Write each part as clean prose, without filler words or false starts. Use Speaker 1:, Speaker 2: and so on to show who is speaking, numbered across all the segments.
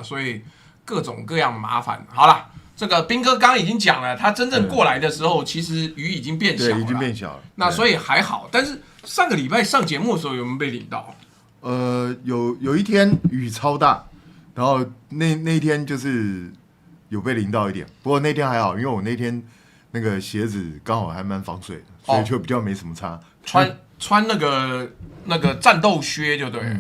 Speaker 1: 所以各种各样麻烦。好了，这个兵哥刚刚已经讲了，他真正过来的时候，其实雨已经变小了，
Speaker 2: 对，已经变小了。
Speaker 1: 那所以还好，但是上个礼拜上节目的时候有没有被淋到？
Speaker 2: 有一天雨超大，然后那一天就是有被淋到一点，不过那天还好，因为我那天那个鞋子刚好还蛮防水的，所以就比较没什么差。
Speaker 1: 穿那个战斗靴就对了。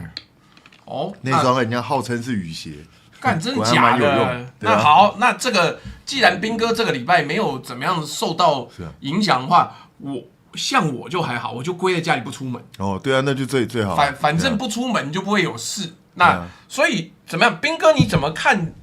Speaker 2: 那双人家号称是雨鞋，
Speaker 1: 干真假的？那好，那这个既然兵哥这个礼拜没有怎么样受到影响的话，我就还好，我就归在家里不出门。
Speaker 2: 对啊，那就最好。
Speaker 1: 反正不出门就不会有事。那所以怎么样，兵哥你怎么看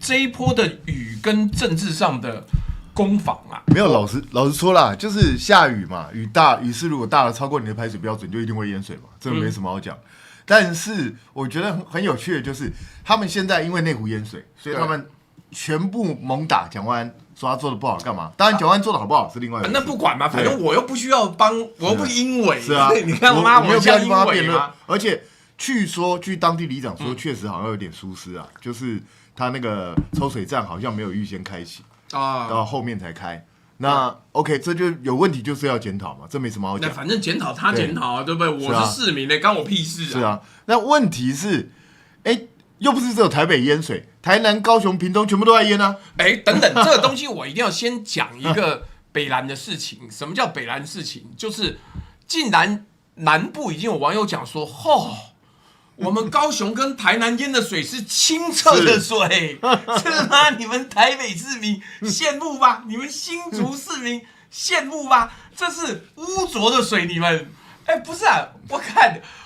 Speaker 1: 这一波的雨跟政治上的攻防啊？
Speaker 2: 没有，老实说啦，就是下雨嘛，雨势如果大了超过你的排水标准，就一定会淹水嘛，这个没什么好讲。但是我觉得很有趣的就是，他们现在因为内湖淹水，所以他们全部猛打蒋万安，说他做的不好干嘛？当然蒋万安做的好不好是另外一回事。
Speaker 1: 那不管嘛，反正我又不需要帮，我又不因为。
Speaker 2: 是啊，
Speaker 1: 你看我
Speaker 2: 没有必要去帮他辩论。
Speaker 1: 吗？
Speaker 2: 而且据当地里长说，确实好像有点疏失啊，就是他那个抽水站好像没有预先开启啊，到后面才开。那 OK， 这就有问题，就是要检讨嘛，这没什么好讲。
Speaker 1: 那反正检讨他检讨啊，对不对？我是市民的，关我屁事啊。
Speaker 2: 是啊，那问题是，又不是只有台北淹水，台南、高雄、屏东全部都在淹啊。
Speaker 1: 等等，这个东西我一定要先讲一个北兰的事情。什么叫北兰事情？就是竟然南部已经有网友讲说，我们高雄跟台南淹的水是清澈的水，是吗？你们台北市民羡慕吧？你们新竹市民羡慕吧？这是污浊的水，你们不是啊？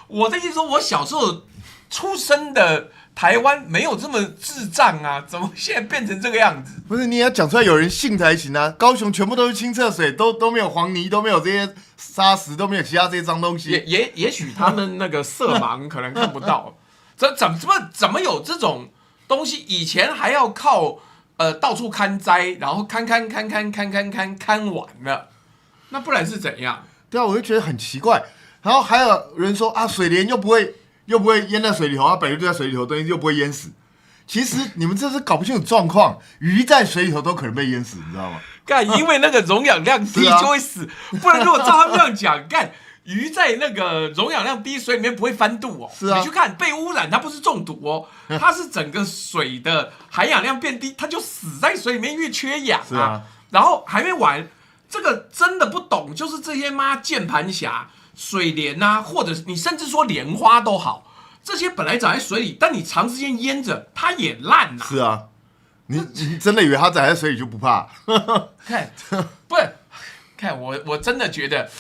Speaker 1: 我的意思说，我小时候出生的台湾没有这么智障啊，怎么现在变成这个样子？
Speaker 2: 不是，你要讲出来有人信才行啊！高雄全部都是清澈水，都没有黄泥，都没有这些沙石，都没有其他这些脏东西。
Speaker 1: 也许他们那个色盲可能看不到，怎么有这种东西？以前还要靠到处看灾，然后看完了，那不然是怎样？
Speaker 2: 对啊，我就觉得很奇怪。然后还有人说啊，水莲又不会淹在水里头，它本来就在水里头，东西又不会淹死。其实你们这是搞不清楚状况，鱼在水里头都可能被淹死，你知道吗？
Speaker 1: 因为那个溶氧量低就会死，不然如果照他们这样讲，鱼在那个溶氧量低水里面不会翻肚哦。
Speaker 2: 是啊，
Speaker 1: 你去看被污染，它不是中毒哦，它是整个水的含氧量变低，它就死在水里面，因为缺氧啊。
Speaker 2: 是啊，
Speaker 1: 然后还没完，这个真的不懂，就是这些键盘侠、水莲啊，或者你甚至说莲花都好。这些本来长在水里，但你长时间淹着，它也烂啊。
Speaker 2: 是啊，你真的以为它长在水里就不怕？
Speaker 1: 看我真的觉得，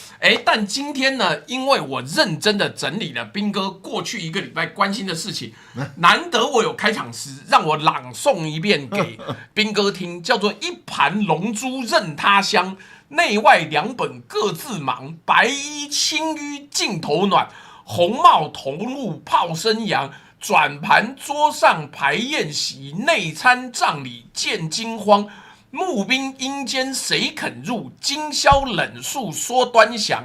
Speaker 1: 但今天呢，因为我认真的整理了兵哥过去一个礼拜关心的事情，难得我有开场诗，让我朗诵一遍给兵哥听，叫做一盘龙珠任他香，内外两本各自忙，白衣青衣镜头暖。红帽头颅炮声扬，转盘桌上排宴席，内参帐里见惊慌。募兵阴间谁肯入？今宵冷树说端详。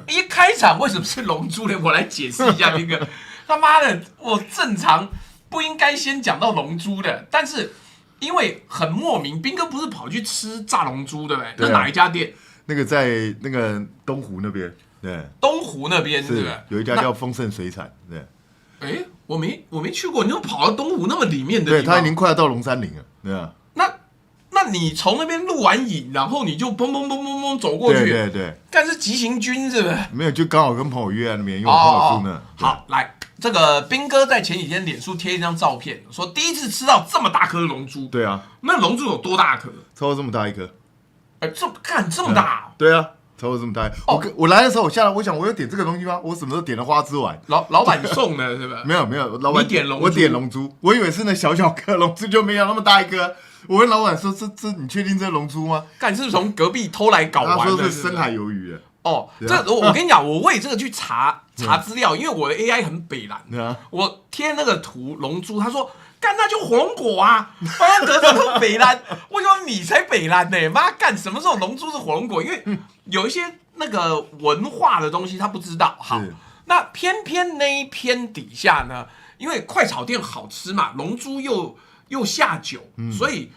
Speaker 1: 一开场为什么是龙珠呢？我来解释一下，兵哥。他妈的，我正常不应该先讲到龙珠的，但是因为很莫名，兵哥不是跑去吃炸龙珠对不对？那哪一家店？
Speaker 2: 那个在那个东湖那边。对，
Speaker 1: 东湖那边是
Speaker 2: 有一家叫丰盛水产，对。
Speaker 1: 我没去过，你怎么跑到东湖那么里面的地方？
Speaker 2: 对，他已经快要到龙山陵了，对啊。
Speaker 1: 那你从那边录完影，然后你就砰走过去，
Speaker 2: 对。
Speaker 1: 干是急行军是不是？
Speaker 2: 没有，就刚好跟朋友约在那边，因为我朋友住那。
Speaker 1: 好，来，这个兵哥在前几天脸书贴一张照片，说第一次吃到这么大颗的龙珠。
Speaker 2: 对啊。
Speaker 1: 那龙珠有多大颗？
Speaker 2: 超过这么大一颗。
Speaker 1: 这么大？
Speaker 2: 对啊。超过这么大，我来的时候，我下来，我想我有点这个东西吗？我什么时候点了花枝丸？
Speaker 1: 老板送的，是吧？
Speaker 2: 没有，老板我点龙珠，我以为是那小颗龙珠，就没有那么大一颗。我问老板说：“这你确定这是龙珠吗？”
Speaker 1: 干是不是从隔壁偷来搞完的？
Speaker 2: 他说是深海鱿鱼的。
Speaker 1: 我跟你讲，我为这个去查资料，因为我的 AI 很北蓝，我贴那个图龙珠，他说。干那就火龙果啊！妈得怎么北蓝？为什么你才北蓝呢？妈干什么时候龙珠是火龙果？因为有一些那个文化的东西他不知道。好，那偏偏那一篇底下呢，因为快炒店好吃嘛，龙珠又下酒，所以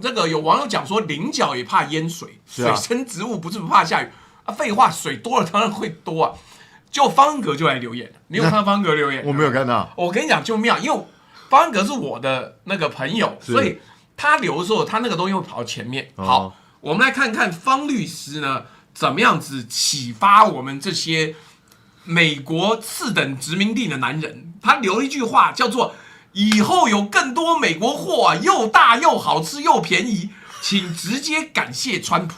Speaker 1: 这个有网友讲说菱角也怕淹水，水生植物不是不怕下雨啊，废话，水多了当然会多啊。就方恩格就来留言，你有看到方恩格留言？
Speaker 2: 我没有看到。
Speaker 1: 我跟你讲就妙，因为方恩格是我的那个朋友，所以他留的时候，他那个东西会跑到前面。好，我们来看看方律师呢怎么样子启发我们这些美国次等殖民地的男人。他留了一句话叫做：“以后有更多美国货啊，又大又好吃又便宜，请直接感谢川普。”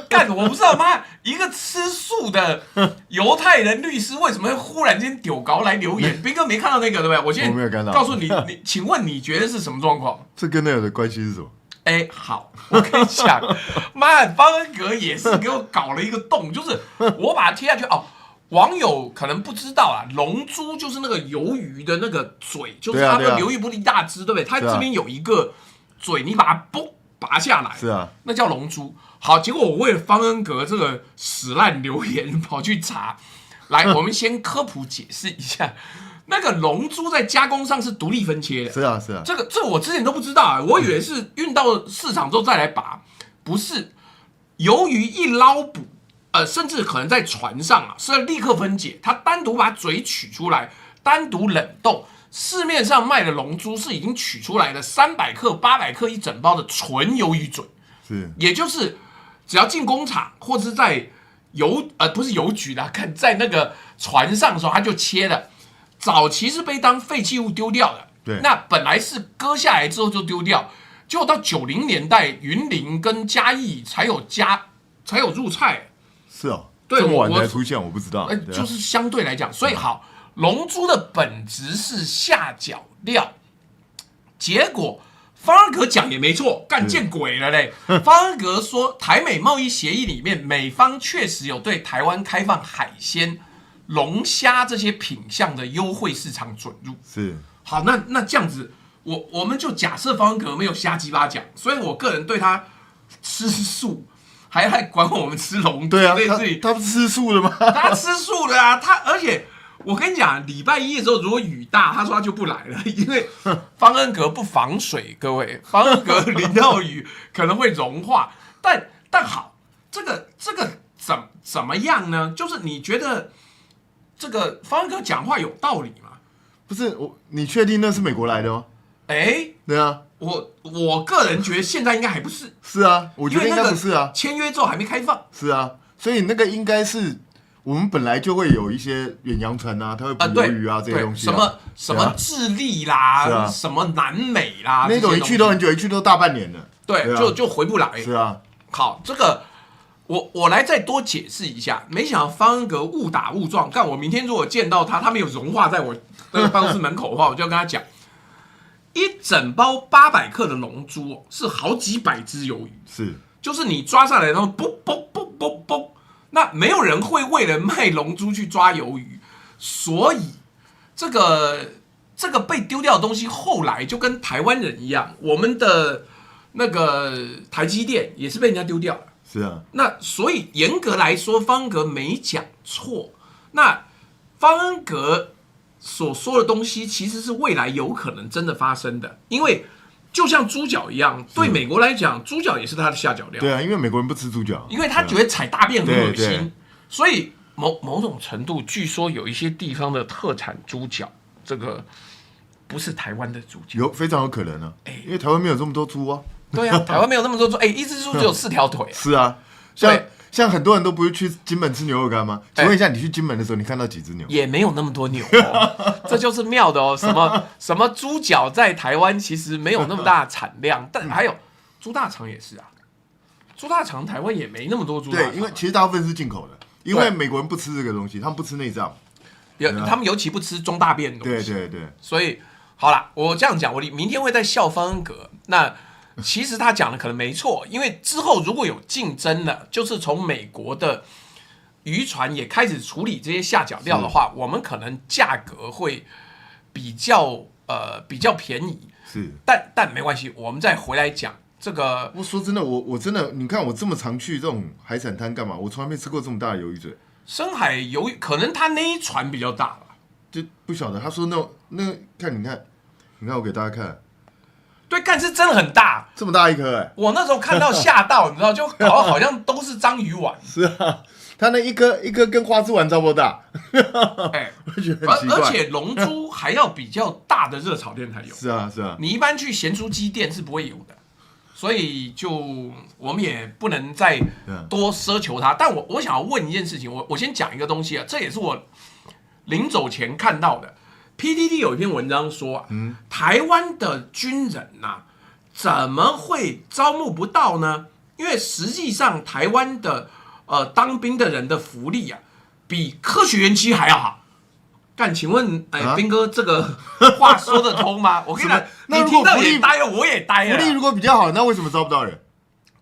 Speaker 1: 干，我不知道，妈，一个吃素的犹太人律师为什么会忽然间丢高来留言？斌哥没看到那个对不对？我先
Speaker 2: 没有看到。
Speaker 1: 告诉你，请问你觉得是什么状况？
Speaker 2: 这跟那有的关系是什么？
Speaker 1: 好，我跟你讲，妈，方恩格也是给我搞了一个洞，就是我把它贴下去哦。网友可能不知道啊，龙珠就是那个鱿鱼的那个嘴，就是它的鱿鱼不是一大只，对不对？它这边有一个嘴，你把它拔下来，
Speaker 2: 是啊，
Speaker 1: 那叫龙珠。好，结果我为了方恩格这个屎烂留言跑去查，来，我们先科普解释一下，那个龙珠在加工上是独立分切的。
Speaker 2: 是啊，是啊，
Speaker 1: 这个我之前都不知道啊，我以为是运到市场之后再来拔，不是，由于一捞捕，甚至可能在船上啊是要立刻分解，它单独把嘴取出来，单独冷冻。市面上卖的龙珠是已经取出来的300克、800克一整包的纯鱿鱼嘴，
Speaker 2: 是，
Speaker 1: 也就是只要进工厂或者是在不是邮局啦，看在那个船上的时候，它就切了。早期是被当废弃物丢掉的，
Speaker 2: 对，
Speaker 1: 那本来是割下来之后就丢掉，结果到90年代，云林跟嘉义才有入菜。
Speaker 2: 是哦，
Speaker 1: 对，
Speaker 2: 这么晚才出现，我不知道。
Speaker 1: 就是相对来讲，所以好，龙珠的本质是下脚料，结果方恩格讲也没错，干见鬼了嘞！方恩格说，台美贸易协议里面，美方确实有对台湾开放海鲜、龙虾这些品项的优惠市场准入。
Speaker 2: 是，
Speaker 1: 好，那这样子，我们就假设方恩格没有瞎鸡巴讲，所以我个人对他吃素。还管我们吃龙珠？
Speaker 2: 对啊，
Speaker 1: 他
Speaker 2: 不吃素的吗？
Speaker 1: 他吃素的啊，而且我跟你讲，礼拜一的时候如果雨大，他说他就不来了，因为方恩格不防水，各位，方恩格淋到雨可能会融化。但好，这个怎么样呢？就是你觉得这个方恩格讲话有道理吗？
Speaker 2: 不是你确定那是美国来的吗？对啊。
Speaker 1: 我个人觉得现在应该还不是。
Speaker 2: 是啊，我觉得应该不是啊。
Speaker 1: 签约之后还没开放。
Speaker 2: 是啊，所以那个应该是我们本来就会有一些远洋船啊，它会捕鱿鱼啊这些东西。
Speaker 1: 什么智利啦，什么南美啦，
Speaker 2: 那种一去都很久，一去都大半年了。
Speaker 1: 对，就回不来。
Speaker 2: 是啊。
Speaker 1: 好，这个我来再多解释一下。没想到方恩格误打误撞，看我明天如果见到他没有融化在我那个办公室门口的话，我就要跟他讲。一整包800克的龙珠是好几百只鱿鱼，是，就是你抓上来然后啵啵啵啵啵，那没有人会为了卖龙珠去抓鱿鱼，所以这个被丢掉的东西后来就跟台湾人一样，我们的那个台积电也是被人家丢掉了，
Speaker 2: 是啊，
Speaker 1: 那所以严格来说，方恩格没讲错，那方恩格所说的东西其实是未来有可能真的发生的，因为就像猪脚一样，对美国来讲，猪脚也是它的下脚料。
Speaker 2: 对啊，因为美国人不吃猪脚，
Speaker 1: 因为他觉得踩大便很恶心，所以某种程度，据说有一些地方的特产猪脚，这个不是台湾的猪脚，
Speaker 2: 非常有可能啊，因为台湾没有这么多猪啊。
Speaker 1: 对啊，台湾没有那么多猪，一只猪只有4条腿。
Speaker 2: 是啊，像很多人都不是去金门吃牛肉干吗？请问一下，你去金门的时候，你看到几只牛？
Speaker 1: 也没有那么多牛这就是妙的哦。什么猪脚在台湾其实没有那么大的产量，但还有猪大肠也是啊。猪大肠台湾也没那么多猪大肠。
Speaker 2: 对，因为其实大部分是进口的，因为美国人不吃这个东西，他们不吃内脏，
Speaker 1: 他们尤其不吃中大便的东西。
Speaker 2: 对。
Speaker 1: 所以好啦，我这样讲，我明天会在笑方恩格。那其实他讲的可能没错，因为之后如果有竞争了，就是从美国的渔船也开始处理这些下脚料的话，我们可能价格会比较便宜。
Speaker 2: 是，
Speaker 1: 但没关系，我们再回来讲这个。
Speaker 2: 我说真的，我真的，你看我这么常去这种海产摊干嘛？我从来没吃过这么大的鱿鱼嘴。
Speaker 1: 深海鱿鱼可能他那一船比较大吧，
Speaker 2: 就不晓得。他说那你看我给大家看，
Speaker 1: 对，干是真的很大，
Speaker 2: 这么大一颗
Speaker 1: 我那时候看到吓到，你知道，就搞得好像都是章鱼丸。
Speaker 2: 是啊，它那一颗跟花枝丸差不多大。我觉得很奇怪。
Speaker 1: 而且龙珠还要比较大的热炒店才有。
Speaker 2: 是啊。
Speaker 1: 你一般去咸酥鸡店是不会有的，所以就我们也不能再多奢求它。但我想要问一件事情，我先讲一个东西啊，这也是我临走前看到的。PTT 有一篇文章说台湾的军人怎么会招募不到呢？因为实际上台湾的当兵的人的福利比科学园区还要好。干，请问兵哥这个话说得通吗？我跟你讲，你听到也呆了，我也呆了。
Speaker 2: 福利如果比较好，那为什么招不到人？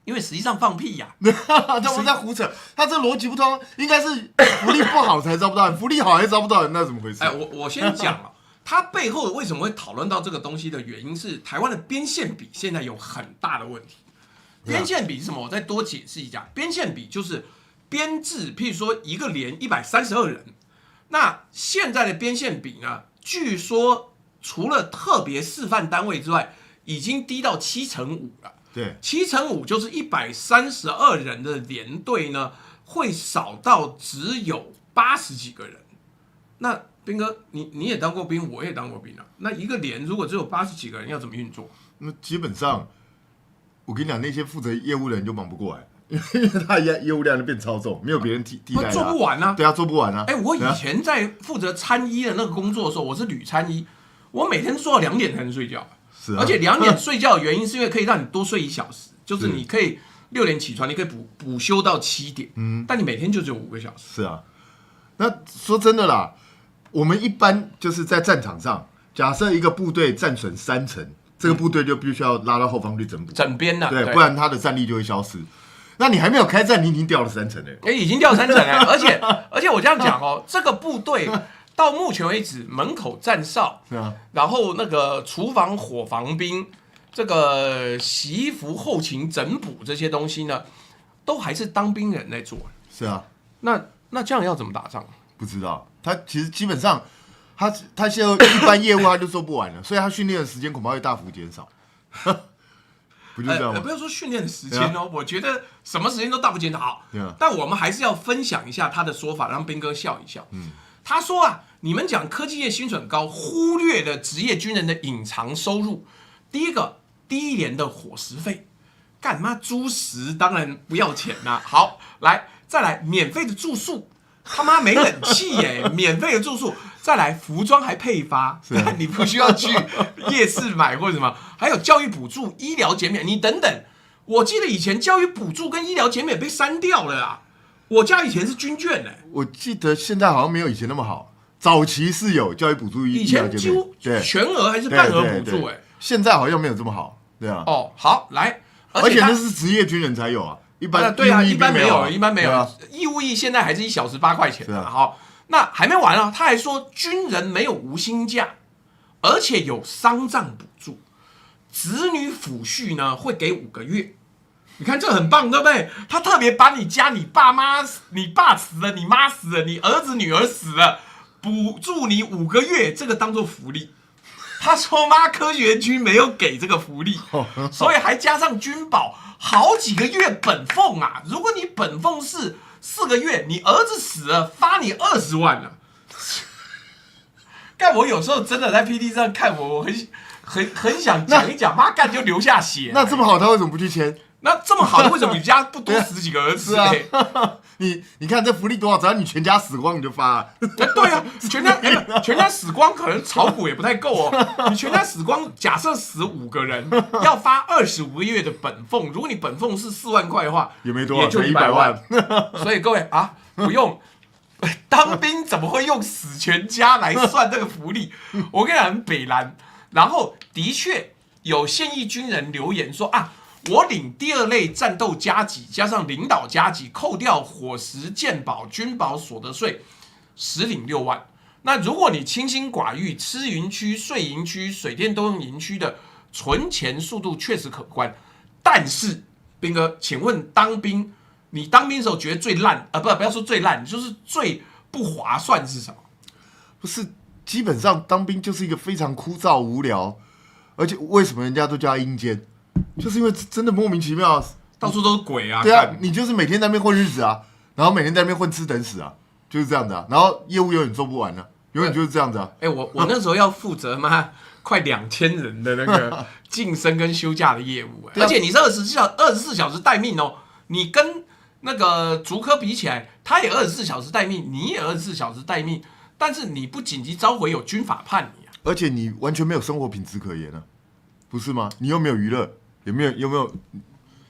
Speaker 1: 因为实际上放屁呀！
Speaker 2: 他们在胡扯，他这逻辑不通，应该是福利不好才招不到人，福利好还招不到人，那怎么回事？
Speaker 1: 我先讲了，它背后为什么会讨论到这个东西的原因是台湾的边线比现在有很大的问题。边线比是什么？我再多解释一下，边线比就是编制，譬如说一个连132人。那现在的边线比呢？据说除了特别示范单位之外，已经低到7:5了。
Speaker 2: 对
Speaker 1: ，7:5就是132人的连队呢，会少到只有80几个人。那兵哥，你也当过兵，我也当过兵啊。那一个连如果只有80几个人，要怎么运作？
Speaker 2: 那基本上，我跟你讲，那些负责业务的人就忙不过来。因为他业务量就变超重，没有别人替代他，
Speaker 1: 做不完啊。
Speaker 2: 对啊，做不完啊。
Speaker 1: 我以前在负责参医的那个工作的时候，我是旅参医，我每天做到2点才能睡觉。
Speaker 2: 是啊。
Speaker 1: 而且2点睡觉的原因是因为可以让你多睡1小时，就是你可以6点起床，你可以补休到7点。但你每天就只有5个小时。
Speaker 2: 是啊。那说真的啦，我们一般就是在战场上，假设一个部队战损3成，这个部队就必须要拉到后方去整补。
Speaker 1: 整编了。
Speaker 2: 对，不然他的战力就会消失。那你还没有开战，你已经掉了3成了。
Speaker 1: 已经掉3成了。而且我这样讲这个部队到目前为止，门口站哨，然后那个厨房伙房兵，这个洗衣服后勤整补这些东西呢，都还是当兵人在做。
Speaker 2: 是啊。
Speaker 1: 那这样要怎么打仗？
Speaker 2: 不知道。他其实基本上，他现在一般业务他就做不完了，所以他训练的时间恐怕会大幅减少。不就这样吗？
Speaker 1: 不要说训练的时间我觉得什么时间都大不减好。但我们还是要分享一下他的说法，让兵哥笑一笑。他说你们讲科技业薪水很高，忽略了职业军人的隐藏收入。第一个，第一年的伙食费，干嘛猪食当然不要钱啦。好，再来免费的住宿，他妈没冷气耶，免费的住宿。再来，服装还配发，你不需要去夜市买或者什么，还有教育补助、医疗减免，你等等。我记得以前教育补助跟医疗减免被删掉了啦。我家以前是军眷
Speaker 2: 我记得现在好像没有以前那么好，早期是有教育补助、
Speaker 1: 以前几乎全额还是半额补助
Speaker 2: 现在好像没有这么好，对啊。
Speaker 1: 好来，
Speaker 2: 而且那是职业军人才有啊，一般
Speaker 1: 对啊，一般没有，义务役现在还是1小时8块钱。好。那还没完他还说军人没有无薪假，而且有丧葬补助，子女抚恤呢会给5个月。你看这很棒，对不对？他特别把你家你爸妈，你爸死了，你妈死了，你儿子女儿死了，补助你5个月，这个当做福利。他说妈，科学园区没有给这个福利，所以还加上军保，好几个月本俸啊。如果你本俸是4个月，你儿子死了，发你20万了。干，我有时候真的在 PT 上看我很想讲一讲，妈干就流下血。
Speaker 2: 那这么好，他为什么不去签？
Speaker 1: 那这么好的，为什么你家不多10几个儿子？
Speaker 2: 你看这福利多少？只要你全家死光，你就发。
Speaker 1: 对啊，全家死光，可能炒股也不太够你全家死光，假设死5个人，要发25个月的本俸。如果你本俸是4万块的话，
Speaker 2: 也没多少，
Speaker 1: 也就100万。所以各位不用当兵，怎么会用死全家来算这个福利？我跟你讲，很北蓝。然后的确有现役军人留言说我领第2类战斗加给，加上领导加给，扣掉伙食、健保、军保、所得税，实领6万。那如果你清心寡欲，吃营区、睡营区、水电都用营区的，存钱速度确实可观。但是，兵哥，请问当兵，你当兵的时候觉得最烂不要说最烂，就是最不划算是什么？
Speaker 2: 不是，基本上当兵就是一个非常枯燥无聊，而且为什么人家都叫他阴间，就是因为真的莫名其妙，
Speaker 1: 到处都是鬼啊。
Speaker 2: 对啊，你就是每天在那边混日子啊，然后每天在那边混吃等死啊，就是这样的啊，然后业务永远做不完啊，永远就是这样子啊。
Speaker 1: 我那时候要负责快2000人的那个晋升跟休假的业务，而且你是24小时待命哦，你跟那个竹科比起来，他也24小时待命，你也24小时待命，但是你不紧急召回，有军法判你啊，
Speaker 2: 而且你完全没有生活品质可言啊，不是吗？你又没有娱乐，有没有？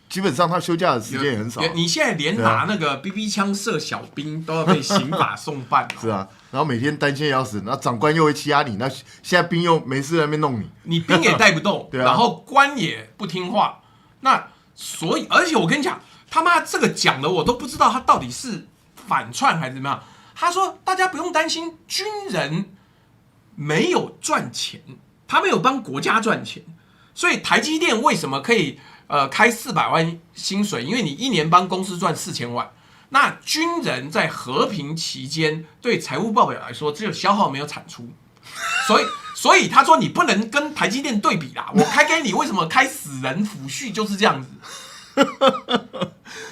Speaker 2: 基本上他休假的时间也很少。
Speaker 1: 你现在连拿那个 BB 枪射小兵都要被刑法送办
Speaker 2: 是啊，然后每天担心要死，然后长官又会欺压你，那现在兵又没事在那边弄你，
Speaker 1: 你兵也带不动，
Speaker 2: 对啊，
Speaker 1: 然后官也不听话，那所以而且我跟你讲，他妈这个讲的我都不知道他到底是反串还是怎么样。他说大家不用担心，军人没有赚钱，他没有帮国家赚钱，所以台积电为什么可以开400万薪水？因为你一年帮公司赚4000万。那军人在和平期间对财务报表来说只有消耗没有产出，所以他说你不能跟台积电对比啦。我开给你，为什么开死人抚恤就是这样子？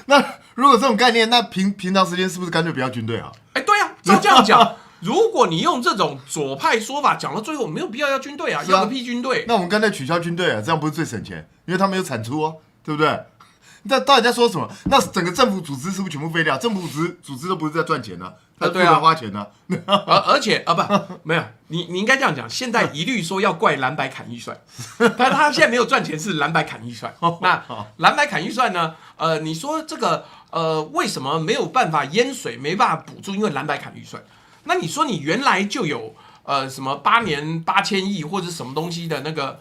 Speaker 2: 那如果这种概念，那平常时间是不是干脆不要军队啊？
Speaker 1: 对啊，照这样讲，如果你用这种左派说法讲到最后，没有必要军队啊，要个屁军队！
Speaker 2: 那我们干脆取消军队啊，这样不是最省钱？因为他没有产出哦，对不对？那到底在说什么？那整个政府组织是不是全部废掉？政府组织都不是在赚钱啊，他负责花钱啊。
Speaker 1: 而且没有，你应该这样讲。现在一律说要怪蓝白砍预算，但他现在没有赚钱，是蓝白砍预算。那蓝白砍预算呢？你说这个为什么没有办法淹水，没办法补助？因为蓝白砍预算。那你说你原来就有什么8年8000亿或者什么东西的那个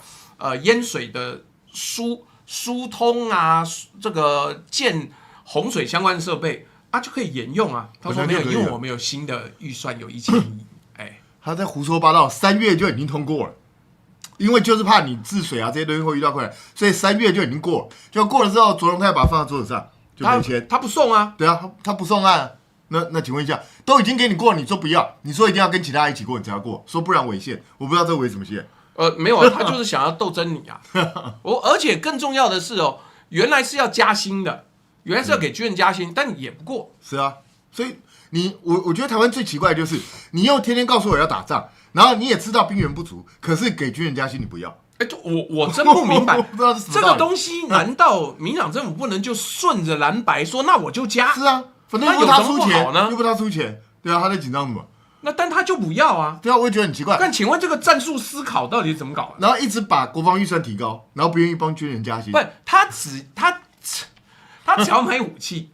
Speaker 1: 淹水的疏通啊，这个建洪水相关的设备啊，就可以沿用啊。他说没有，因为我们有新的预算，有1000亿。
Speaker 2: 他在胡说八道，3月就已经通过了，因为就是怕你治水啊这些东西会遇到困难，所以3月就已经过了。就过了之后，卓荣泰把它放在桌子上，就没签。
Speaker 1: 他不送啊？
Speaker 2: 对啊，他不送案啊。那请问一下，都已经给你过了，你说不要，你说一定要跟其他人一起过，你才要过，说不然违宪，我不知道这违什么宪。
Speaker 1: 没有啊，他就是想要斗争你啊。而且更重要的是哦，原来是要加薪的，原来是要给军人加薪，但也不过。
Speaker 2: 是啊，所以我觉得台湾最奇怪的就是，你又天天告诉我要打仗，然后你也知道兵源不足，可是给军人加薪你不要。
Speaker 1: 我真不明白，
Speaker 2: 我不知道是什么
Speaker 1: 这个东西，难道民党政府不能就顺着蓝白说，那我就加？
Speaker 2: 是啊，反正又不是他出钱呢，又不是他出钱，对啊，他在紧张什么？
Speaker 1: 但他就不要啊。
Speaker 2: 对啊，我也觉得很奇怪。
Speaker 1: 但请问这个战术思考到底是怎么搞的？
Speaker 2: 然后一直把国防预算提高，然后不愿意帮军人加薪。
Speaker 1: 不，他只要买武器，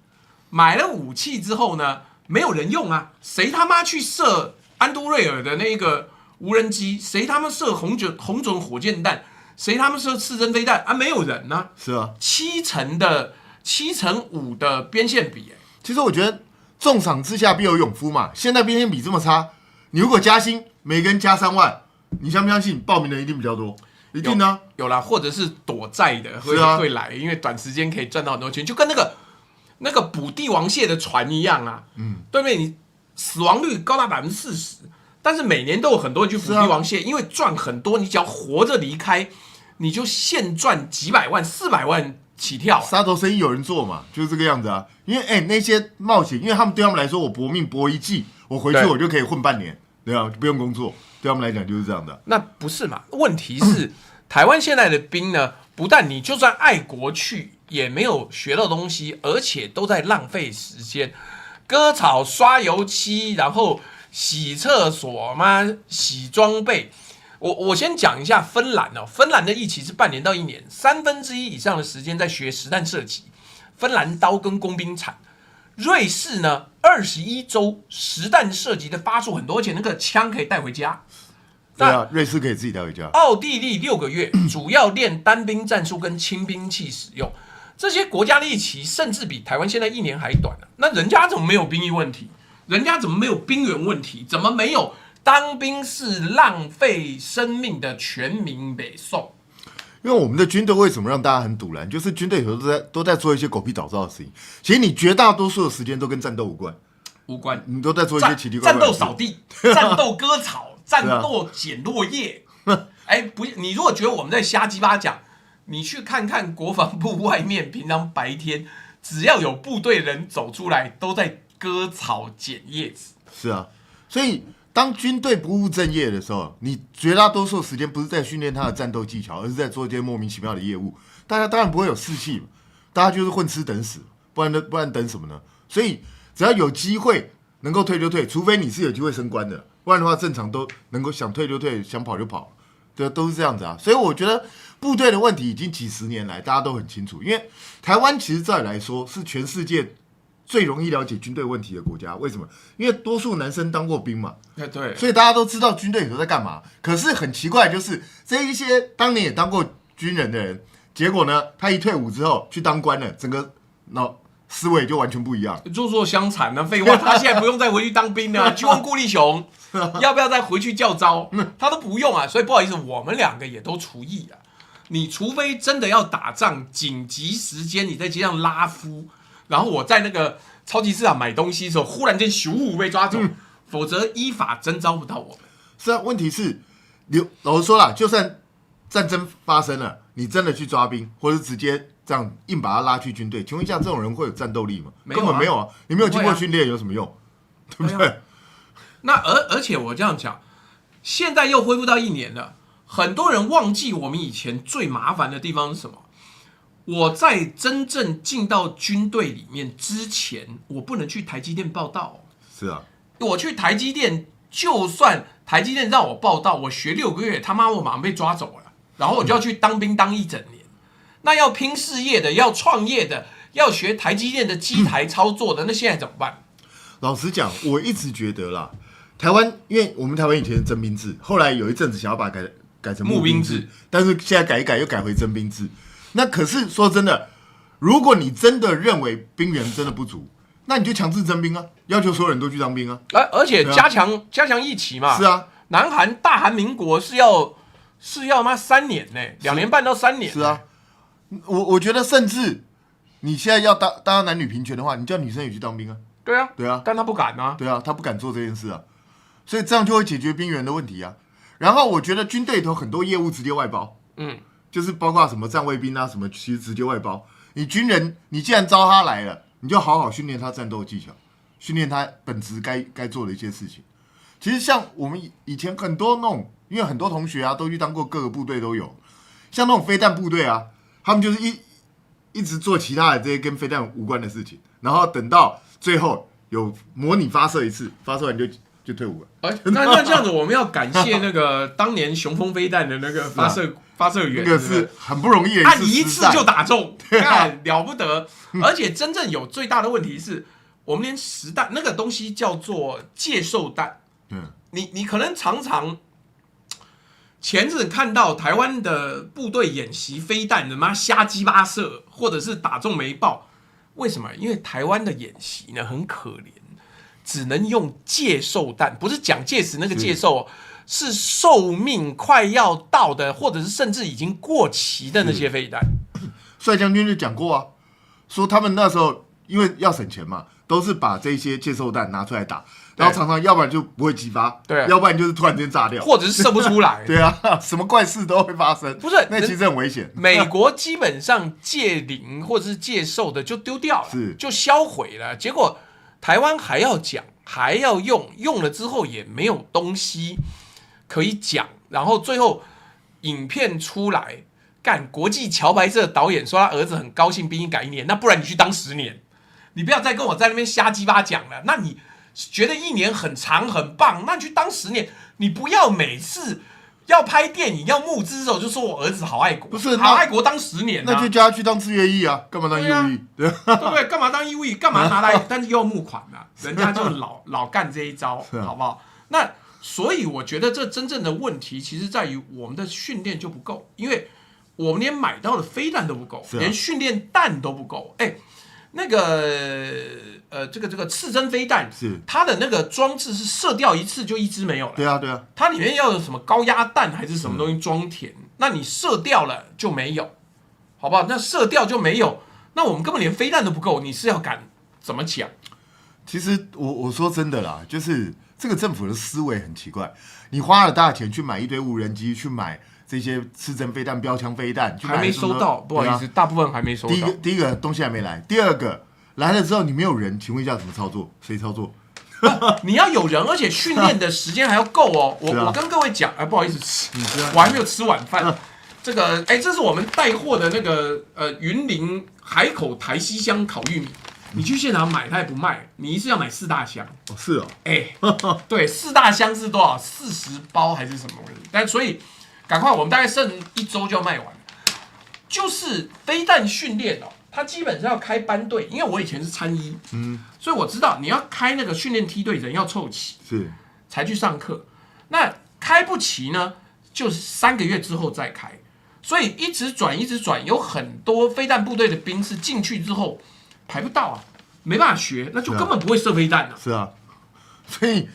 Speaker 1: 买了武器之后呢，没有人用啊，谁他妈去射安都瑞尔的那个无人机？谁他妈射红准火箭弹？谁他妈射刺针飞弹啊？没有人啊。
Speaker 2: 是啊
Speaker 1: ，7:5的边线比，
Speaker 2: 其实我觉得重赏之下必有勇夫嘛。现在边线比这么差，你如果加薪，每个人加3万，你相不相信报名的人一定比较多？一定啊，
Speaker 1: 有啦，或者是躲债的会来，因为短时间可以赚到很多钱，就跟那个捕帝王蟹的船一样啊。对不对？你死亡率高达40%，但是每年都有很多人去捕帝王蟹，因为赚很多，你只要活着离开，你就现赚几百万、400万起跳。
Speaker 2: 杀头生意有人做嘛，就是这个样子啊。因为那些冒险，因为他们对他们来说，我搏命搏一季，我回去我就可以混半年，对啊，不用工作，对他们来讲就是这样的。
Speaker 1: 那不是嘛？问题是台湾现在的兵呢，不但你就算爱国去，也没有学到东西，而且都在浪费时间，割草、刷油漆，然后洗厕所洗装备。我先讲一下芬兰哦，芬兰的役期是半年到1年，1/3以上的时间在学实弹射击，芬兰刀跟工兵产。瑞士呢，21周实弹射击的发数很多，而且那个枪可以带回家。
Speaker 2: 对啊，瑞士可以自己带回家。
Speaker 1: 奥地利6个月，主要练单兵战术跟轻兵器使用。这些国家的役期甚至比台湾现在1年还短呢。那人家怎么没有兵役问题？人家怎么没有兵源问题？怎么没有当兵是浪费生命的全民北宋？
Speaker 2: 因为我们的军队为什么让大家很堵然？就是军队有时候都在做一些狗屁倒灶的事情。其实你绝大多数的时间都跟战斗无关，
Speaker 1: 无关，
Speaker 2: 你都在做一些奇奇怪怪的
Speaker 1: 战斗扫地、战斗割草、战斗捡落叶。哎，不，你如果觉得我们在瞎鸡巴讲，你去看看国防部外面，平常白天只要有部队人走出来，都在割草捡叶子。
Speaker 2: 是啊，所以当军队不务正业的时候，你绝大多数时间不是在训练他的战斗技巧，而是在做一些莫名其妙的业务。大家当然不会有士气嘛，大家就是混吃等死，不然等什么呢？所以只要有机会能够退就退，除非你是有机会升官的，不然的话正常都能够想退就退，想跑就跑，对，都是这样子啊。所以我觉得部队的问题已经几十年来大家都很清楚，因为台湾其实照理来说是全世界最容易了解军队问题的国家。为什么？因为多数男生当过兵嘛，
Speaker 1: 对，
Speaker 2: 所以大家都知道军队里头在干嘛。可是很奇怪，就是这一些当年也当过军人的人，结果呢，他一退伍之后去当官了，整个思维就完全不一样。
Speaker 1: 弱弱相残呢，废话，他现在不用再回去当兵了。去问顾立雄要不要再回去教招，他都不用啊。所以不好意思，我们两个也都除役了。你除非真的要打仗，紧急时间你在街上拉夫，然后我在那个超级市场买东西的时候，忽然间咻被抓走，否则依法征召不到我们。
Speaker 2: 是啊，问题是，老实说啦，就算战争发生了，你真的去抓兵，或者直接这样硬把他拉去军队，请问一下，这种人会有战斗力吗？根本没有啊！你没有经过训练有什么用？对不对？
Speaker 1: 那而且我这样讲，现在又恢复到1年了，很多人忘记我们以前最麻烦的地方是什么？我在真正进到军队里面之前，我不能去台积电报道。
Speaker 2: 是啊，
Speaker 1: 我去台积电，就算台积电让我报道，我学6个月，他妈我马上被抓走了，然后我就要去当兵当1整年。那要拼事业的，要创业的，要学台积电的机台操作的，那现在怎么办？
Speaker 2: 老实讲，我一直觉得啦，台湾因为我们台湾以前是征兵制，后来有一阵子想要把它改成募兵制，但是现在改一改又改回征兵制。那可是说真的，如果你真的认为兵源真的不足，那你就强制征兵啊，要求所有人都去当兵啊。
Speaker 1: 而且加强役期嘛。
Speaker 2: 是啊，
Speaker 1: 南韩大韩民国是要3年呢，2年半到3年。
Speaker 2: 是啊，我觉得甚至你现在要当男女平权的话，你叫女生也去当兵啊。
Speaker 1: 对啊，
Speaker 2: 对啊，
Speaker 1: 但他不敢啊。
Speaker 2: 对啊，他不敢做这件事啊，所以这样就会解决兵源的问题啊。然后我觉得军队里头很多业务直接外包，就是包括什么站卫兵啊什么，其实直接外包。你军人，你既然招他来了，你就好好训练他战斗技巧，训练他本职该做的一些事情。其实像我们以前很多那种，因为很多同学啊都去当过各个部队都有，像那种飞弹部队啊，他们就是一直做其他的这些跟飞弹无关的事情，然后等到最后有模拟发射一次，发射完就退伍了。
Speaker 1: 那这样子，我们要感谢那个当年雄风飞弹的那个发射员，
Speaker 2: 那个是很不容易的
Speaker 1: 按一次就打中，看了不得。
Speaker 2: 嗯
Speaker 1: 而且真正有最大的问题是，我们连实弹那个东西叫做介受弹。你可能常常前阵看到台湾的部队演习飞弹，他妈瞎鸡巴射，或者是打中没爆。为什么？因为台湾的演习呢很可怜，只能用介受弹，不是蒋介石那个介受，是寿命快要到的，或者是甚至已经过期的那些飞弹。
Speaker 2: 帅将军就讲过啊，说他们那时候因为要省钱嘛，都是把这些介受弹拿出来打，然后常常要不然就不会激发，
Speaker 1: 对，
Speaker 2: 要不然就是突然间炸掉，
Speaker 1: 或者是射不出来。
Speaker 2: 对啊，什么怪事都会发生。
Speaker 1: 不是，
Speaker 2: 那其实很危险。
Speaker 1: 美国基本上借零或者是借售的就丢掉了，就销毁了。结果台湾还要讲，还要用了之后也没有东西可以讲，然后最后影片出来，干国际桥牌社的导演说他儿子很高兴兵役改1年，那不然你去当10年，你不要再跟我在那边瞎鸡巴讲了。那你觉得1年很长很棒，那你去当10年，你不要每次要拍电影要募资的时候就说我儿子好爱国，
Speaker 2: 不是
Speaker 1: 好爱国当10年、啊，
Speaker 2: 那就叫他去当志愿役啊，干嘛当义务役？
Speaker 1: 对不对？干嘛当义务役？干嘛拿来？但是又要募款啊，人家就老干这一招，好不好？那所以我觉得这真正的问题，其实在于我们的训练就不够，因为我们连买到的飞弹都不够，连训练弹都不够。哎，那个这个刺针飞弹
Speaker 2: 是
Speaker 1: 它的那个装置是射掉1次就1支没有了。
Speaker 2: 对啊对啊，
Speaker 1: 它里面要有什么高压弹还是什么东西装填，那你射掉了就没有，好不好？那射掉就没有，那我们根本连飞弹都不够，你是要敢怎么讲？
Speaker 2: 其实我说真的啦，就是这个政府的思维很奇怪，你花了大钱去买一堆无人机，去买这些刺针飞弹、标枪飞弹，
Speaker 1: 还没收到，不好意思，大部分还没收到。
Speaker 2: 第一个东西还没来，第二个来了之后你没有人，请问一下怎么操作？谁操作？
Speaker 1: 你要有人，而且训练的时间还要够哦。我跟各位讲，不好意思，我还没有吃晚饭。这个，这是我们带货的那个云林海口台西乡烤玉米。你去现场买，他也不卖，你一次要买4大箱。
Speaker 2: 哦，是哦，
Speaker 1: 对，4大箱是多少？40包还是什么？但所以赶快，我们大概剩1周就要卖完。就是飞弹训练哦，它基本上要开班队，因为我以前是参一，所以我知道你要开那个训练梯队，人要凑齐，
Speaker 2: 是
Speaker 1: 才去上课。那开不齐呢，就是3个月之后再开。所以一直转，有很多飞弹部队的兵是进去之后。排不到啊，没办法学，那就根本不会射飞弹啊。
Speaker 2: 是啊，所以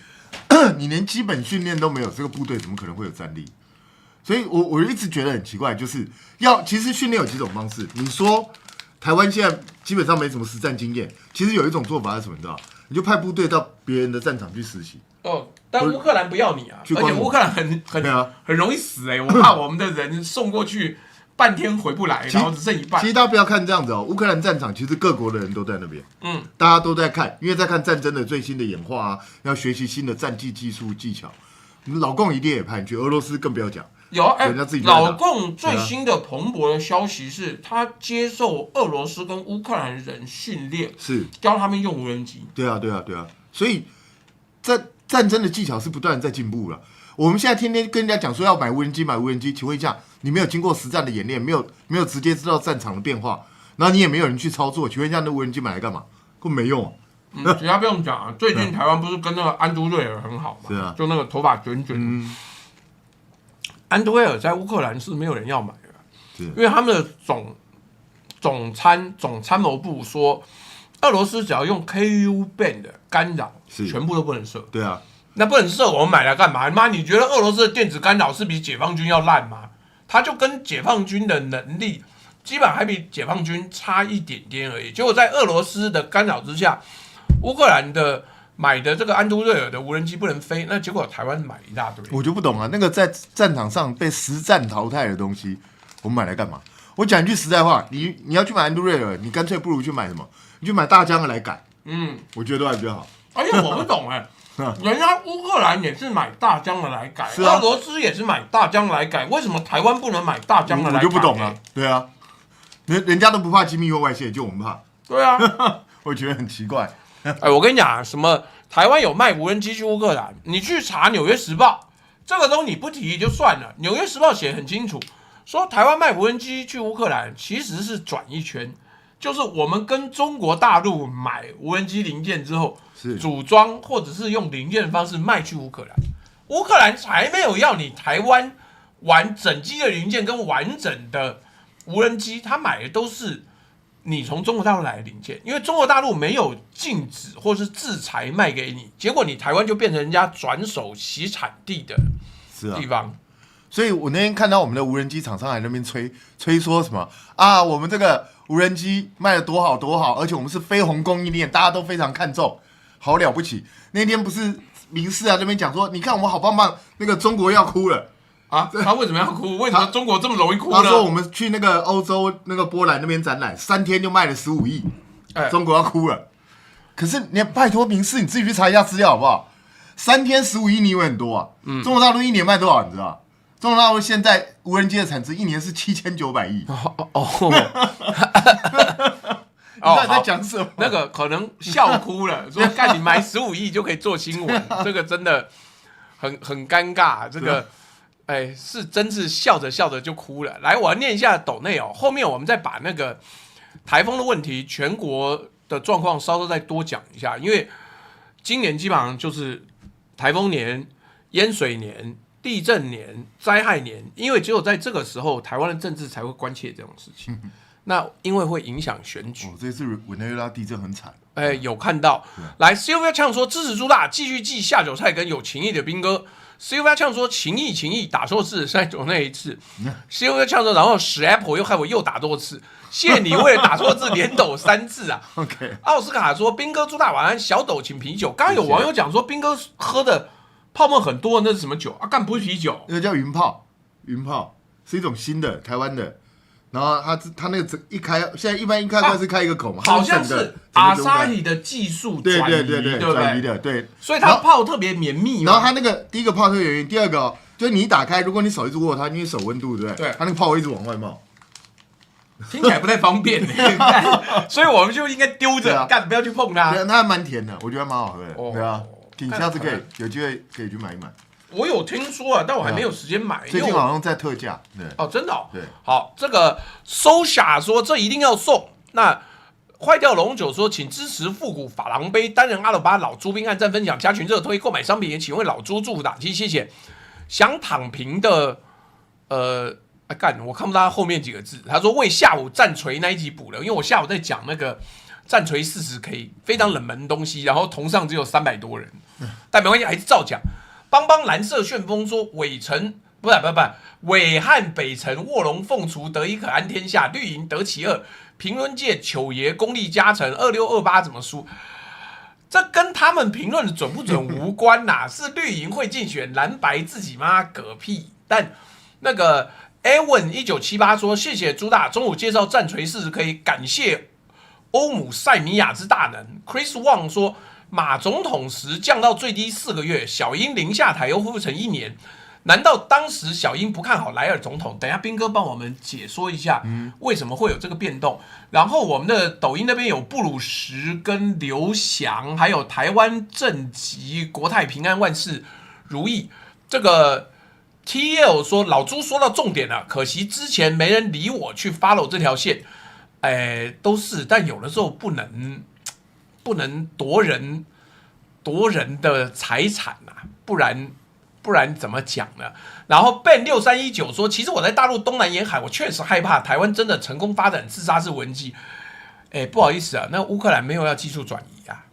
Speaker 2: 你连基本训练都没有，这个部队怎么可能会有战力？所以我一直觉得很奇怪，就是其实训练有几种方式。你说台湾现在基本上没什么实战经验，其实有一种做法是什么？你知道？你就派部队到别人的战场去实习。
Speaker 1: 但乌克兰不要你啊，而且乌克兰很容易死我怕我们的人送过去。半天回不来，然后只剩一半。
Speaker 2: 其实大家不要看这样子乌克兰战场其实各国的人都在那边，大家都在看，因为在看战争的最新的演化啊，要学习新的战技技术技巧。老共一定也派去，俄罗斯更不要讲。
Speaker 1: 有人家自己老共最新的蓬勃的消息是，他接受俄罗斯跟乌克兰人训练，
Speaker 2: 是
Speaker 1: 教他们用无人机。
Speaker 2: 对啊，所以在战争的技巧是不断在进步了。我们现在天天跟人家讲说要买无人机，请问一下，你没有经过实战的演练，没有直接知道战场的变化，然后你也没有人去操作，请问一下，那无人机买来干嘛？根本没用
Speaker 1: 其他不用讲啊，最近台湾不是跟那个安都瑞尔很好嘛？
Speaker 2: 是啊，
Speaker 1: 就那个头发卷卷。安都瑞尔在乌克兰是没有人要买的，因为他们的总参谋部说，俄罗斯只要用 KU band 的干扰，全部都不能射。
Speaker 2: 对啊。
Speaker 1: 那不能射，我们买来干嘛？妈，你觉得俄罗斯的电子干扰是比解放军要烂吗？他就跟解放军的能力，基本上还比解放军差一点点而已。结果在俄罗斯的干扰之下，乌克兰的买的这个安都瑞尔的无人机不能飞，那结果台湾买一大堆。
Speaker 2: 我就不懂啊，那个在战场上被实战淘汰的东西，我们买来干嘛？我讲一句实在话，你要去买安都瑞尔，你干脆不如去买什么？你去买大疆的来改，我觉得都还比较好。
Speaker 1: 而且我不懂人家乌克兰也是买大疆的来改，俄罗斯也是买大疆来改，为什么台湾不能买大疆的来改？
Speaker 2: 我就不懂了。对啊，人家都不怕机密或外泄，就我们怕。
Speaker 1: 对啊，
Speaker 2: 我觉得很奇怪。
Speaker 1: 我跟你讲，什么台湾有卖无人机去乌克兰，你去查《纽约时报》，这个东西你不提就算了，《纽约时报》写很清楚，说台湾卖无人机去乌克兰其实是转一圈。就是我们跟中国大陆买无人机零件之后，组装或者是用零件的方式卖去乌克兰，乌克兰还没有要你台湾玩整机的零件跟完整的无人机，他买的都是你从中国大陆来的零件，因为中国大陆没有禁止或是制裁卖给你，结果你台湾就变成人家转手洗产地的地方。
Speaker 2: 所以我那天看到我们的无人机厂商还在那边吹说什么啊，我们这个无人机卖得多好多好，而且我们是飞鸿供应链，大家都非常看重，好了不起。那天不是民视那边讲说，你看我们好棒棒，那个中国要哭了
Speaker 1: 啊！他为什么要哭？为什么中国这么容易哭呢？
Speaker 2: 他说我们去那个欧洲那个波兰那边展览，3天就卖了15亿，中国要哭了。可是你拜托民视，你自己去查一下资料好不好？3天15亿，你以为很多啊？中国大陆1年卖多少？你知道？中国大陆现在无人机的产值1年是7900亿。你到底在讲什么？
Speaker 1: 那个可能笑哭了，说干你买15亿就可以做新闻，这个真的很尴尬。这个是真是笑着笑着就哭了。来，我要念一下斗内后面我们再把那个台风的问题、全国的状况稍稍再多讲一下，因为今年基本上就是台风年、淹水年。地震年、灾害年，因为只有在这个时候，台湾的政治才会关切这种事情。那因为会影响选举。
Speaker 2: 这次委内瑞拉地震很惨。
Speaker 1: 有看到。来 ，Sylvia Chang 说支持朱大继续寄下酒菜跟有情义的兵哥。Silver 呛说情义打错字，再走那一次。Silver 呛说，然后使 Apple 又害我又打错字，谢你为了打错字连抖3次啊。
Speaker 2: OK，
Speaker 1: 奥斯卡说兵哥祝大晚安，小斗请啤酒。刚刚有网友讲说兵哥喝的泡沫很多，那是什么酒啊？干不是啤酒，
Speaker 2: 那个叫云炮是一种新的台湾的。然后它那个一开，现在一般一开是开一个口嘛，
Speaker 1: 好像是阿萨里的技术转移，对
Speaker 2: 转移的，对，
Speaker 1: 所以它泡特别绵密嘛。
Speaker 2: 然后它那个第一个泡特别绵密，第二个就是你一打开，如果你手一直握它，因为手温度，对不对？
Speaker 1: 对，
Speaker 2: 它那个泡会一直往外冒，
Speaker 1: 听起来不太方便所以我们就应该丢着干，不要去碰它。
Speaker 2: 它还蛮甜的，我觉得蛮好喝的，对啊，你下次可以有机会可以去买一买。
Speaker 1: 我有听说啊，但我还没有时间买。
Speaker 2: 最近好像在特价，对
Speaker 1: 哦，真的哦。
Speaker 2: 对，
Speaker 1: 好，这个 Sosha 说这一定要送。那坏掉龙酒说，请支持复古法郎杯单人阿尔巴老猪兵按赞分享加群热推购买商品，也请为老猪祝福打气，谢谢。想躺平的我看不到他后面几个字。他说为下午战锤那一集补了，因为我下午在讲那个战锤40K 非常冷门的东西，然后同上只有300多人，但没关系，还是照讲。邦邦蓝色旋风说伟汉北城卧龙凤雏得一可安天下，绿营得其二，评论界糗爷功力加成，2628怎么输？这跟他们评论的准不准无关呐、是绿营会竞选，蓝白自己妈嗝屁。但那个 Evan 1978说谢谢朱大，中午介绍战锤40可以感谢欧姆塞米亚之大能。Chris Wang 说马总统时降到最低4个月，小英临下台又恢复成1年，难道当时小英不看好莱尔总统？等一下兵哥帮我们解说一下为什么会有这个变动。然后我们的抖音那边有布鲁什跟刘翔，还有台湾正极国泰平安万事如意。这个 TL 说老朱说到重点了，可惜之前没人理我去 follow 这条线，都是，但有的时候不能夺人的财产啊，不然怎么讲呢？然后 Ben 6319说，其实我在大陆东南沿海，我确实害怕台湾真的成功发展自杀式文技。不好意思啊，那乌克兰没有要技术转移啊，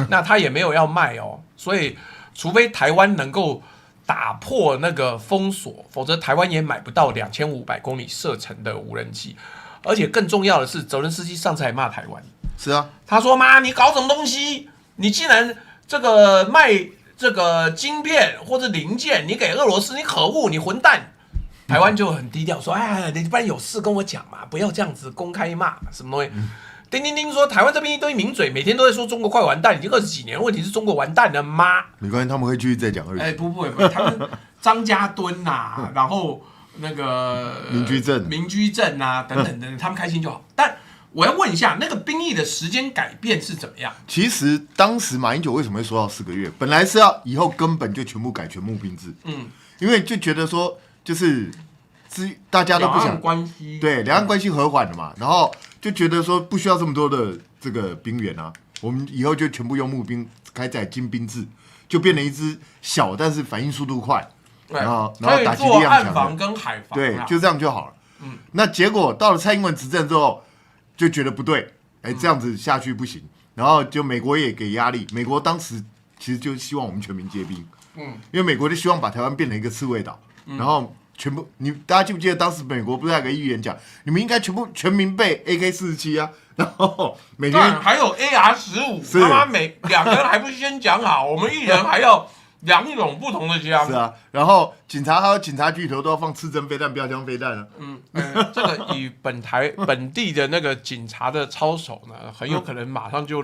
Speaker 1: 那他也没有要卖哦，所以除非台湾能够打破那个封锁，否则台湾也买不到2500公里射程的无人机。而且更重要的是，泽伦斯基上次还骂台湾。
Speaker 2: 是啊，
Speaker 1: 他说妈，你搞什么东西？你既然这个卖这个晶片或者零件，你给俄罗斯，你可恶，你混蛋！台湾就很低调说，你不然有事跟我讲嘛，不要这样子公开骂什么东西。叮叮叮说，台湾这边一堆名嘴，每天都在说中国快完蛋，已经20几年，问题是中国完蛋了吗？
Speaker 2: 没关系，他们会继续再讲20
Speaker 1: 不，他们张家墩呐，然后那个民居正啊等等等，他们开心就好。但我要问一下，那个兵役的时间改变是怎么样？
Speaker 2: 其实当时马英九为什么会说到4个月？本来是要以后根本就全部改全募兵制，因为就觉得说就是大家都不想
Speaker 1: 两岸关系，
Speaker 2: 对两岸关系和缓了嘛，然后就觉得说不需要这么多的这个兵员啊，我们以后就全部用募兵开采精兵制，就变成一支小但是反应速度快，然后打击力量强的，
Speaker 1: 暗防跟海防，
Speaker 2: 对，就这样就好了。那结果到了蔡英文执政之后，就觉得不对，这样子下去不行，然后就美国也给压力，美国当时其实就希望我们全民皆兵，因为美国就希望把台湾变成一个刺猬岛，然后全部大家记不记得当时美国不是有个议员讲，你们应该全民备 AK-47啊，然后每天
Speaker 1: 还有 AR-15，他妈两个人还不先讲好，我们一人还要2种不同的枪，
Speaker 2: 是啊，然后还有警察局里头都要放刺针飞弹、标枪飞弹啊。
Speaker 1: 这个以本地的那个警察的操守呢，很有可能马上就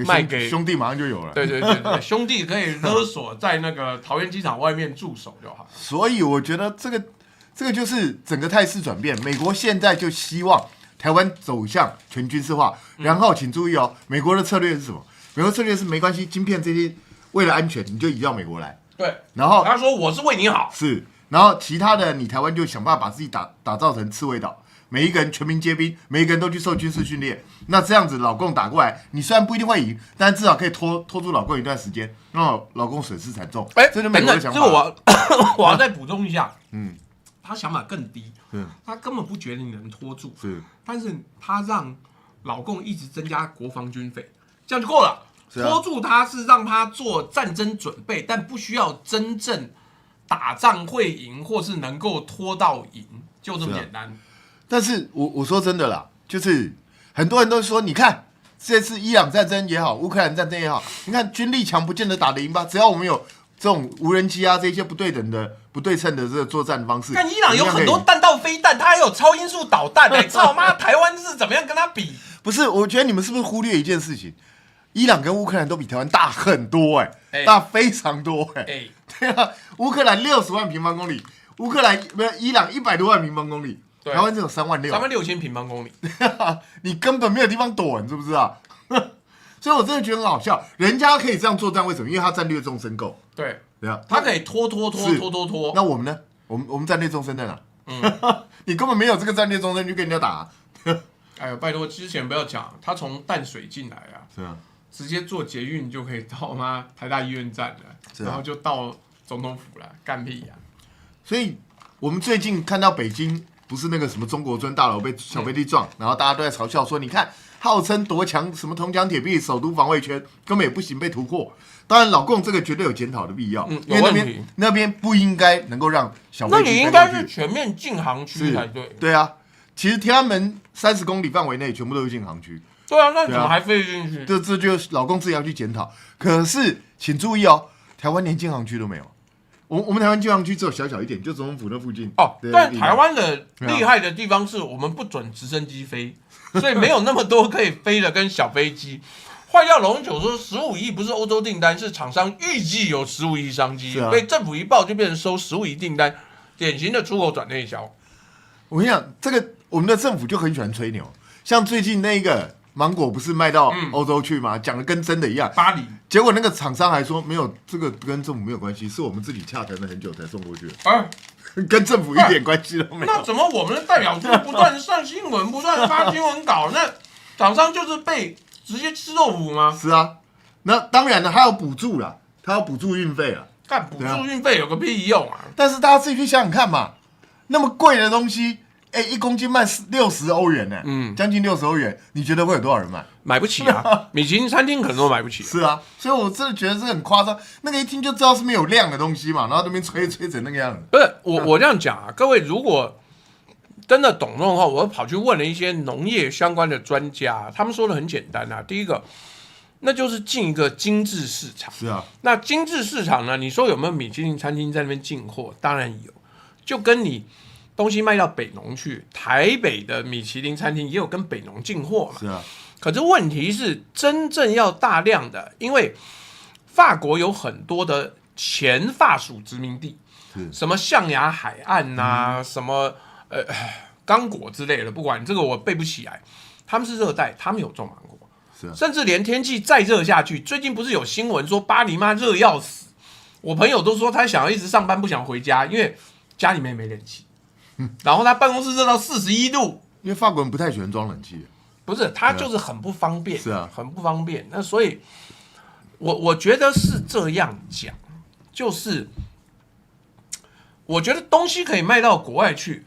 Speaker 1: 卖给
Speaker 2: 兄弟，马上就有了。
Speaker 1: 对，兄弟可以勒索在那个桃园机场外面驻守就好。
Speaker 2: 所以我觉得这个就是整个态势转变，美国现在就希望台湾走向全军事化，然后请注意哦，美国的策略是什么？美国策略是没关系，晶片这些为了安全，你就移到美国来。
Speaker 1: 对，
Speaker 2: 然后
Speaker 1: 他说我是为你好，
Speaker 2: 是，然后其他的你台湾就想办法把自己打造成刺猬岛，每一个人全民皆兵，每一个人都去受军事训练。那这样子老共打过来，你虽然不一定会赢，但至少可以拖住老共一段时间，让老共损失惨重。这是美国的想法。
Speaker 1: 这个我要再补充一下，他想法更低，他根本不觉得你能拖住，但是他让老共一直增加国防军费，这样就够了。拖住他是让他做战争准备，但不需要真正打仗会赢，或是能够拖到赢，就这么简单。
Speaker 2: 但是我说真的啦，就是很多人都说，你看这次伊朗战争也好，乌克兰战争也好，你看军力强不见得打得赢吧，只要我们有这种无人机啊，这些不对称的这个作战方式。
Speaker 1: 但伊朗有很多弹道飞弹，它还有超音速导弹操妈，台湾是怎么样跟他比？
Speaker 2: 不是，我觉得你们是不是忽略一件事情？伊朗跟乌克兰都比台湾大很多大非常多对啊，乌克兰60万平方公里，伊朗100多万平方公里。台湾只有3万6
Speaker 1: 千平方公里，
Speaker 2: 你根本没有地方躲，你知不知道？所以我真的觉得很好笑，人家可以这样作战，为什么？因为他战略纵深够。
Speaker 1: 对
Speaker 2: 啊，
Speaker 1: 他可以拖。
Speaker 2: 那我们呢？我们战略纵深在哪？你根本没有这个战略纵深去跟人家打。
Speaker 1: 哎呦，拜托，之前不要讲，他从淡水进来啊，
Speaker 2: 是啊，
Speaker 1: 直接坐捷运就可以到台大医院站了，然后就到总统府了，干屁呀！
Speaker 2: 所以我们最近看到北京。不是那个什么中国尊大楼被小飞机撞，然后大家都在嘲笑说，你看号称多强，什么铜墙铁壁，首都防卫圈根本也不行，被突破。当然，老共这个绝对有检讨的必要，因为那边不应该能够让小飞机飞过去。
Speaker 1: 那你应该是全面禁航区才对。
Speaker 2: 对啊，其实天安门30公里范围内全部都是禁航区。
Speaker 1: 对啊，那怎么还飞进去？
Speaker 2: 这就是老共自己要去检讨。可是请注意哦，台湾连禁航区都没有。我们台湾禁航区只有小小一点，就总统府那附近。
Speaker 1: 但台湾的厉害的地方是我们不准直升机飞，所以没有那么多可以飞的跟小飞机。坏掉龙九说15亿不是欧洲订单，是厂商预计有15亿商机，被政府一报就变成收15亿订单，典型的出口转内销。
Speaker 2: 我跟你讲，这个我们的政府就很喜欢吹牛，像最近那个。芒果不是卖到欧洲去吗？讲的跟真的一样。
Speaker 1: 巴黎，
Speaker 2: 结果那个厂商还说没有，这个跟政府没有关系，是我们自己洽谈了很久才送过去的。跟政府一点关系都没有。
Speaker 1: 那怎么我们的代表处不断上新闻，不断发新闻稿，那厂商就是被直接吃豆腐吗？
Speaker 2: 是啊，那当然了，还有补助啦，他要补助运费啊。
Speaker 1: 干补助运费有个屁用啊！
Speaker 2: 但是大家自己去想想看嘛，那么贵的东西。1公斤卖60欧元呢，将近60欧元，你觉得会有多少人买？
Speaker 1: 买不起啊！米其林餐厅可能都买不起。
Speaker 2: 是啊，所以我真的觉得这很夸张。那个一听就知道是没有量的东西嘛，然后那边吹成那个样子。
Speaker 1: 不是我这样讲啊，各位如果真的懂的话，我跑去问了一些农业相关的专家，他们说的很简单啊。第一个，那就是进一个精致市场。
Speaker 2: 是啊，
Speaker 1: 那精致市场呢？你说有没有米其林餐厅在那边进货？当然有，就跟你。东西卖到北农去，台北的米其林餐厅也有跟北农进货嘛？
Speaker 2: 是啊。可
Speaker 1: 是问题是，真正要大量的，因为法国有很多的前法属殖民地，什么象牙海岸啊，什么刚果之类的，不管这个我背不起来。他们是热带，他们有种芒果，
Speaker 2: 是啊。
Speaker 1: 甚至连天气再热下去，最近不是有新闻说巴黎妈热要死，我朋友都说他想要一直上班不想回家，因为家里面没冷气。然后他办公室热到41度，
Speaker 2: 因为法国人不太喜欢装冷气，
Speaker 1: 不是他就是很不方便，
Speaker 2: 是啊，
Speaker 1: 很不方便。那所以，我觉得是这样讲，就是我觉得东西可以卖到国外去，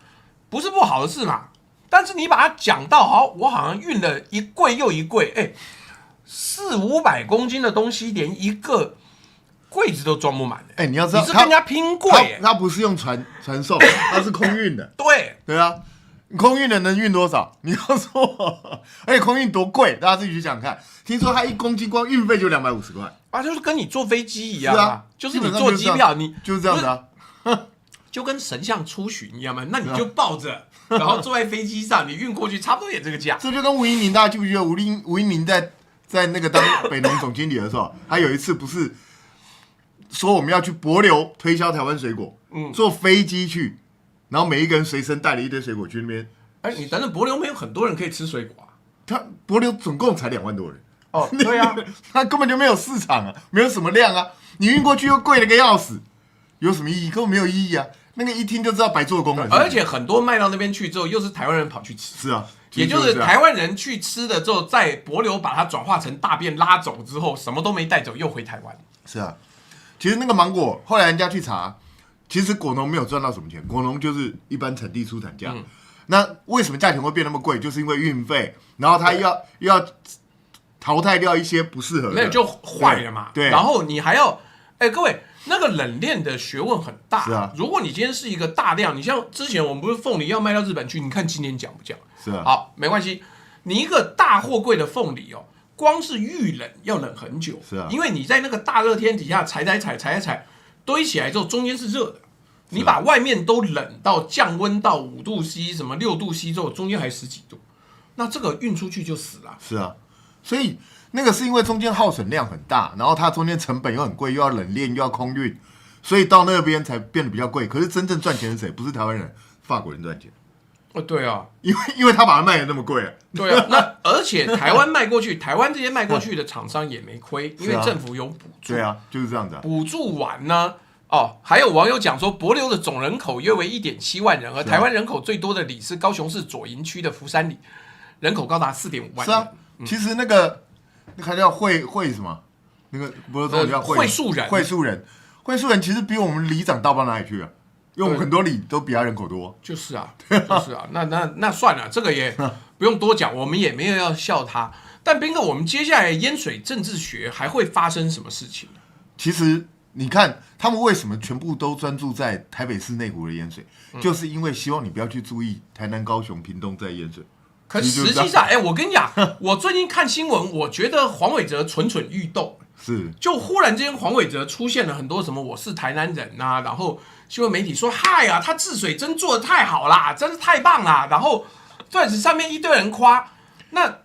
Speaker 1: 不是不好的事嘛。但是你把它讲到好，我好像运了一柜又一柜，400-500公斤的东西，连一个。柜子都装不满
Speaker 2: 你要知道，
Speaker 1: 你是跟人家拼柜
Speaker 2: 它不是用传送，它是空运的。对啊，空运的能运多少？你告诉我，而且空运多贵，大家自己去想想看。听说它1公斤光运费就250块
Speaker 1: 啊，就是跟你坐飞机一样啊，就是你坐机票，你
Speaker 2: 就是这样子啊，
Speaker 1: 就跟神像出巡一样嘛。那你就抱着，然后坐在飞机上，你运过去，差不多也这个价。
Speaker 2: 这就跟吴英明，大家记不记得吴英明在那个当北农总经理的时候，他有一次不是。说我们要去帛琉推销台湾水果，坐飞机去，然后每一个人随身带了一堆水果去那边。
Speaker 1: 你等等，帛琉没有很多人可以吃水果啊？
Speaker 2: 他帛琉总共才2万多人。
Speaker 1: 对啊，
Speaker 2: 他根本就没有市场啊，没有什么量啊。你运过去又贵了个要死，有什么意义？根本没有意义啊。那个一听就知道白做工了。
Speaker 1: 而且很多卖到那边去之后，又是台湾人跑去吃。
Speaker 2: 是啊，
Speaker 1: 也就是台湾人去吃了之后，在帛琉把它转化成大便拉走之后，什么都没带走，又回台湾。
Speaker 2: 是啊。其实那个芒果，后来人家去查，其实果农没有赚到什么钱，果农就是一般产地出产价。那为什么价钱会变那么贵？就是因为运费，然后他又要淘汰掉一些不适合的，
Speaker 1: 那就坏了嘛。
Speaker 2: 对，
Speaker 1: 然后你还要，各位，那个冷链的学问很大。
Speaker 2: 是啊，
Speaker 1: 如果你今天是一个大量，你像之前我们不是凤梨要卖到日本去，你看今年讲不讲？
Speaker 2: 是啊，
Speaker 1: 好，没关系。你一个大货柜的凤梨哦，光是预冷要冷很久。
Speaker 2: 是啊，
Speaker 1: 因为你在那个大热天底下踩，堆起来之后中间是热的。你把外面都冷到降温到5度 C 什么6度 C 之后，中间还10几度，那这个运出去就死了。
Speaker 2: 是啊，所以那个是因为中间耗损量很大，然后它中间成本又很贵，又要冷链又要空运，所以到那边才变得比较贵。可是真正赚钱是谁？不是台湾人，法国人赚钱。
Speaker 1: 对啊，
Speaker 2: 因为他把它卖的那么贵啊。
Speaker 1: 对啊，那而且台湾卖过去，台湾这些卖过去的厂商也没亏，因为政府有补助。
Speaker 2: 对啊，就是这样子啊。
Speaker 1: 补助完呢，还有网友讲说，帛琉的总人口约为1.7万人，而台湾人口最多的里是高雄市左营区的福山里，人口高达4.5万人。
Speaker 2: 是啊，其实那个叫会什么？那个不是说叫
Speaker 1: 会数人，
Speaker 2: 会数人其实比我们里长大不到哪里去啊，因为我们很多里都比他人口多。
Speaker 1: 就是啊，那算了，这个也不用多讲，我们也没有要笑他。但斌哥，我们接下来淹水政治学还会发生什么事情？
Speaker 2: 其实你看他们为什么全部都专注在台北市内湖的淹水，就是因为希望你不要去注意台南、高雄、屏东在淹水。
Speaker 1: 可实际上，我跟你讲，我最近看新闻，我觉得黄伟哲蠢蠢欲动。
Speaker 2: 是，
Speaker 1: 就忽然间黄伟哲出现了很多什么我是台南人啊，然后新闻媒体说嗨啊，他治水真做得太好啦，真是太棒啦，然后段子上面一堆人夸。那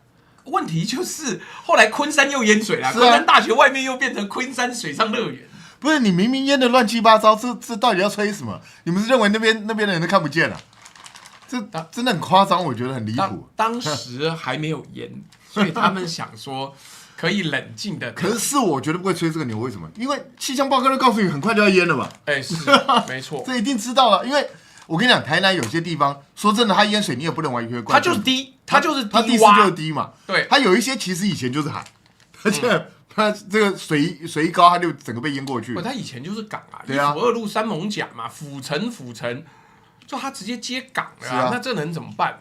Speaker 1: 问题就是后来昆山又淹水了，昆山大学外面又变成昆山水上乐园。
Speaker 2: 不是你明明淹的乱七八糟，这到底要吹什么？你们是认为那边的人都看不见啊？这真的很夸张，我觉得很离谱。
Speaker 1: 当时还没有淹，所以他们想说可以冷静的。
Speaker 2: 可是我绝对不会吹这个牛，为什么？因为气象报告都告诉你很快就要淹了嘛。
Speaker 1: 是没错，
Speaker 2: 这一定知道了。因为我跟你讲，台南有些地方说真的，它淹水你也不能完全怪。
Speaker 1: 它就是低，它地
Speaker 2: 势就是低嘛。
Speaker 1: 对，
Speaker 2: 它有一些其实以前就是海，而且它这个水一高，它就整个被淹过去。
Speaker 1: 它以前就是港啊，
Speaker 2: 对啊，1
Speaker 1: 府2路3艋甲嘛，府城。就他直接接港了啊，那这能怎么办？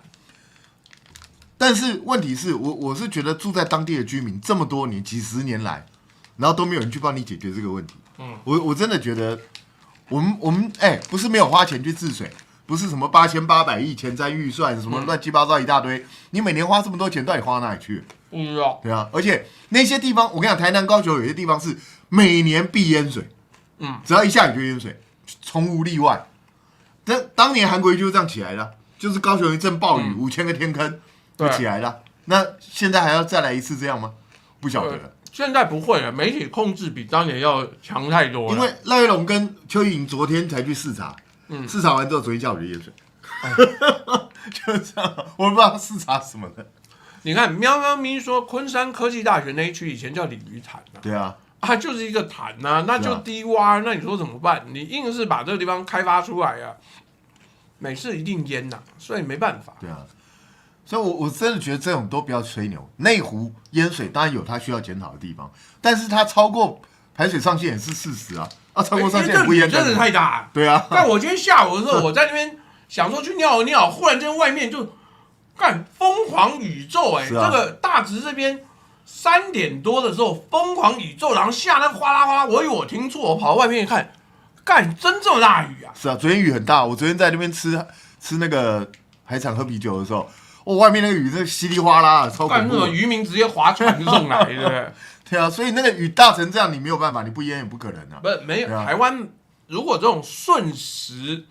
Speaker 2: 但是问题是我是觉得住在当地的居民这么多年几十年来，然后都没有人去帮你解决这个问题。我真的觉得我们不是没有花钱去治水，不是什么8800亿前瞻预算什么乱七八糟一大堆，你每年花这么多钱到底花到哪里去？
Speaker 1: 不知道。
Speaker 2: 对啊，而且那些地方我跟你讲，台南、高雄有些地方是每年必淹水，只要一下雨就淹水，从无例外。当年韩国瑜就是这样起来的，就是高雄一阵暴雨，5000个天坑就起来了。那现在还要再来一次这样吗？不晓得了。
Speaker 1: 现在不会了，媒体控制比当年要强太多了。
Speaker 2: 因为赖月龙跟邱莹昨天才去视察，视察完之后，昨天下午就淹水，就是这样。我不知道视察什么的。
Speaker 1: 你看，喵喵咪说昆山科技大学那一区以前叫鲤鱼潭啊。
Speaker 2: 对啊。
Speaker 1: 它就是一个潭呐，那就低洼，那你说怎么办？你硬是把这个地方开发出来啊，每次一定淹呐，所以没办法。
Speaker 2: 对啊，所以我真的觉得这种都不要吹牛。内湖淹水当然有它需要检讨的地方，但是它超过排水上限也是事实啊。超过上限也不淹，
Speaker 1: 真的太大。
Speaker 2: 对啊。
Speaker 1: 但我今天下午的时候，我在那边想说去尿尿，忽然间外面就疯狂宇宙这个大直这边。3点多的时候，疯狂宇宙，然后下那哗啦哗啦，我以为我听错，我跑到外面一看，真这么大雨啊！
Speaker 2: 是啊，昨天雨很大，我昨天在那边吃那个海产喝啤酒的时候，外面那个雨真的稀里哗啦，超恐怖。
Speaker 1: 那渔民直接划船送来，对不对？
Speaker 2: 对啊，所以那个雨大成这样，你没有办法，你不淹也不可能啊。
Speaker 1: 没有，台湾如果这种瞬时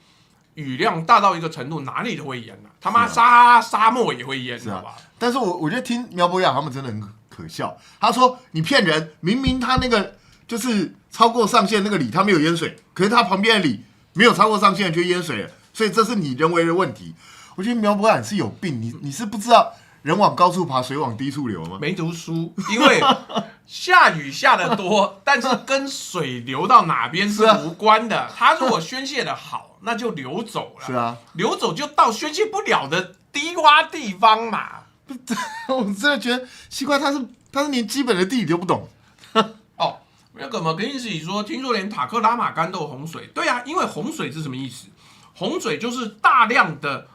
Speaker 1: 雨量大到一个程度，哪里都会淹啊！他妈沙漠也会淹，好吧？
Speaker 2: 但是我觉得听苗博雅他们真的很可笑。他说你骗人，明明他那个就是超过上限那个里他没有淹水，可是他旁边的里没有超过上限就淹水了，所以这是你人为的问题。我觉得苗博雅是有病，你是不知道人往高处爬，水往低处流吗？
Speaker 1: 没读书，因为下雨下得多，但是跟水流到哪边是无关的。他如果宣泄的好，那就流走了。
Speaker 2: 是啊，
Speaker 1: 流走就到宣泄不了的低洼地方嘛。
Speaker 2: 我真的觉得奇怪，他是连基本的地理都不懂。
Speaker 1: 那个嘛，跟意思里说，听说连塔克拉玛干都有洪水。对啊，因为洪水是什么意思？洪水就是大量的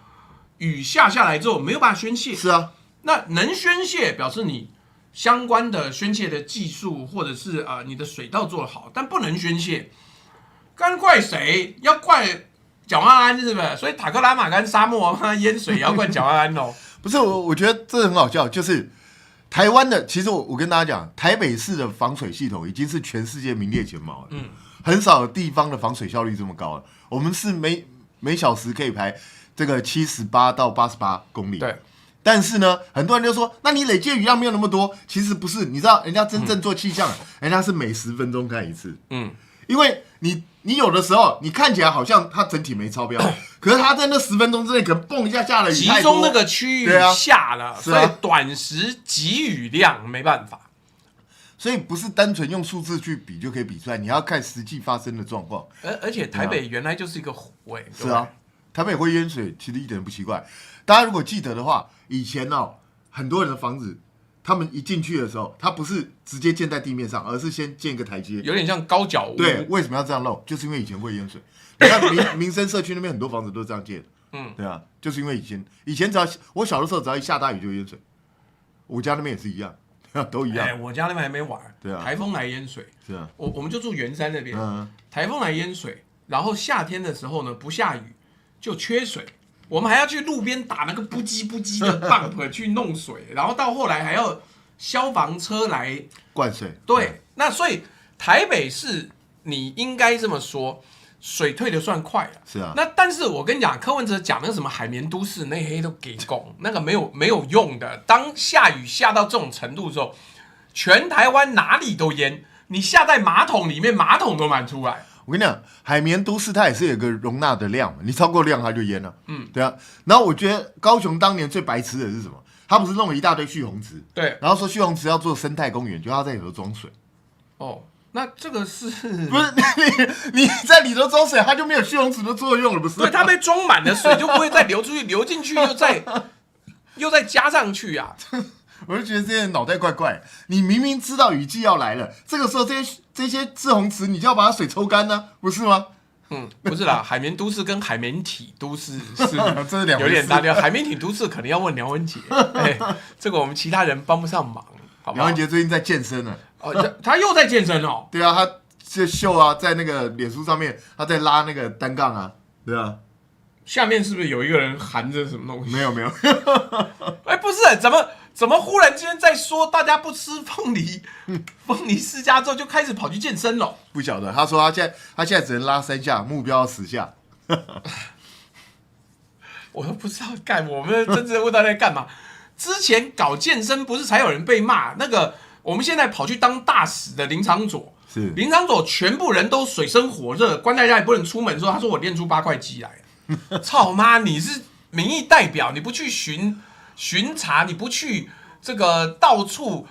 Speaker 1: 雨下来之后没有办法宣泄。
Speaker 2: 是啊，
Speaker 1: 那能宣泄表示你相关的宣泄的技术或者是你的水道做得好，但不能宣泄，刚怪谁？要怪蒋万安是不是？所以塔克拉玛干沙漠淹水也要怪蒋万安哦。
Speaker 2: 不是我觉得这很好笑，就是台湾的，其实我跟大家讲，台北市的防水系统已经是全世界名列前茅了。很少有地方的防水效率这么高了。我们是每小时可以排这个78到88公里。
Speaker 1: 对。
Speaker 2: 但是呢，很多人就说，那你累积的雨量没有那么多。其实不是，你知道，人家真正做气象，人家是每10分钟看一次。因为你有的时候，你看起来好像它整体没超标，可是它在那10分钟之内，可能蹦一下下了雨
Speaker 1: 集
Speaker 2: 太多，
Speaker 1: 中那个区域下了，所以短时集雨量没办法。
Speaker 2: 所以不是单纯用数字去比就可以比出来，你要看实际发生的状况。
Speaker 1: 而且台北原来就是一个湖
Speaker 2: 是啊，台北会淹水，其实一点都不奇怪。大家如果记得的话，以前很多人的房子，他们一进去的时候，他不是直接建在地面上，而是先建一个台阶，
Speaker 1: 有点像高脚屋。
Speaker 2: 对，为什么要这样弄？就是因为以前会淹水。你看民生社区那边很多房子都是这样建的。对啊，就是因为以前只要我小的时候，只要一下大雨就淹水，我家那边也是一样。都一样。
Speaker 1: 我家那边还没完。
Speaker 2: 对啊。
Speaker 1: 台风来淹水。
Speaker 2: 是啊。
Speaker 1: 我们就住圆山那边。台风来淹水，然后夏天的时候呢，不下雨就缺水，我们还要去路边打那个不叽不叽的 pump 去弄水，然后到后来还要消防车来
Speaker 2: 灌水。
Speaker 1: 对，那所以台北市你应该这么说。水退的算快了，
Speaker 2: 是啊。
Speaker 1: 那但是我跟你讲，柯文哲讲那个什么海绵都市，那黑都给拱，那个没有用的。当下雨下到这种程度的时候，全台湾哪里都淹，你下在马桶里面，马桶都满出来。
Speaker 2: 我跟你讲，海绵都市它也是有个容纳的量嘛，你超过量它就淹了。对啊。然后我觉得高雄当年最白痴的是什么？他不是弄了一大堆蓄洪池，
Speaker 1: 对，
Speaker 2: 然后说蓄洪池要做生态公园，就要在里头装水。
Speaker 1: 哦。那这个是
Speaker 2: 不是你在里头装水，它就没有蓄洪池的作用了，不是？
Speaker 1: 对，它被装满了水就不会再流出去，流进去又再加上去啊！
Speaker 2: 我就觉得这些人脑袋怪怪。你明明知道雨季要来了，这个时候这些蓄洪池你就要把它水抽干呢，不是吗？
Speaker 1: 不是啦，海绵都市跟海绵体都市是
Speaker 2: 这是两回事，
Speaker 1: 有点大调。海绵体都市可能要问梁文杰，这个我们其他人帮不上忙，好不好？
Speaker 2: 梁文杰最近在健身呢。
Speaker 1: 他又在健身哦。
Speaker 2: 对啊，他这秀啊，在那个脸书上面，他在拉那个单杠啊，对啊。
Speaker 1: 下面是不是有一个人含着什么东西？
Speaker 2: 没有。
Speaker 1: 不是，怎么忽然之间在说大家不吃凤梨世家之后就开始跑去健身了？
Speaker 2: 不晓得，他说他现在只能拉3下，目标10下。
Speaker 1: 我都不知道干，我们真正问他在干嘛？之前搞健身不是才有人被骂那个？我们现在跑去当大使的林长佐，
Speaker 2: 是
Speaker 1: 林长佐，全部人都水深火热，关在家也不能出门的时候，他说我练出8块肌来了。操妈！你是民意代表，你不去巡查，你不去这个到处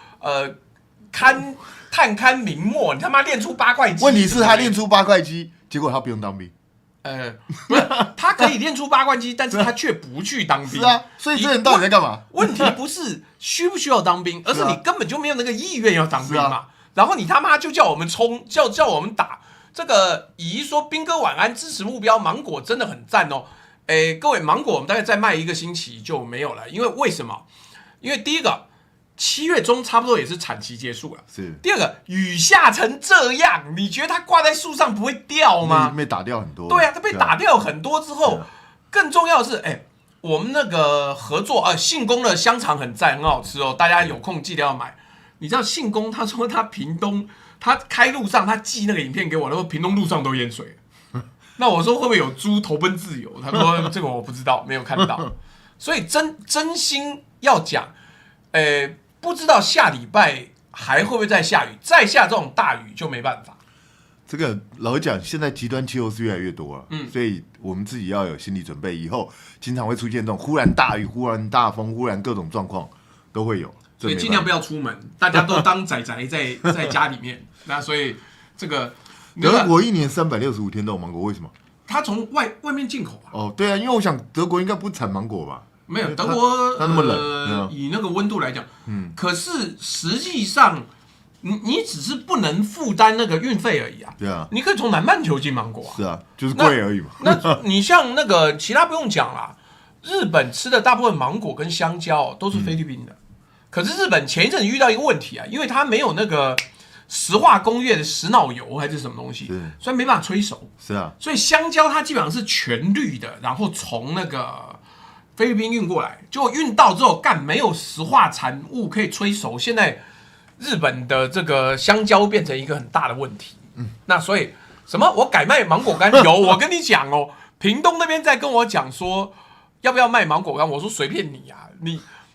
Speaker 1: 探勘明末，你他妈练出8块肌。
Speaker 2: 问题是他练出8块肌，结果他不用当兵。
Speaker 1: 不是，他可以练出8块肌，但是他却不去当兵。
Speaker 2: 是啊，所以这人到底在干嘛？
Speaker 1: 问题不是需不需要当兵，而是你根本就没有那个意愿要当兵嘛。然后你他妈就叫我们冲，叫我们打。这个乙说兵哥晚安，支持目标，芒果真的很赞哦。各位芒果，我们大概再卖1个星期就没有了，因为什么？因为第一个7月中差不多也是产期结束了。
Speaker 2: 是。
Speaker 1: 第二个，雨下成这样，你觉得它挂在树上不会掉吗？
Speaker 2: 被打掉很多。
Speaker 1: 对啊，它被打掉很多之后，更重要的是，我们那个合作信丰的香肠很赞，很好吃哦，大家有空记得要买。你知道信丰他说他屏东他开路上他寄那个影片给我，他说屏东路上都淹水。那我说会不会有猪投奔自由？他说这个我不知道，没有看到。所以真心要讲，不知道下礼拜还会不会再下雨，再下这种大雨就没办法。
Speaker 2: 这个老实讲，现在极端气候是越来越多了，所以我们自己要有心理准备，以后经常会出现这种忽然大雨、忽然大风、忽然各种状况都会有，
Speaker 1: 所以尽量不要出门，大家都当宅在家里面。那所以这个
Speaker 2: 德国1年365天都有芒果，为什么？
Speaker 1: 它从外面进口啊。
Speaker 2: 哦，对啊，因为我想德国应该不产芒果吧？
Speaker 1: 没有，德国
Speaker 2: 它那么冷，
Speaker 1: 以那个温度来讲，可是实际上你只是不能负担那个运费而已啊。
Speaker 2: 对啊，
Speaker 1: 你可以从南半球进芒果啊。
Speaker 2: 是啊，就是贵而已嘛。
Speaker 1: 那你像那个其他不用讲啦，日本吃的大部分芒果跟香蕉都是菲律宾的。可是日本前一阵遇到一个问题啊，因为它没有那个石化工业的石脑油还是什么东西，所以没办法催熟。
Speaker 2: 是啊，
Speaker 1: 所以香蕉它基本上是全绿的，然后从那个菲律宾运过来，结果运到之后没有石化产物可以催熟，现在日本的这个香蕉变成一个很大的问题。那所以什么我改卖芒果干有，我跟你讲哦，屏东那边在跟我讲说要不要卖芒果干，我说随便你啊，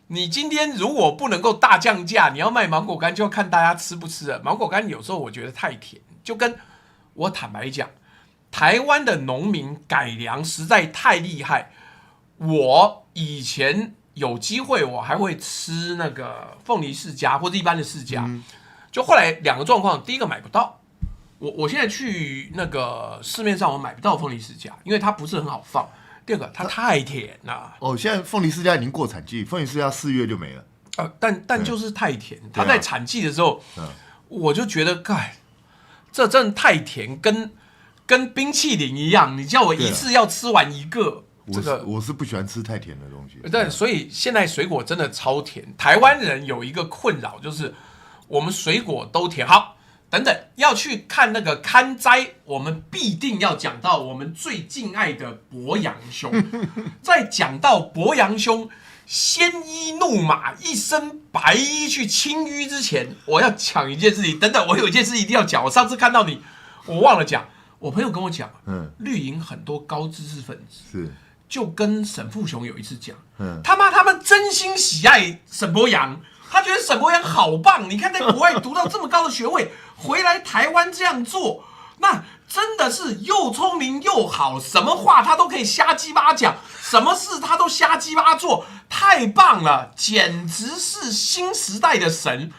Speaker 1: 你今天如果不能够大降价，你要卖芒果干就要看大家吃不吃了。芒果干有时候我觉得太甜，就跟我坦白讲，台湾的农民改良实在太厉害。我以前有机会，我还会吃那个凤梨世家或者一般的世家，就后来两个状况，第一个买不到，我现在去那个市面上我买不到凤梨世家，因为它不是很好放。第二个，它太甜了。
Speaker 2: 哦，现在凤梨世家已经过产季，凤梨世家4月就没了。
Speaker 1: 但就是太甜，它在产季的时候，我就觉得，这真的太甜，跟冰淇淋一样，你叫我一次要吃完一个。
Speaker 2: 我是不喜欢吃太甜的东西，
Speaker 1: 对，所以现在水果真的超甜。台湾人有一个困扰，就是我们水果都甜。好，等等，要去看那个刊摘，我们必定要讲到我们最敬爱的伯阳兄。在讲到伯阳兄鲜衣怒马，一身白衣去清淤之前，我要讲一件事情。等等，我有一件事一定要讲。我上次看到你，我忘了讲。我朋友跟我讲，绿营很多高知识分子
Speaker 2: 是。
Speaker 1: 就跟沈富雄有一次讲，他们真心喜爱沈伯洋，他觉得沈伯洋好棒。你看在国外读到这么高的学位，回来台湾这样做，那真的是又聪明又好，什么话他都可以瞎鸡巴讲，什么事他都瞎鸡巴做，太棒了，简直是新时代的神。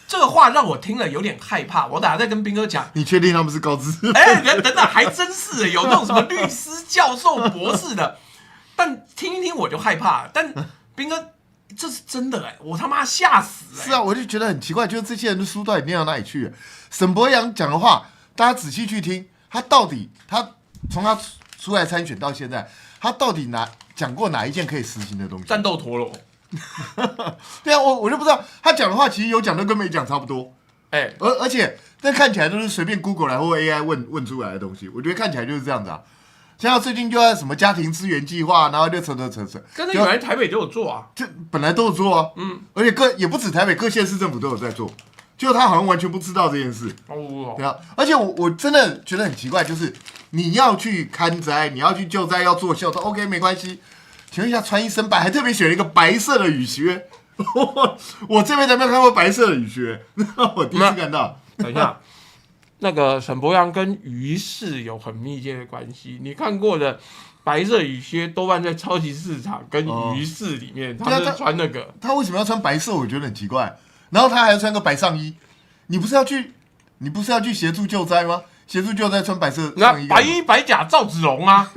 Speaker 1: 这个话让我听了有点害怕，我等下再跟斌哥讲。
Speaker 2: 你确定他们是高知识？
Speaker 1: 等等，还真是有那种什么律师、教授、博士的。但听一听我就害怕，但斌哥这是真的我他妈吓死
Speaker 2: 是啊，我就觉得很奇怪，就是这些人的书到底念到哪里去了？沈伯洋讲的话，大家仔细去听，他从他出来参选到现在，他到底讲过哪一件可以实行的东西？
Speaker 1: 战斗陀螺。
Speaker 2: 对啊，我就不知道他讲的话，其实有讲的跟没讲差不多。而且但看起来都是随便 Google 来或 AI 问出来的东西，我觉得看起来就是这样子啊。像最近就在什么家庭资源计划，然后就扯，
Speaker 1: 跟那原来台北就有做啊，
Speaker 2: 这本来都有做啊，而且也不止台北，各县市政府都有在做，结果他好像完全不知道这件事。对啊，而且我真的觉得很奇怪，就是你要去看灾，你要去救灾，要做秀，都 OK 没关系。请问一下，穿一身白，还特别选了一个白色的雨靴，我这辈子没有看过白色的雨靴，我第一次看到。
Speaker 1: 等一下。那个沈伯洋跟鱼市有很密切的关系，你看过的白色雨靴多半在超级市场跟鱼市里面，他是穿那个。他
Speaker 2: 为什么要穿白色？我觉得很奇怪。然后他还要穿个白上衣，你不是要去协助救灾吗？协助救灾穿白色上衣，
Speaker 1: 白衣白甲赵子龙啊，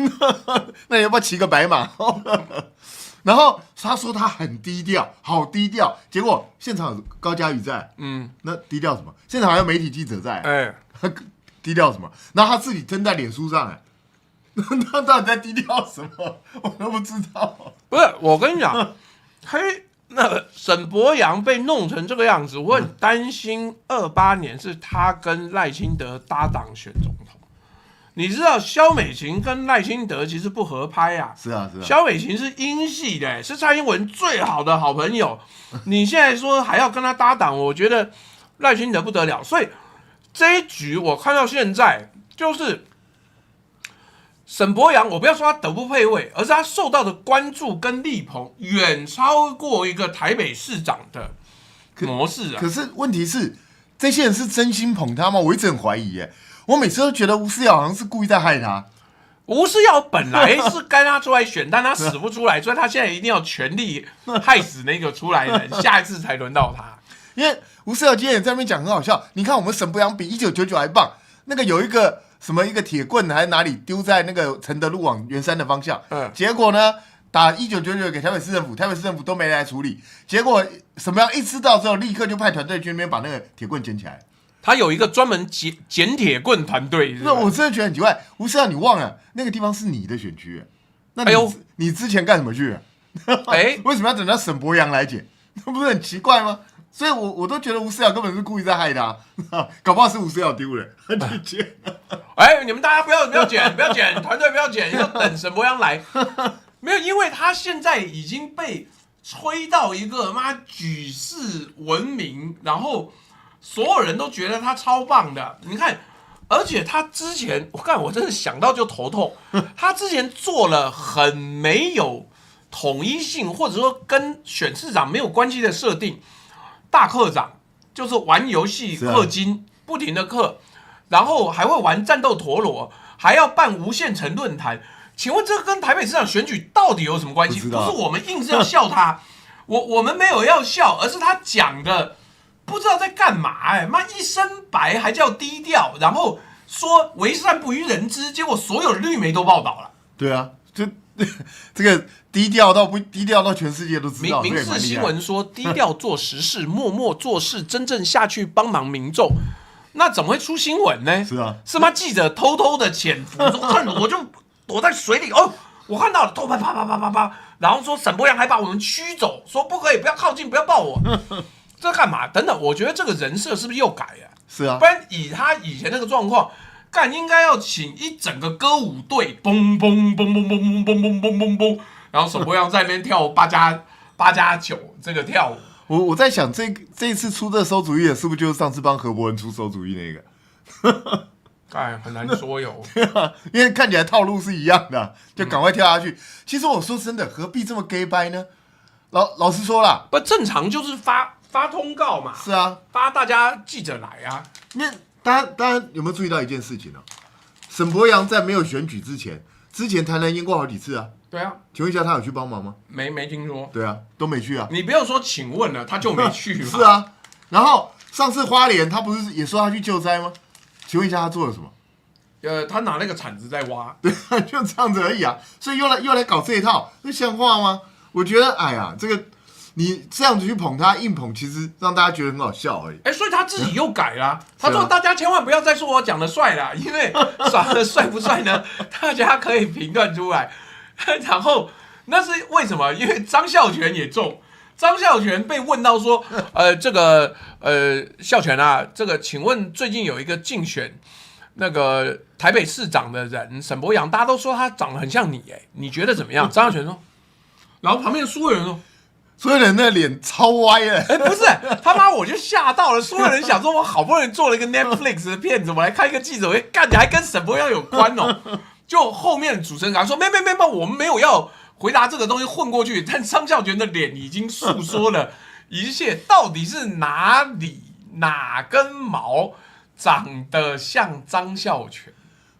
Speaker 2: 那你要不要骑个白马？然后他说他很低调，好低调。结果现场有高嘉瑜在，那低调什么？现场还有媒体记者在，低调什么？然后他自己登在脸书上，那到底在低调什么？我都不知道。
Speaker 1: 不是，我跟你讲，那沈伯洋被弄成这个样子，我很担心28年是他跟赖清德搭档选总统。你知道萧美琴跟赖清德其实不合拍啊，
Speaker 2: 是啊，
Speaker 1: 萧美琴是英系的，是蔡英文最好的好朋友。你现在说还要跟他搭档，我觉得赖清德不得了。所以这一局我看到现在就是沈伯洋，我不要说他德不配位，而是他受到的关注跟力捧远超过一个台北市长的模式啊。
Speaker 2: 可是问题是，这些人是真心捧他吗？我一直很怀疑耶。我每次都觉得吴思瑶好像是故意在害他。
Speaker 1: 吴思瑶本来是该他出来选，但他死不出来，所以他现在一定要全力害死那个出来的人，下一次才轮到他。
Speaker 2: 因为吴思瑶今天也在那边讲很好笑，你看我们沈伯洋比1999还棒，那个有一个什么一个铁棍还是哪里丢在那个承德路往圆山的方向，结果呢打1999给台北市政府，台北市政府都没来处理，结果沈伯洋一知道之后，立刻就派团队去那边把那个铁棍捡起来。
Speaker 1: 他有一个专门捡铁棍团队。
Speaker 2: 那我真的觉得很奇怪，吴思瑶你忘了那个地方是你的选区，那你之前干什么去？为什么要等到沈伯洋来捡？那不是很奇怪吗？所以我都觉得吴思瑶根本是故意在害他，搞不好是吴思瑶丢人，他去剪。
Speaker 1: 哎，你们大家不要剪，不要剪，团队不要剪，要等沈博阳来。没有，因为他现在已经被吹到一个举世闻名，然后所有人都觉得他超棒的。你看，而且他之前，我真的想到就头痛。他之前做了很没有统一性，或者说跟选市长没有关系的设定。大课长就是玩游戏氪金，不停的氪，然后还会玩战斗陀螺，还要办无限城论坛。请问这个跟台北市长选举到底有什么关系？不是我们硬是要笑他，我们没有要笑，而是他讲的不知道在干嘛。一身白还叫低调，然后说为善不欲人知，结果所有的绿媒都报道了。
Speaker 2: 对啊，就这个低调到不低调到全世界都知道。
Speaker 1: 民视新闻说低调做实事，默默做事，真正下去帮忙民众。那怎么会出新闻呢？
Speaker 2: 是啊，
Speaker 1: 是吗？记者偷偷的潜伏，我就躲在水里。我看到了，偷拍，啪，然后说沈博阳还把我们驱走，说不可以，不要靠近，不要抱我。这干嘛？等等，我觉得这个人设是不是又改了？
Speaker 2: 是啊，
Speaker 1: 不然以他以前那个状况。应该要请一整个歌舞队，嘣嘣嘣嘣嘣嘣嘣嘣嘣嘣，然后沈博阳在那边跳8+9这个跳
Speaker 2: 舞。我在想，这一次出这馊主意的，是不是就是上次帮何伯文出馊主意那个？
Speaker 1: 很难说有，
Speaker 2: 因为看起来套路是一样的，就赶快跳下去。其实我说真的，何必这么 gay 掰呢？老实说啦，
Speaker 1: 不正常就是发通告嘛。
Speaker 2: 是啊，
Speaker 1: 发大家记者来啊。
Speaker 2: 大家有没有注意到一件事情呢？沈博阳在没有选举之前台南淹过好几次啊。
Speaker 1: 对啊，
Speaker 2: 请问一下，他有去帮忙吗？
Speaker 1: 没听说。
Speaker 2: 对啊，都没去啊。
Speaker 1: 你不要说请问了，他就没去嘛。
Speaker 2: 是啊，然后上次花莲他不是也说他去救灾吗？请问一下，他做了什么？
Speaker 1: 他拿那个铲子在挖。
Speaker 2: 对，就这样子而已啊。所以又来搞这一套，那像话吗？我觉得，哎呀，这个。你这样子去捧他，硬捧，其实让大家觉得很好笑而已。
Speaker 1: 所以他自己又改了。他说：“大家千万不要再说我讲的帅了，因为帅不帅呢？大家可以评断出来。”然后那是为什么？因为张孝全也中。张孝全被问到说：“孝全啊，这个请问最近有一个竞选那个台北市长的人沈博阳，大家都说他长得很像你，你觉得怎么样？”张孝全说，然后旁边的所有人说。
Speaker 2: 所有人的脸超歪了，
Speaker 1: 不是他妈，我就吓到了。所有人想说，我好不容易做了一个 Netflix 的片子，我来开一个记者会，干你还跟沈博阳有关哦。就后面的主持人讲说，没，我们没有要回答这个东西混过去。但张孝全的脸已经诉说了一切，到底是哪根毛长得像张孝全？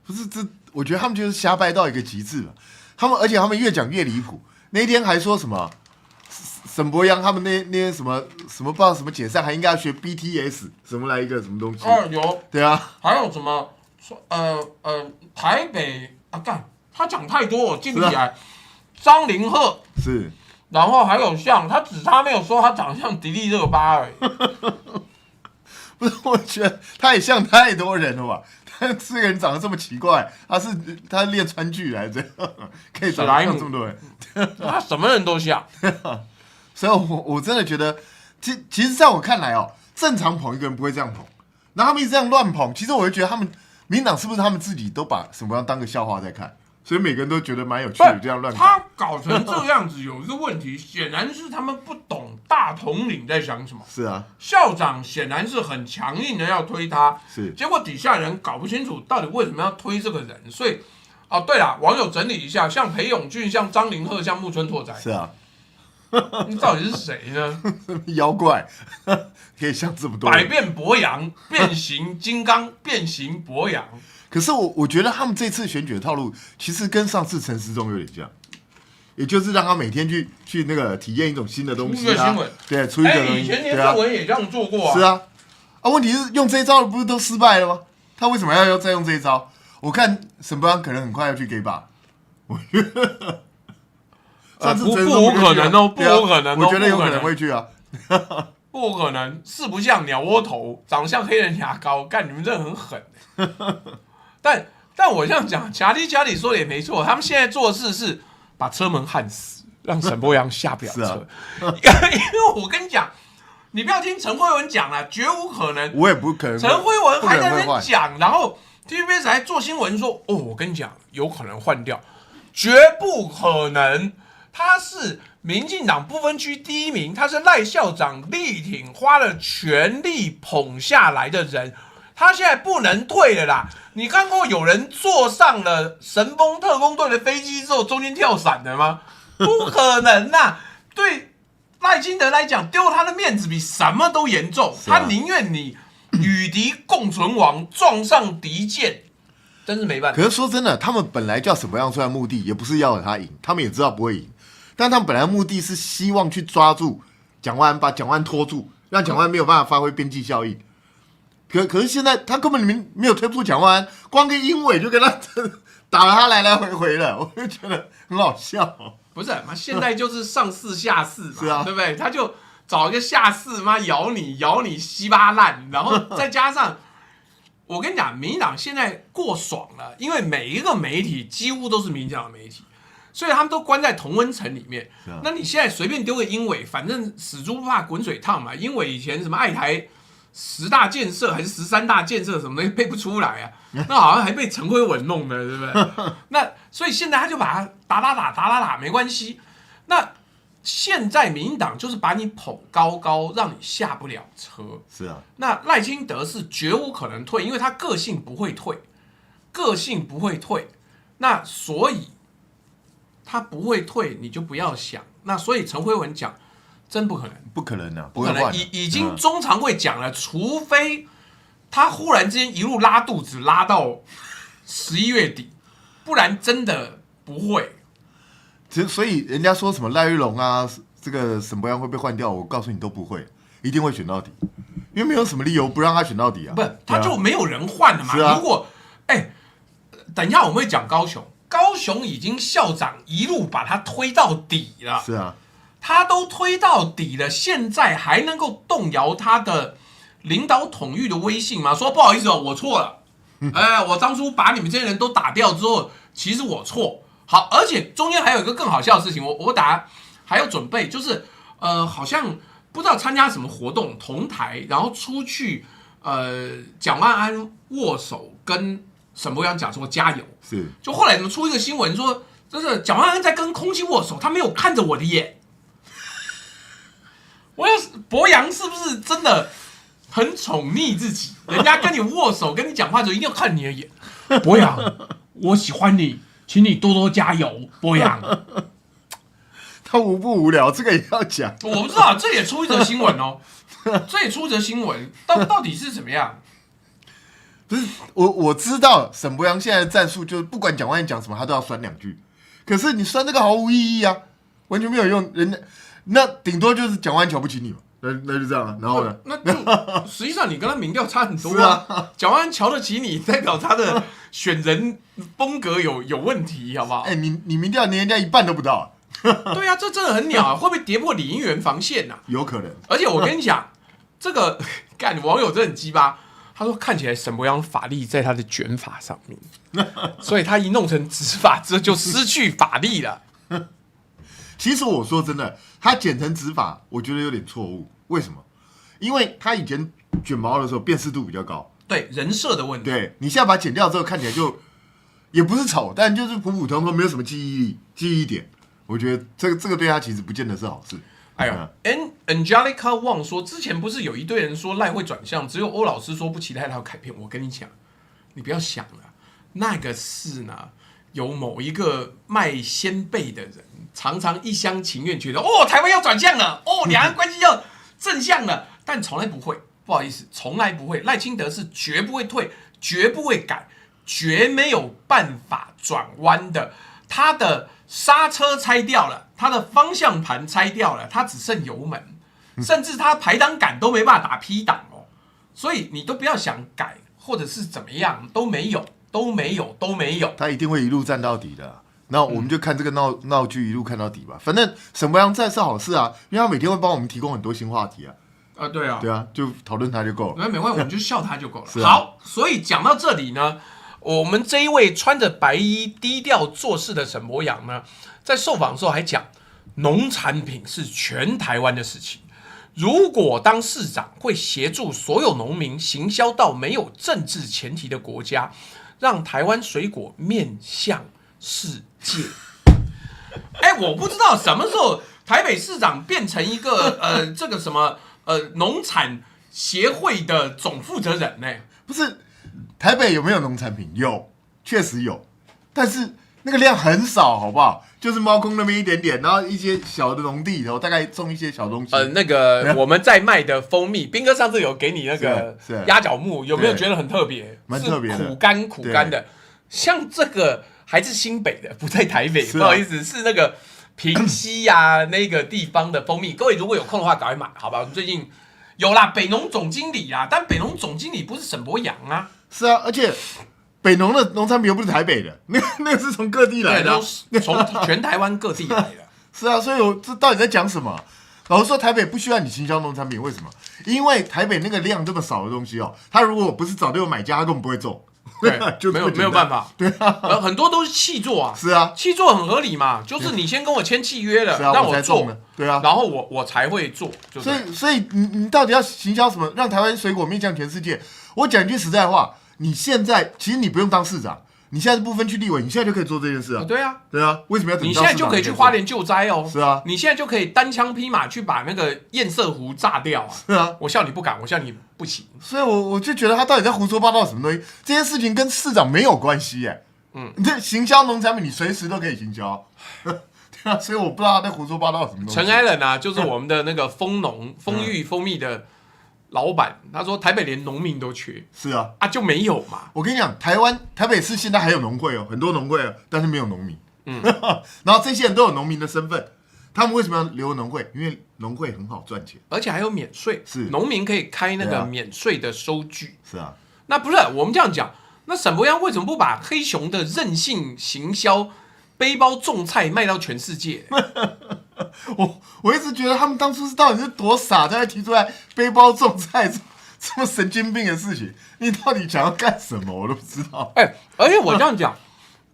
Speaker 2: 不是我觉得他们就是瞎掰到一个极致了。而且他们越讲越离谱。那一天还说什么？沈博阳他们那些什么不知道什么解散，还应该要学 BTS 什么来一个什么东西？
Speaker 1: 有。
Speaker 2: 对啊，
Speaker 1: 还有什么？台北他讲太多，我记不起来。张凌赫
Speaker 2: 是，
Speaker 1: 然后还有他只差没有说他长得像迪丽热巴而已。
Speaker 2: 不是，我觉得他也像太多人了吧？他这个人长得这么奇怪，他练川剧来着，可以长得像这么多人。
Speaker 1: 他什么人都像。
Speaker 2: 所以我真的觉得，其实在我看来正常捧一个人不会这样捧，然后他们一直这样乱捧，其实我会觉得民进党是不是他们自己都把沈博阳当个笑话在看，所以每个人都觉得蛮有趣的，这样乱搞。
Speaker 1: 他搞成这样子有一个问题，显然是他们不懂大统领在想什么。
Speaker 2: 是啊，
Speaker 1: 校长显然是很强硬的要推他，
Speaker 2: 是，结
Speaker 1: 果底下人搞不清楚到底为什么要推这个人，所以对了，网友整理一下，像裴勇俊、像张凌赫、像木村拓哉，
Speaker 2: 是啊。
Speaker 1: 你到底是谁呢？
Speaker 2: 妖怪可以像这么多
Speaker 1: 百变博洋、变形金刚、变形博洋。
Speaker 2: 可是我觉得他们这次选举的套路，其实跟上次陈时中有点像，也就是让他每天去那个体验一种新的东西啊，
Speaker 1: 新闻，
Speaker 2: 对，出一个东西。
Speaker 1: 以前连胜文也这样做过啊。
Speaker 2: 是啊，问题是用这一招不是都失败了吗？他为什么要再用这一招？我看沈博阳可能很快要去 gay bar， 我觉得。
Speaker 1: 不无可能哦，不无可能哦，
Speaker 2: 我觉得有可能会去啊，
Speaker 1: 不可能，是不像鸟窝头，长相黑人牙膏，干你们真的很狠。但我这样讲，家里说的也没错，他们现在做的事是把车门焊死，让沈博阳下不了车。因为我跟你讲，你不要听陈慧文讲了，绝无可能。
Speaker 2: 我也不可能。
Speaker 1: 陈慧文还在那边讲，然后 TVBS 还做新闻说，哦，我跟你讲，有可能换掉，绝不可能。他是民进党不分区第1名，他是赖校长力挺，花了全力捧下来的人，他现在不能退了啦。你看过有人坐上了神风特工队的飞机之后中间跳伞的吗？不可能呐！对赖清德来讲，丢他的面子比什么都严重，他宁愿你与敌共存亡，撞上敌舰。真是没办法。
Speaker 2: 可是说真的，他们本来叫什么样出来目的，也不是要他赢，他们也知道不会赢，但他们本来目的是希望去抓住蒋万安，把蒋万安拖住，让蒋万安没有办法发挥边际效应。可是现在他根本没有推不出蒋万安，光跟英伟就跟他打了他来来回回了，我就觉得很好笑。
Speaker 1: 不是嘛？现在就是上4下4嘛，
Speaker 2: 是啊，
Speaker 1: 对不对？他就找一个下4，妈咬你稀巴烂，然后再加上。我跟你讲，民进党现在过爽了，因为每一个媒体几乎都是民进党的媒体，所以他们都关在同温层里面。那你现在随便丢个英伟，反正死猪不怕滚水烫嘛。英伟以前什么爱台10大建设还是13大建设什么的背不出来啊，那好像还被陈辉文弄的，对不对？那所以现在他就把他打，没关系。那现在民进党就是把你捧高高，让你下不了车。
Speaker 2: 是啊，
Speaker 1: 那赖清德是绝无可能退，因为他个性不会退，那所以他不会退，你就不要想。那所以陈辉文讲，真不可能，
Speaker 2: 不可能啊，
Speaker 1: 不可能，已经中常会讲了，除非他忽然之间一路拉肚子拉到11月底，不然真的不会。
Speaker 2: 所以人家说什么赖玉龙啊，这个沈伯洋会被换掉，我告诉你都不会，一定会选到底，因为没有什么理由不让他选到底啊。
Speaker 1: 不，他就没有人换了嘛。
Speaker 2: 啊、
Speaker 1: 如果等一下我们会讲高雄已经校长一路把他推到底了。
Speaker 2: 是啊，
Speaker 1: 他都推到底了，现在还能够动摇他的领导统御的威信吗？说不好意思哦，我错了，我当初把你们这些人都打掉之后，其实我错。好，而且中间还有一个更好笑的事情，我还有准备，就是好像不知道参加什么活动同台，然后出去蒋万安握手跟沈伯洋讲说加油，
Speaker 2: 是，
Speaker 1: 就后来怎么出一个新闻说，就是蒋万安在跟空气握手，他没有看着我的眼。我要伯洋是不是真的很宠溺自己？人家跟你握手跟你讲话的时候一定要看你的眼。伯洋，我喜欢你。请你多多加油，伯洋。
Speaker 2: 他无不无聊，这个也要讲。
Speaker 1: 我不知道，这也出一则新闻哦，这也出一则新闻，到底是怎么样？
Speaker 2: 不是我知道沈伯洋现在的战术就是不管蒋万安讲什么，他都要酸2句。可是你酸这个毫无意义啊，完全没有用。人家那顶多就是蒋万安瞧不起你嘛，那就这样啊。然后呢？
Speaker 1: 那就实际上你跟他民调差很多啊。蒋万安瞧得起你，代表他的选人风格有问题，好不好？
Speaker 2: 你民调连人家一半都不到啊。
Speaker 1: 对啊，这真的很鸟啊！会不会跌破李英元防线啊？
Speaker 2: 有可能。
Speaker 1: 而且我跟你讲，这个干网友真的很鸡巴。他说看起来沈伯洋法力在他的卷发上面，所以他一弄成直发之后就失去法力了。
Speaker 2: 其实我说真的，他剪成直发，我觉得有点错误。为什么？因为他以前卷毛的时候辨识度比较高，
Speaker 1: 对人设的问题。
Speaker 2: 对你现在把它剪掉之后，看起来就也不是丑，但就是普普通通，没有什么记忆点。我觉得这个对他其实不见得是好事。
Speaker 1: 哎呦 ，Angelica Wang 说，之前不是有一堆人说赖会转向，只有欧老师说不期待他要改变。我跟你讲，你不要想了，那个是呢，有某一个卖鲜贝的人，常常一厢情愿觉得哦，台湾要转向了，哦，两岸关系要正向了，但从来不会，不好意思，从来不会。赖清德是绝不会退，绝不会改，绝没有办法转弯的。他的刹车拆掉了，他的方向盘拆掉了，他只剩油门，甚至他排档杆都没办法打 P 档哦。所以你都不要想改或者是怎么样，都没有。他
Speaker 2: 一定会一路站到底的。那我们就看这个闹剧一路看到底吧。反正沈伯洋在是好事啊，因为他每天会帮我们提供很多新话题啊。
Speaker 1: 对啊，
Speaker 2: 就讨论他就够了。
Speaker 1: 没关系，我们就笑他就够了。
Speaker 2: 啊、
Speaker 1: 好，所以讲到这里呢。我们这一位穿着白衣低调做事的沈伯洋呢，在受访的时候还讲，农产品是全台湾的事情，如果当市长会协助所有农民行销到没有政治前提的国家，让台湾水果面向世界。我不知道什么时候台北市长变成一个这个什么农产协会的总负责人呢？
Speaker 2: 不是，台北有没有农产品？有，确实有，但是那个量很少，好不好？就是猫空那边一点点，然后一些小的农地，然后大概种一些小东西。
Speaker 1: 那个我们在卖的蜂蜜，斌哥上次有给你那个鸭脚木，有没有觉得很特别？
Speaker 2: 蛮特别的，
Speaker 1: 苦干的。像这个还是新北的，不在台北，不好意思，是那个平溪呀那个地方的蜂蜜。各位如果有空的话，赶快买，好吧？我们最近有啦，北农总经理啊，但北农总经理不是沈博阳啊。
Speaker 2: 是啊，而且北农的农产品又不是台北的，那个是从各地来的，
Speaker 1: 从全台湾各地来的。
Speaker 2: 是啊，所以我这到底在讲什么？老实说，台北不需要你行销农产品，为什么？因为台北那个量这么少的东西哦，他如果不是早就有买家，他根本不会种。
Speaker 1: 对，就没有办法。
Speaker 2: 对啊，
Speaker 1: 很多都是契作啊。
Speaker 2: 是啊，
Speaker 1: 契作很合理嘛，就是你先跟我签契约了，让我做，
Speaker 2: 对啊，
Speaker 1: 然后我才会做。
Speaker 2: 所以你到底要行销什么，让台湾水果面向全世界？我讲一句实在话，你现在其实你不用当市长，你现在是不分区立委，你现在就可以做这件事啊。
Speaker 1: 对啊，
Speaker 2: 对啊，为什么要等？
Speaker 1: 你现在就可以去花莲救灾哦。
Speaker 2: 是啊，
Speaker 1: 你现在就可以单枪匹马去把那个堰塞湖炸掉啊。
Speaker 2: 是啊，
Speaker 1: 我笑你不敢，我笑你不行。
Speaker 2: 所以我就觉得他到底在胡说八道什么东西？这件事情跟市长没有关系耶。你这行销农产品，你随时都可以行销。对啊，所以我不知道他在胡说八道什么东西。
Speaker 1: 陈艾伦啊，就是我们的那个丰裕蜂蜜的老板，他说台北连农民都缺。
Speaker 2: 是啊，
Speaker 1: 就没有嘛。
Speaker 2: 我跟你讲，台北市现在还有农会哦，很多农会哦，但是没有农民。然后这些人都有农民的身份，他们为什么要留农会？因为农会很好赚钱，
Speaker 1: 而且还有免税，
Speaker 2: 是
Speaker 1: 农民可以开那个免税的收据。
Speaker 2: 是啊，
Speaker 1: 那不是我们这样讲，那沈博阳为什么不把黑熊的任性行销背包种菜卖到全世界？
Speaker 2: 我一直觉得他们当初到底是多傻，才会提出来背包种菜这么神经病的事情。你到底想要干什么？我都不知道。
Speaker 1: 而且我这样讲，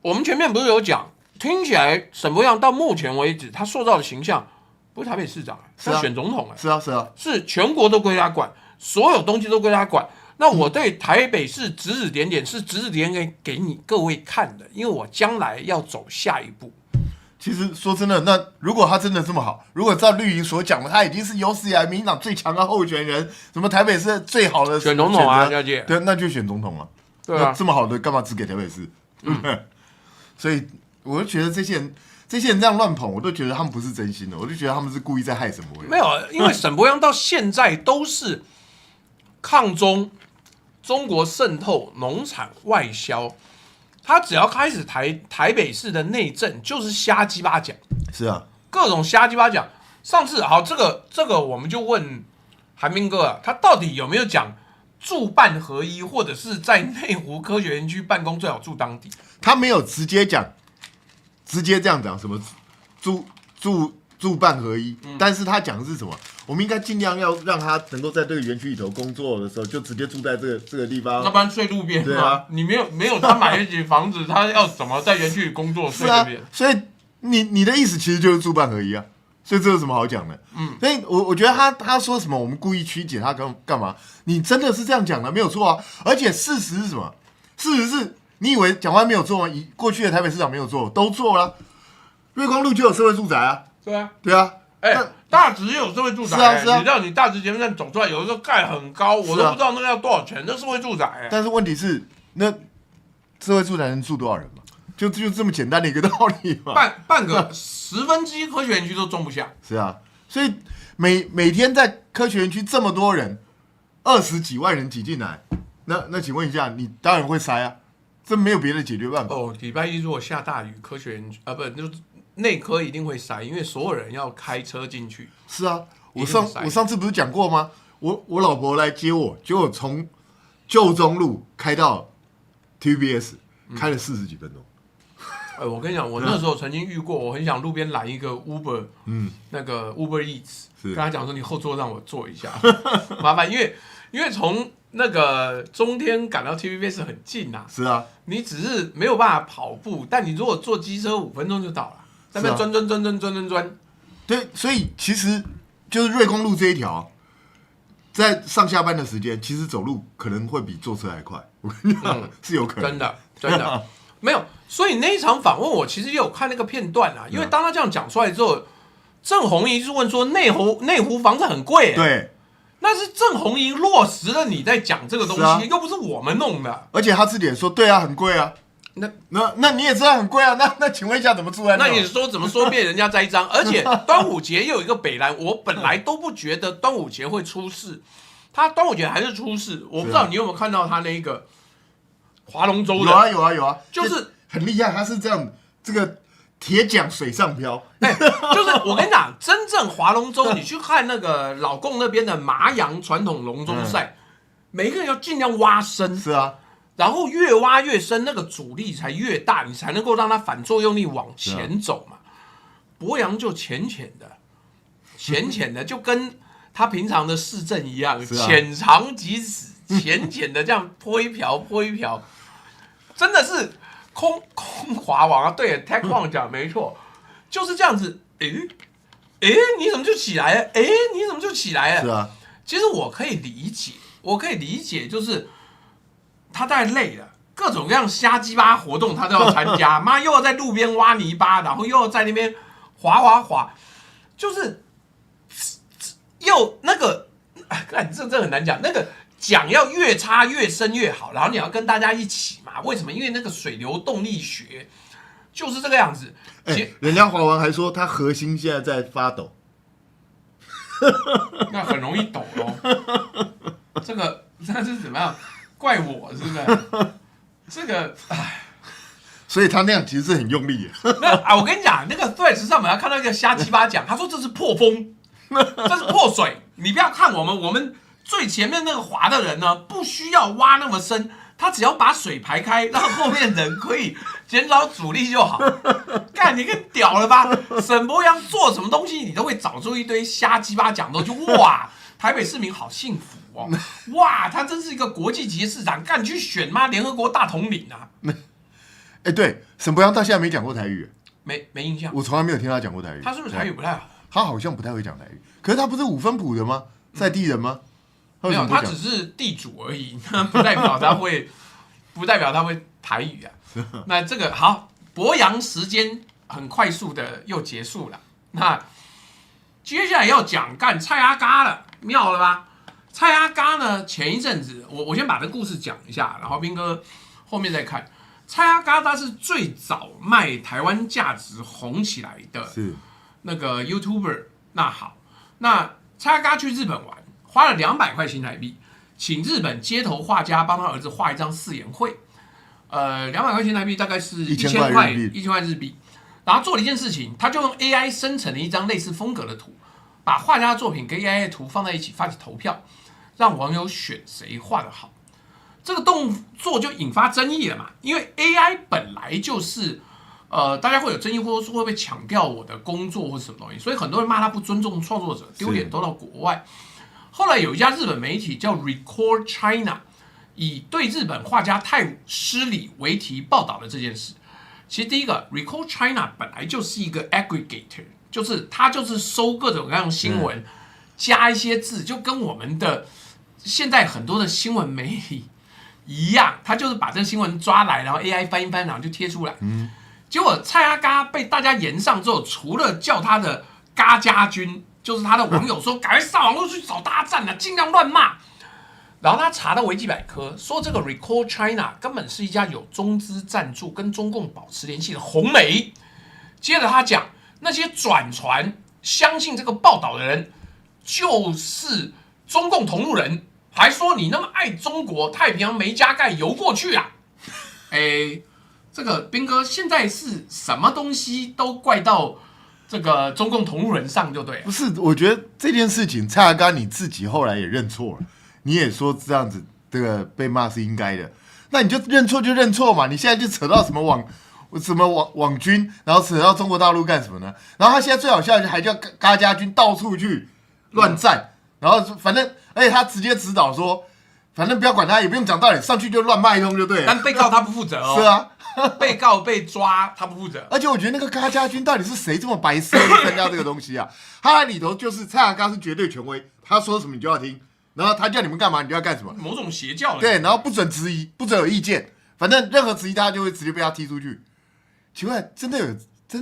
Speaker 1: 我们前面不是有讲，听起来沈博阳到目前为止他塑造的形象不是台北市长，是选总统是全国都归他管，所有东西都归他管。那我对台北市指指点点，是指指点点给你各位看的，因为我将来要走下一步。
Speaker 2: 其实说真的，那如果他真的这么好，如果照绿营所讲的，他已经是有史以来民进党最强的候选人，什么台北市最好的
Speaker 1: 选总统啊，小姐，
Speaker 2: 对，那就选总统了。对啊，这么好的干嘛只给台北市？所以我就觉得这些人这样乱捧，我都觉得他们不是真心的，我就觉得他们是故意在害沈博阳。
Speaker 1: 没有，因为沈博阳到现在都是抗中、中国渗透、农产外销。他只要开始台北市的内政，就是瞎鸡巴讲。
Speaker 2: 是啊，
Speaker 1: 各种瞎鸡巴讲。上次好，这个我们就问韩明哥啊，他到底有没有讲住办合一，或者是在内湖科学园区办公最好住当地？
Speaker 2: 他没有直接讲，直接这样讲什么住办合一，但是他讲的是什么？我们应该尽量要让他能够在这个园区里头工作的时候，就直接住在这个地方。
Speaker 1: 要不然睡路边
Speaker 2: 对啊，
Speaker 1: 你没有他买得起房子，他要怎么在园区里工作睡路边？
Speaker 2: 所以你的意思其实就是住办合一啊，所以这有什么好讲的？所以我觉得他说什么我们故意曲解他干嘛？你真的是这样讲的没有错啊，而且事实是什么？事实是你以为蒋万没有做吗？过去的台北市长没有做，都做了。月光路就有社会住宅啊。对啊，
Speaker 1: 大直也有社会住宅。是啊，你知道你大直捷运站走出来，有的时候盖很高，我都不知道那个要多少钱，那社会住宅。
Speaker 2: 但是问题是，那社会住宅能住多少人嘛？就这么简单的一个道理嘛。
Speaker 1: 半个1/10科学园区都种不下。
Speaker 2: 是啊，所以每天在科学园区这么多人，20几万人挤进来，那请问一下，你当然会塞啊，这没有别的解决办法。
Speaker 1: 礼拜一如果下大雨，科学园区就是内科一定会塞，因为所有人要开车进去。
Speaker 2: 是啊，我上次不是讲过吗？我老婆来接我，结果从旧中路开到 TVBS，开了40几分钟。
Speaker 1: 我跟你讲，我那时候曾经遇过，我很想路边拦一个 Uber，那个 Uber Eats， 跟他讲说你后座让我坐一下，麻烦，因为从那个中天赶到 TVBS 很近啊。
Speaker 2: 是啊，
Speaker 1: 你只是没有办法跑步，但你如果坐机车5分钟就到了，在那边钻。
Speaker 2: 对，所以其实就是瑞光路这一条，在上下班的时间，其实走路可能会比坐车还快。我跟你讲，是有可能。
Speaker 1: 真的没有。所以那一场访问，我其实也有看那个片段啊。因为当他这样讲出来之后，郑红莹就问说内湖房子很贵、
Speaker 2: 对。
Speaker 1: 那是郑红莹落实了你在讲这个东西，又不是我们弄的。
Speaker 2: 而且他自己也说，对啊，很贵啊。那你也知道很贵啊？那请问一下，怎么住在那？
Speaker 1: 那你说怎么说被人家栽赃？而且端午节又有一个北兰，我本来都不觉得端午节会出事，他端午节还是出事。我不知道你有没有看到他那个划龙舟的？
Speaker 2: 有啊，
Speaker 1: 就是
Speaker 2: 很厉害，他是这样，这个铁桨水上漂。
Speaker 1: 就是我跟你讲，真正划龙舟，你去看那个老共那边的麻阳传统龙舟赛，每一个人要尽量挖深。
Speaker 2: 是啊。
Speaker 1: 然后越挖越深，那个阻力才越大，你才能够让它反作用力往前走嘛。博洋就浅浅的，就跟他平常的市政一样，浅尝即止，浅浅的这样泼一瓢，真的是空滑王啊！对 ，Tech One 讲没错，就是这样子。你怎么就起来了？你怎么就起来了？
Speaker 2: 是啊，
Speaker 1: 其实我可以理解，就是。他太累了，各种各样瞎鸡巴活动他都要参加，妈又要在路边挖泥巴，然后又要在那边滑，就是又那个，看这很难讲，那个桨要越插越深越好，然后你要跟大家一起嘛？为什么？因为那个水流动力学就是这个样子。
Speaker 2: 人家华王还说他核心现在在发抖，
Speaker 1: 那很容易抖哦。这是怎么样？怪我是不是？这个，
Speaker 2: 所以他那样其实是很用力的。
Speaker 1: 我跟你讲，那个 Threads 上面看到一个瞎鸡巴讲，他说这是破风，这是破水。你不要看我们最前面那个滑的人呢，不需要挖那么深，他只要把水排开，让后面人可以减少阻力就好。干，你更屌了吧？沈博阳做什么东西，你都会找出一堆瞎鸡巴讲的，就哇，台北市民好幸福。哇，他真是一个国际级的市长，干去选吗？联合国大统领啊！
Speaker 2: 对，沈博阳到现在没讲过台语，
Speaker 1: 没印象，
Speaker 2: 我从来没有听他讲过台语。
Speaker 1: 他是不是台语不太好？
Speaker 2: 他好像不太会讲台语，可是他不是五分埔的吗？在地人吗？
Speaker 1: 没有，他只是地主而已，不代表他会台语啊。那这个好，博洋时间很快速的又结束了。那接下来要讲干蔡阿嘎了，妙了吧？蔡阿嘎呢？前一阵子，我先把这故事讲一下，然后斌哥后面再看。蔡阿嘎他是最早卖台湾价值红起来的那个 YouTuber。那好，那蔡阿嘎去日本玩，花了200块新台币，请日本街头画家帮他儿子画一张4言会。200块新台币大概是1000块日币。然后做了一件事情，他就用 AI 生成了一张类似风格的图，把画家的作品跟 AI 的图放在一起，发起投票。让网友选谁画得好，这个动作就引发争议了嘛？因为 AI 本来就是，大家会有争议，或者说会不会抢掉我的工作或什么东西，所以很多人骂他不尊重创作者，丢脸都到国外。后来有一家日本媒体叫 Record China， 以对日本画家太失礼为题报道了这件事。其实第一个 Record China 本来就是一个 aggregator， 就是它就是收各种各样的新闻，加一些字，就跟我们的现在很多的新闻媒体一样，他就是把这个新闻抓来，然后 AI 翻一翻，然后就贴出来。结果蔡阿嘎被大家炎上之后，除了叫他的嘎家军，就是他的网友说赶快上网络去找大家站啊，尽量乱骂。然后他查到维基百科，说这个 Record China 根本是一家有中资赞助、跟中共保持联系的红媒。接着他讲，那些转传相信这个报道的人，就是中共同路人。还说你那么爱中国，太平洋没加盖游过去啊？这个斌哥现在是什么东西都怪到这个中共同路人上就对了。
Speaker 2: 不是，我觉得这件事情蔡阿嘎你自己后来也认错了，你也说这样子这个被骂是应该的，那你就认错就认错嘛，你现在就扯到什么网军，然后扯到中国大陆干什么呢？然后他现在最好笑的还叫嘎家军到处去乱战，然后反正而且他直接指导说，反正不要管他，也不用讲道理，上去就乱骂一通就对了。
Speaker 1: 但被告他不负责哦。
Speaker 2: 是啊，
Speaker 1: 被告被抓，他不负责。
Speaker 2: 而且我觉得那个嘎家军到底是谁这么白痴去参加这个东西啊？他在里头就是蔡阿嘎是绝对权威，他说什么你就要听，然后他叫你们干嘛你就要干什么，
Speaker 1: 某种邪教的。
Speaker 2: 对，然后不准质疑，不准有意见，反正任何质疑他就会直接被他踢出去。奇怪，真的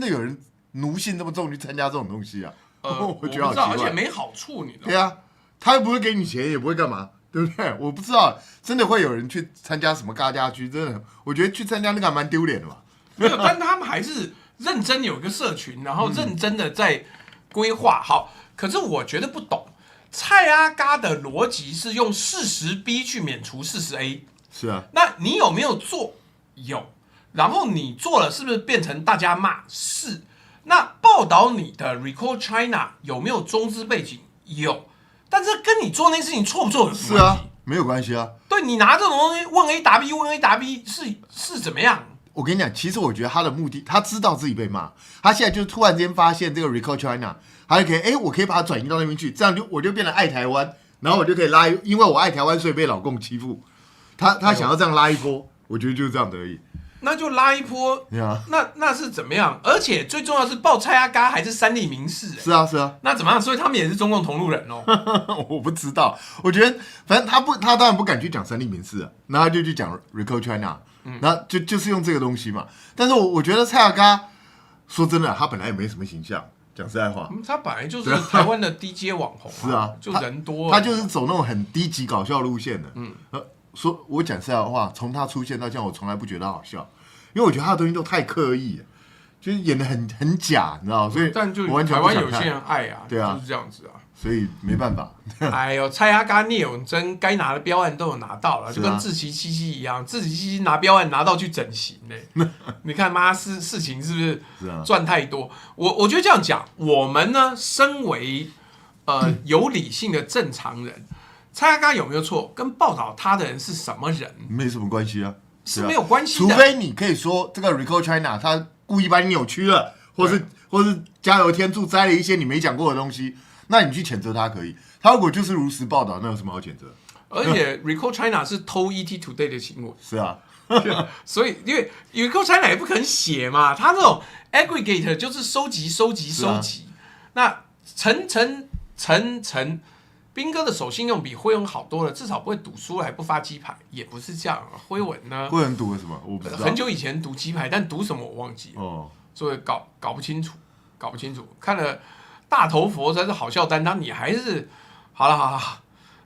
Speaker 2: 有人奴性这么重去参加这种东西啊？我觉得好奇怪，
Speaker 1: 而且没好处，你知道吗？
Speaker 2: 对啊，他又不会给你钱，也不会干嘛，对不对？我不知道，真的会有人去参加什么嘎家居，真的，我觉得去参加那个还蛮丢脸的吧。
Speaker 1: 没有，但他们还是认真有一个社群，然后认真的在规划好。可是我觉得不懂，蔡阿嘎的逻辑是用40 B 去免除40 A。
Speaker 2: 是啊，
Speaker 1: 那你有没有做？有。然后你做了，是不是变成大家骂？是。那报道你的 Recall China 有没有中资背景？有。但是跟你做那件事情错不错有什么关系？
Speaker 2: 是啊，没有关系啊。
Speaker 1: 对，你拿这种东西问 A 答 B， 问 A 答 B 是怎么样？
Speaker 2: 我跟你讲，其实我觉得他的目的，他知道自己被骂，他现在就突然间发现这个 Recall China， 他就可以，我可以把它转移到那边去，这样我就变得爱台湾，然后我就可以拉，因为我爱台湾，所以被老共欺负。他想要这样拉一波，我觉得就是这样的而已。
Speaker 1: 那就拉一波，那是怎么样？而且最重要是报蔡阿嘎还是三立民视，
Speaker 2: 是啊，
Speaker 1: 那怎么样？所以他们也是中共同路人哦。
Speaker 2: 我不知道，我觉得反正他当然不敢去讲三立民视啊，然后他就去讲 Recall China，然后就是用这个东西嘛。但是我觉得蔡阿嘎说真的，他本来也没什么形象，讲实在话，
Speaker 1: 他本来就是台湾的低阶网红，
Speaker 2: 是啊，
Speaker 1: 就人多，
Speaker 2: 他就是走那种很低级搞笑路线的。说我讲实在话，从他出现到现在，我从来不觉得他好笑，因为我觉得他的东西都太刻意了，就是演的很假，你知道吗？所以
Speaker 1: 但就
Speaker 2: 我完全
Speaker 1: 台
Speaker 2: 不想看
Speaker 1: 湾有些人爱啊，
Speaker 2: 对啊，
Speaker 1: 就是这样子啊。
Speaker 2: 所以没办法。
Speaker 1: 哎呦，蔡阿嘎、聂永真该拿的标案都有拿到了，
Speaker 2: 啊
Speaker 1: 就跟志祺七七一样，志祺七七拿标案拿到去整形嘞。你看妈事情是不是赚太多？我觉得这样讲，我们呢，身为有理性的正常人，蔡阿嘎有没有错？跟报道他的人是什么人
Speaker 2: 没什么关系啊，
Speaker 1: 是没有关系的。
Speaker 2: 除非你可以说这个 Recall China 他故意把你扭曲了，或是加油添醋摘了一些你没讲过的东西，那你去谴责他可以。他如果就是如实报道，那有什么好谴责？
Speaker 1: 而且 Recall China 是偷 ET Today 的新闻，
Speaker 2: 是啊，
Speaker 1: 所以因为 Recall China 也不可能写嘛，他这种 aggregate 就是收集。那陈斌哥的手信用比辉文好多了，至少不会赌输了还不发鸡排，也不是这样。辉文呢？
Speaker 2: 辉文赌了什么？我不知道。
Speaker 1: 很久以前赌鸡排，但赌什么我忘记了。哦，所以搞不清楚。看了大头佛才是好笑担当，你还是好了。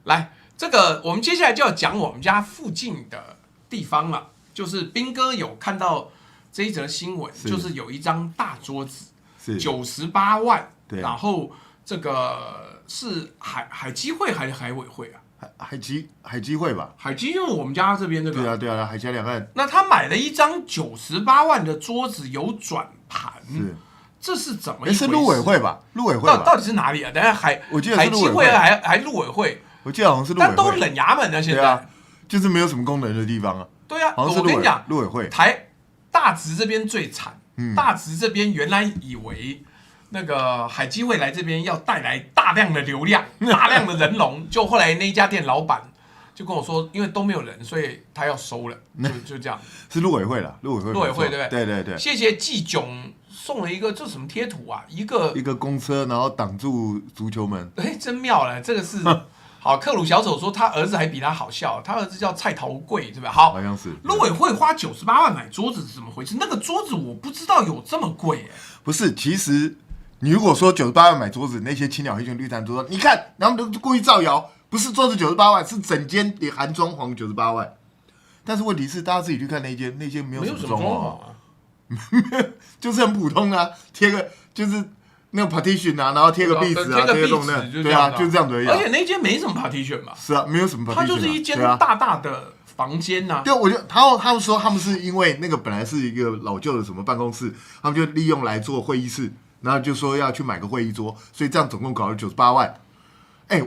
Speaker 1: 来，这个我们接下来就要讲我们家附近的地方了，就是斌哥有看到这一则新闻，就是有一张大桌子，98万，然后这个是海基会还是海委会啊？
Speaker 2: 海基会吧？
Speaker 1: 海基就是我们家这边这个。
Speaker 2: 对啊，海峡两岸。
Speaker 1: 那他买了一张98万的桌子，有转盘，这是怎么一回事？
Speaker 2: 是陆委会吧？
Speaker 1: 到底是哪里啊？等下
Speaker 2: 我记得
Speaker 1: 海基会还陆委会，
Speaker 2: 我记得好像是陆委会，
Speaker 1: 但都冷衙门啊，现在
Speaker 2: 就是没有什么功能的地方啊。
Speaker 1: 对啊，
Speaker 2: 我
Speaker 1: 跟你讲，
Speaker 2: 陆委会
Speaker 1: 大直这边最惨，大直这边原来以为那个海基会来这边要带来大量的流量、大量的人龙，就后来那一家店老板就跟我说，因为都没有人，所以他要收了，就这样。
Speaker 2: 是陆委会啦，陆委会
Speaker 1: 对不对？
Speaker 2: 对。
Speaker 1: 谢谢季炯送了一个这什么贴图啊？一个
Speaker 2: 公车，然后挡住足球门。
Speaker 1: 真妙了，这个是好。克鲁小丑说他儿子还比他好笑，他儿子叫蔡桃贵，对吧？
Speaker 2: 好像是。
Speaker 1: 陆委会花98万买桌子是怎么回事？那个桌子我不知道有这么贵
Speaker 2: 不是，其实你如果说98万买桌子，那些青鸟黑熊绿炭都说，你看，他们都故意造谣，不是桌子98万，是整间也含装潢98万。但是问题是，大家自己去看那间没有什么装潢啊。就是很普通啊，贴个就是那个 partition 啊，然后贴个壁纸啊，贴个洞那，对啊，就这样子而已。
Speaker 1: 而且那间没什么 partition 吧？
Speaker 2: 是啊，没有什么 partition，
Speaker 1: 它就是一间大大的房间呐。
Speaker 2: 对，我觉得他们说他们是因为那个本来是一个老旧的什么办公室，他们就利用来做会议室，然后就说要去买个会议桌，所以这样总共搞了98万。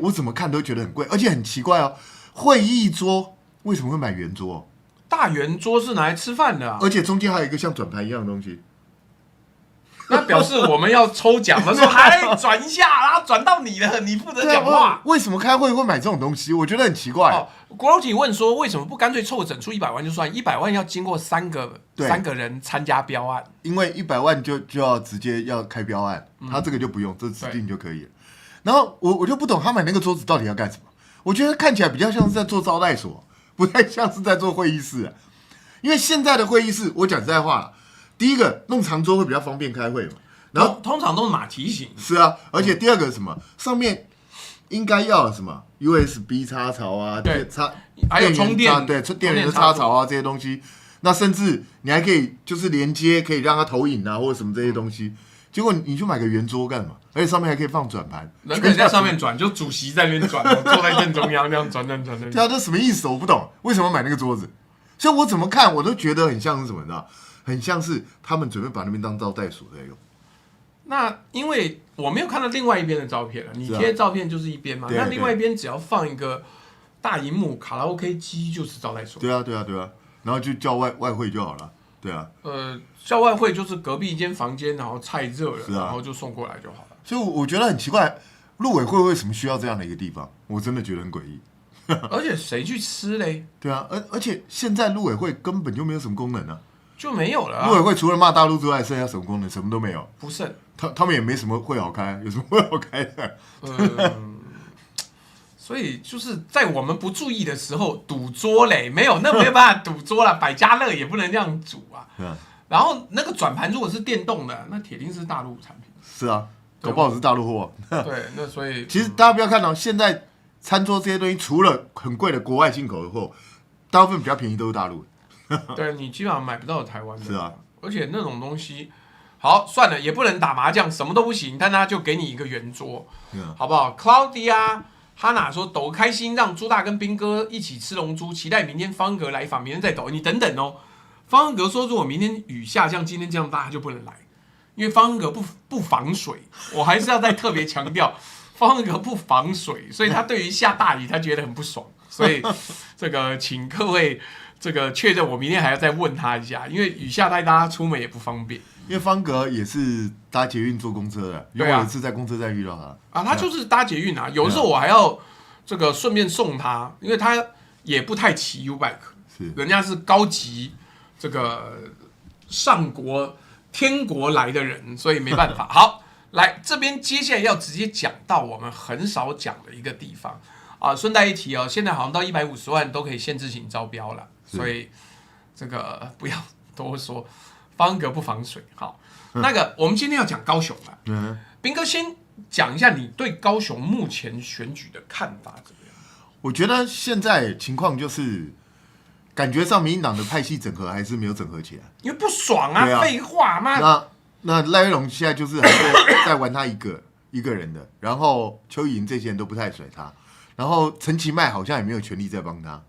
Speaker 2: 我怎么看都觉得很贵，而且很奇怪哦，会议桌为什么会买圆桌？
Speaker 1: 大圆桌是拿来吃饭的啊，
Speaker 2: 而且中间还有一个像转盘一样的东西。
Speaker 1: 那表示我们要抽奖嘛，说还转一下，然后转到你了，你负责讲话。
Speaker 2: 为什么开会会买这种东西？我觉得很奇怪。
Speaker 1: 国楼姐问说，为什么不干脆凑整数100万就算？100万要经过三个人参加标案，
Speaker 2: 因为100万就要直接要开标案，他这个就不用，这指定就可以了。然后我就不懂他买那个桌子到底要干什么？我觉得看起来比较像是在做招待所，不太像是在做会议室。因为现在的会议室，我讲实在话啦，第一个弄长桌会比较方便开会嘛，然后
Speaker 1: 通常都是马蹄形。
Speaker 2: 是啊，而且第二个什么，上面应该要什么 USB 插槽啊，
Speaker 1: 对，还有充电，
Speaker 2: 对，电源的插槽啊这些东西。那甚至你还可以就是连接，可以让它投影啊或者什么这些东西。结果你去买个圆桌干嘛？而且上面还可以放转盘，
Speaker 1: 人可以在上面转，就主席在那边转，坐在正中央这样转。
Speaker 2: 对啊，这什么意思？我不懂，为什么买那个桌子？所以我怎么看我都觉得很像是什么，你知道？很像是他们准备把那边当招待所在用。
Speaker 1: 那因为我没有看到另外一边的照片了，你贴照片就是一边嘛，那另外一边只要放一个大萤幕卡拉 OK 机就是招待所。
Speaker 2: 对啊，然后就叫外汇就好了。对啊，
Speaker 1: 叫外汇就是隔壁一间房间，然后菜热了，然后就送过来就好了。
Speaker 2: 所以我觉得很奇怪，陆委会为什么需要这样的一个地方？我真的觉得很诡异。
Speaker 1: 而且谁去吃嘞？
Speaker 2: 对啊，而且现在陆委会根本就没有什么功能啊，
Speaker 1: 就没有了啊。
Speaker 2: 陆委会除了骂大陆之外，剩下什么功能？什么都没有。
Speaker 1: 不是，
Speaker 2: 他们也没什么会好开，有什么会好开的？
Speaker 1: 所以就是在我们不注意的时候赌桌嘞，没有办法赌桌了，百家乐也不能这样赌啊。然后那个转盘如果是电动的，那铁定是大陆产品。
Speaker 2: 是啊，搞不好是大陆货。
Speaker 1: 对，那所以
Speaker 2: 其实大家不要看到现在餐桌这些东西，除了很贵的国外进口的货，大部分比较便宜都是大陆的。
Speaker 1: 对，你基本上买不到台湾的。
Speaker 2: 是啊，
Speaker 1: 而且那种东西，好算了，也不能打麻将，什么都不行，但他就给你一个圆桌，好不好 ？Claudia 哈娜说抖开心，让朱大跟兵哥一起吃龙珠，期待明天方格来访，明天再抖。你等等哦，方格说如果明天雨下像今天这样大，他就不能来，因为方格不防水，我还是要再特别强调，方格不防水，所以他对于下大雨他觉得很不爽，所以这个请各位这个确认，我明天还要再问他一下，因为雨下太大，出门也不方便。
Speaker 2: 因为方格也是搭捷运坐公车的，因为我有一次在公车站遇到他
Speaker 1: 啊，他就是搭捷运啊，有的时候我还要这个顺便送他，因为他也不太骑 U-Bike， 人家是高级这个上国天国来的人，所以没办法。好，来这边接下来要直接讲到我们很少讲的一个地方啊，顺带一提哦，现在好像到150万都可以限制型招标了，所以这个不要多说。方格不防水，好，那个我们今天要讲高雄了。兵哥先讲一下你对高雄目前选举的看法怎么样？
Speaker 2: 我觉得现在情况就是感觉上民进党的派系整合还是没有整合起来，
Speaker 1: 因为不爽啊，废话嘛。
Speaker 2: 那赖威龙现在就是还在玩他一个人的，然后邱莹这些人都不太甩他，然后陈其迈好像也没有权力在帮他。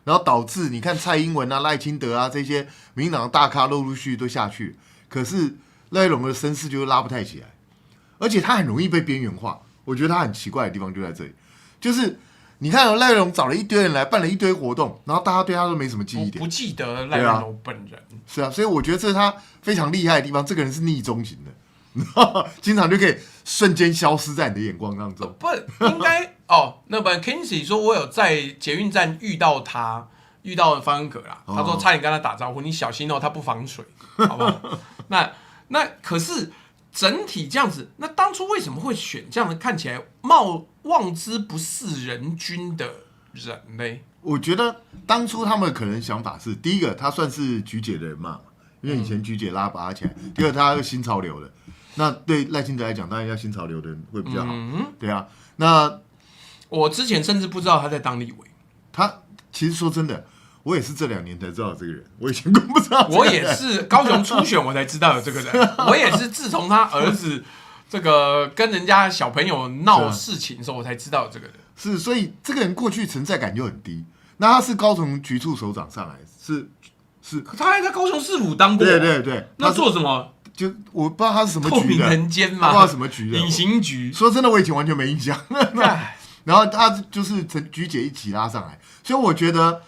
Speaker 2: 然后导致你看蔡英文啊、赖清德啊这些民进党的大咖陆续都下去，可是赖威龙的声势就拉不太起来，而且他很容易被边缘化。我觉得他很奇怪的地方就在这里，就是你看赖威龙找了一堆人来办了一堆活动，然后大家对他都没什么记忆点，
Speaker 1: 我不记得赖威龙本人。
Speaker 2: 是啊，所以我觉得这是他非常厉害的地方。这个人是逆中型的，经常就可以瞬间消失在你的眼光当中。
Speaker 1: 不应该哦，那本 Kinsey 说，我有在捷运站遇到方恩格啦。他说差点跟他打招呼，你小心哦，他不防水，好不好？那可是整体这样子，那当初为什么会选这样的看起来望之不似人君的人呢？
Speaker 2: 我觉得当初他们可能想法是，第一个他算是菊姐的人嘛，因为以前菊姐把他起来；第二他是新潮流的。那对赖清德来讲，当然要新潮流的人会比较好。对啊，那
Speaker 1: 我之前甚至不知道他在当立委。
Speaker 2: 他其实说真的，我也是这2年才知道这个人，我以前根本不知道。
Speaker 1: 我也是高雄初选我才知道有这个人，我也是自从他儿子这个跟人家小朋友闹事情的时候，我才知道有这个人。
Speaker 2: 是，所以这个人过去存在感就很低。那他是高雄局处首长上来，是，
Speaker 1: 他还在高雄市府当过。
Speaker 2: 对，
Speaker 1: 那做什么？
Speaker 2: 就我不知道他是什么局的，
Speaker 1: 透明人间嘛，
Speaker 2: 不知道什么局的，
Speaker 1: 隐形局。
Speaker 2: 说真的，我以前完全没印象。然后他就是陈菊姐一起拉上来，所以我觉得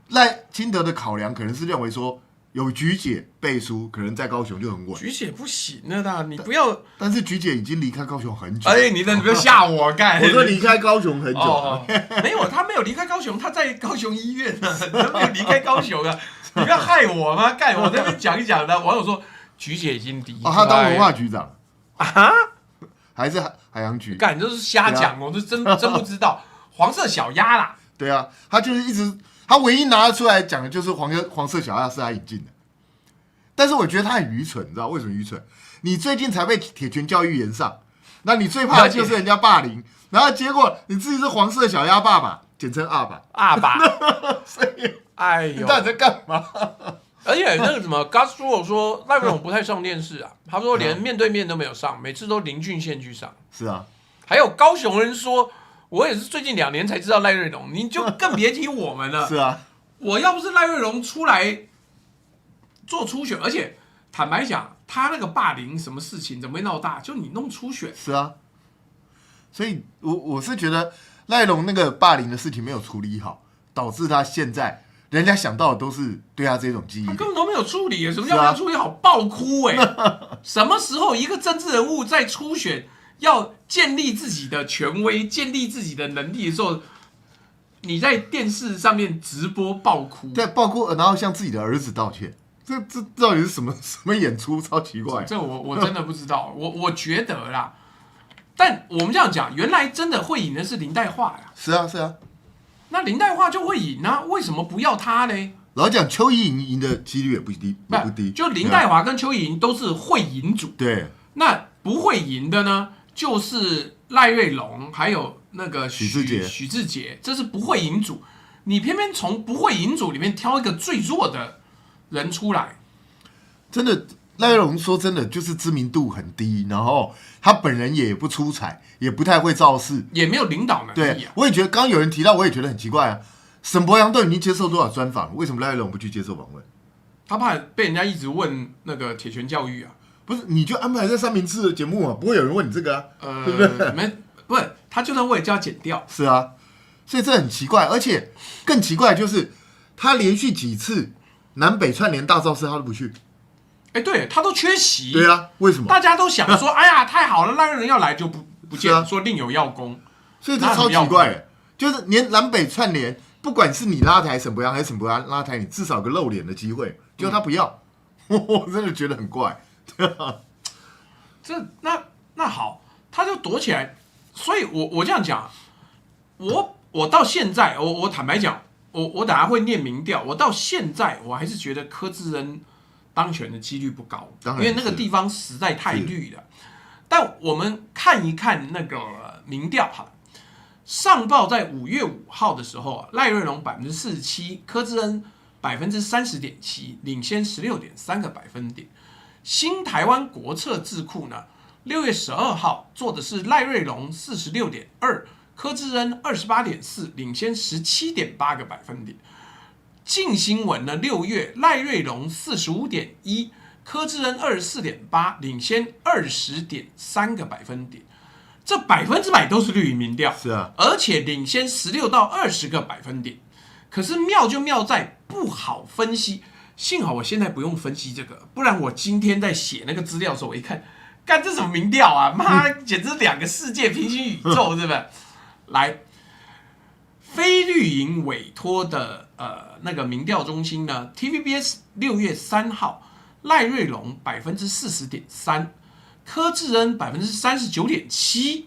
Speaker 2: 赖清德的考量可能是认为说，有菊姐背书，可能在高雄就很稳。
Speaker 1: 菊姐不行了啦，你不要。
Speaker 2: 但是菊姐已经离开高雄很久。
Speaker 1: 哎，你不要吓我干！
Speaker 2: 我说离开高雄很久了。
Speaker 1: 没有，他没有离开高雄，他在高雄医院呢，他没有离开高雄啊！你不要害我吗？干，我这边讲一讲的。网友说，菊姐已经离开。
Speaker 2: 他当文化局长
Speaker 1: 啊？
Speaker 2: 还是海洋局？
Speaker 1: 干，都是瞎讲，我都真不知道。黄色小鸭啦。
Speaker 2: 对啊，他就是一直，他唯一拿得出来讲的就是黄色小鸭是他引进的。但是我觉得他很愚蠢，你知道为什么愚蠢？你最近才被铁拳教育延上，那你最怕的就是人家霸凌，然后结果你自己是黄色小鸭爸爸，简称阿爸。
Speaker 1: 阿爸，
Speaker 2: 所以，
Speaker 1: 哎呦，
Speaker 2: 你到底在干嘛？
Speaker 1: 而且那个什么 ，Gus 说赖瑞龙不太上电视啊，他说连面对面都没有上，每次都林俊宪去上。
Speaker 2: 是啊，
Speaker 1: 还有高雄人说，我也是最近2年才知道赖瑞龙，你就更别提我们了。
Speaker 2: 是啊，
Speaker 1: 我要不是赖瑞龙出来做初选，而且坦白讲，他那个霸凌什么事情怎么会闹大？就你弄初选。
Speaker 2: 是啊，所以我是觉得赖龙那个霸凌的事情没有处理好，导致他现在人家想到的都是对他这种记忆，
Speaker 1: 他根本都没有处理，什么叫没有处理好？爆哭哎、什么时候一个政治人物在初选要建立自己的权威、建立自己的能力的时候，你在电视上面直播爆哭？
Speaker 2: 对，爆哭，然后向自己的儿子道歉，这到底是什么演出？超奇怪。
Speaker 1: 这我真的不知道，我觉得啦。但我们这样讲，原来真的会赢的是林岱樺呀。
Speaker 2: 是啊，是啊。
Speaker 1: 那林岱樺就会赢啊，为什么不要他呢？
Speaker 2: 老实讲，邱意莹赢的几率也不低，不低。
Speaker 1: 就林岱樺跟邱意莹都是会赢组。
Speaker 2: 对。
Speaker 1: 那不会赢的呢，就是赖瑞隆还有那个许志杰，这是不会赢组。你偏偏从不会赢组里面挑一个最弱的人出来，
Speaker 2: 真的。赖瑞隆说真的就是知名度很低，然后他本人也不出彩，也不太会造势，
Speaker 1: 也没有领导能力
Speaker 2: 对，我也觉得刚刚有人提到，我也觉得很奇怪啊。沈伯洋都已经接受多少专访，为什么赖瑞隆不去接受访问？
Speaker 1: 他怕被人家一直问那个铁拳教育啊。
Speaker 2: 不是，你就安排在三明治的节目嘛，不会有人问你这个啊，对不对？
Speaker 1: 不是，他就算问就要剪掉。
Speaker 2: 是啊，所以这很奇怪，而且更奇怪的就是他连续几次南北串联大造势他都不去。
Speaker 1: 哎，对他都缺席。
Speaker 2: 对啊，为什么？
Speaker 1: 大家都想说，哎呀，太好了，赖瑞隆要来就不见，说另有要攻，
Speaker 2: 所以这超奇怪的，就是连南北串联，不管是你拉抬沈伯洋还是沈伯洋拉抬你，至少有个露脸的机会，结果他不要，我真的觉得很怪。
Speaker 1: 那好，他就躲起来，所以我这样讲，我到现在，我坦白讲，我等下会念民调，我到现在我还是觉得柯志恩当选的几率不高，因为那个地方实在太绿了。但我们看一看那个民调哈，上报在5月5号的时候，赖瑞隆47%，柯志恩30.7%，领先16.3个百分点。新台湾国策智库呢，6月12号做的是赖瑞隆46.2%，柯志恩28.4%，领先17.8个百分点。镜新闻呢，6月赖瑞隆45.1%，柯志恩24.8%，领先20.3个百分点。这100%都是绿营民调，
Speaker 2: 是啊，
Speaker 1: 而且领先16到20个百分点。可是妙就妙在不好分析。幸好我现在不用分析这个，不然我今天在写那个资料的时候，我一看，干这什么民调啊？妈，简直2个世界平行宇宙，是不是？来，非绿营委托的那个民调中心呢 ，TVBS 6月3号，赖瑞隆40.3%，柯志恩39.7%，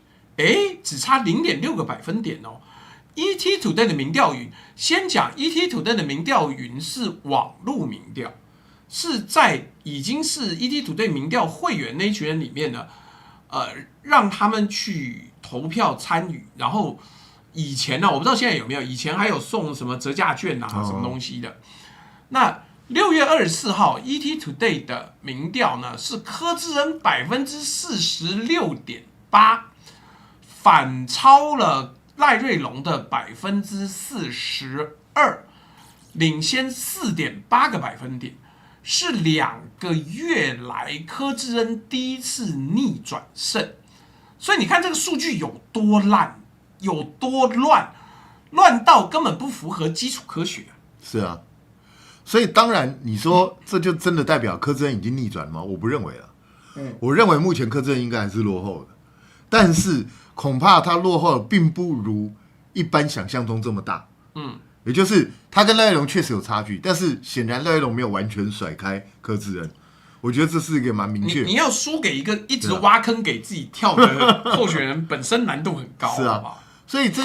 Speaker 1: 只差0.6个百分点哦。ET Today 的民调云，先讲 ET Today 的民调云是网络民调，是在已经是 ET Today 民调会员那一群人里面呢，让他们去投票参与，然后以前呢，我不知道现在有没有，以前还有送什么折价券啊，什么东西的。那6月24号 ET Today 的民调呢，是柯志恩46.8%，反超了赖瑞隆的42%，领先4.8个百分点，是2个月来柯志恩第一次逆转胜。所以你看这个数据有多烂，有多乱，乱到根本不符合基础科学。
Speaker 2: 是啊，所以当然你说这就真的代表柯志恩已经逆转了吗？我不认为了。我认为目前柯志恩应该还是落后的，但是恐怕他落后的并不如一般想象中这么大。也就是他跟赖玉龙确实有差距，但是显然赖玉龙没有完全甩开柯志恩。我觉得这是一个蛮明确的。
Speaker 1: 你要输给一个一直挖坑给自己跳的候选人，本身难度很高，
Speaker 2: 是啊，
Speaker 1: 好不好？
Speaker 2: 所以这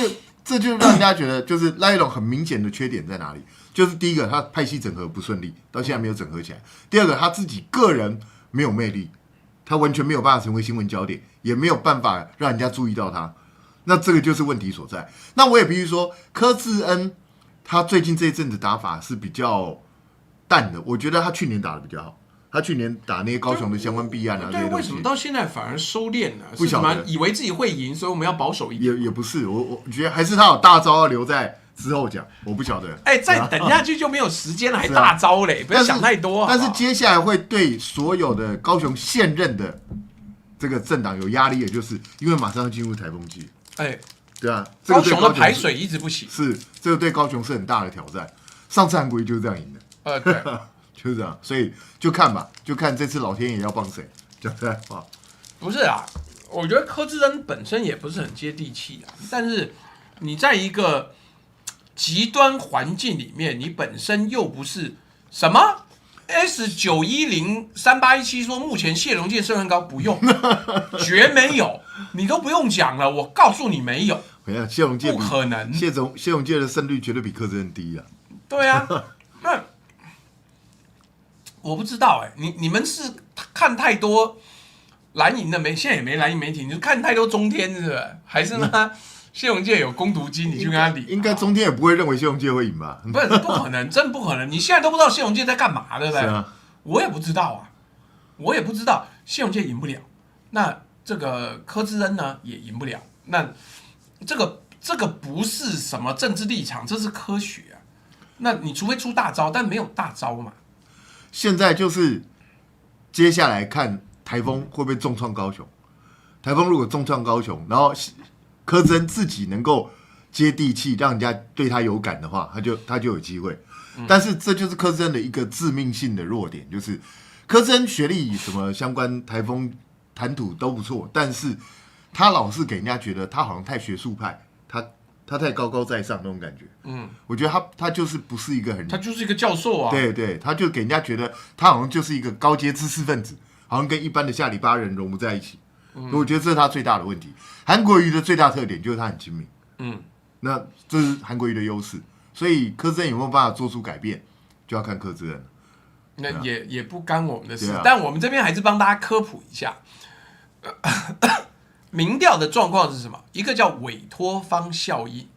Speaker 2: 就让人家觉得，就是赖玉龙很明显的缺点在哪里？就是第一个，他派系整合不顺利，到现在没有整合起来；第二个，他自己个人没有魅力，他完全没有办法成为新闻焦点，也没有办法让人家注意到他。那这个就是问题所在。那我也必须说，柯志恩他最近这一阵子打法是比较淡的，我觉得他去年打的比较好。他去年打那些高雄的相关弊案啊，这些东西
Speaker 1: 为什么到现在反而收敛了？
Speaker 2: 不晓得，
Speaker 1: 以为自己会赢，所以我们要保守一点。
Speaker 2: 也不是，我觉得还是他有大招要留在之后讲，我不晓得。
Speaker 1: 再等下去就没有时间了，还大招嘞，不要想太多。
Speaker 2: 但是接下来会对所有的高雄现任的这个政党有压力，也就是因为马上要进入台风季。对啊，
Speaker 1: 高雄的排水一直不行，
Speaker 2: 是这个对高雄是很大的挑战。上次韩国瑜就是这样赢的。
Speaker 1: 对。
Speaker 2: 就是这样，所以就看吧，就看这次老天爷要帮谁。讲实在话，
Speaker 1: 不是啊，我觉得柯志恩本身也不是很接地气啊。但是你在一个极端环境里面，你本身又不是什么 S9103817说目前谢龙介胜算高，不用，绝没有，你都不用讲了，我告诉你没有。
Speaker 2: 谢龙介
Speaker 1: 不可能，
Speaker 2: 谢龙介的胜率绝对比柯志恩低啊。
Speaker 1: 对啊，那。我不知道你们是看太多蓝营的现在也没蓝营媒体，你是看太多中天是不是？还是呢？谢龙介有攻读机，你去跟他理？
Speaker 2: 应该中天也不会认为谢龙介会赢吧？
Speaker 1: 不可能，真不可能！你现在都不知道谢龙介在干嘛，对不对？
Speaker 2: 是啊，
Speaker 1: 我也不知道啊，我也不知道谢龙介赢不了，那这个柯志恩呢也赢不了，那这个不是什么政治立场，这是科学啊。那你除非出大招，但没有大招嘛。
Speaker 2: 现在就是接下来看台风会不会重创高雄。台风如果重创高雄，然后柯志恩自己能够接地气，让人家对他有感的话，他就有机会。但是这就是柯志恩的一个致命性的弱点，就是柯志恩学历什么相关台风谈吐都不错，但是他老是给人家觉得他好像太学术派，他太高高在上那种感觉。我觉得他就是不是一个
Speaker 1: 他就是一个教授啊。
Speaker 2: 对，他就给人家觉得他好像就是一个高阶知识分子，好像跟一般的下里巴人融不在一起。我觉得这是他最大的问题。韩国瑜的最大特点就是他很精明。那这是韩国瑜的优势。所以柯志恩有没有办法做出改变，就要看柯志恩了。
Speaker 1: 那也不干我们的事，但我们这边还是帮大家科普一下。民调的状况是什么？一个叫委托方效应。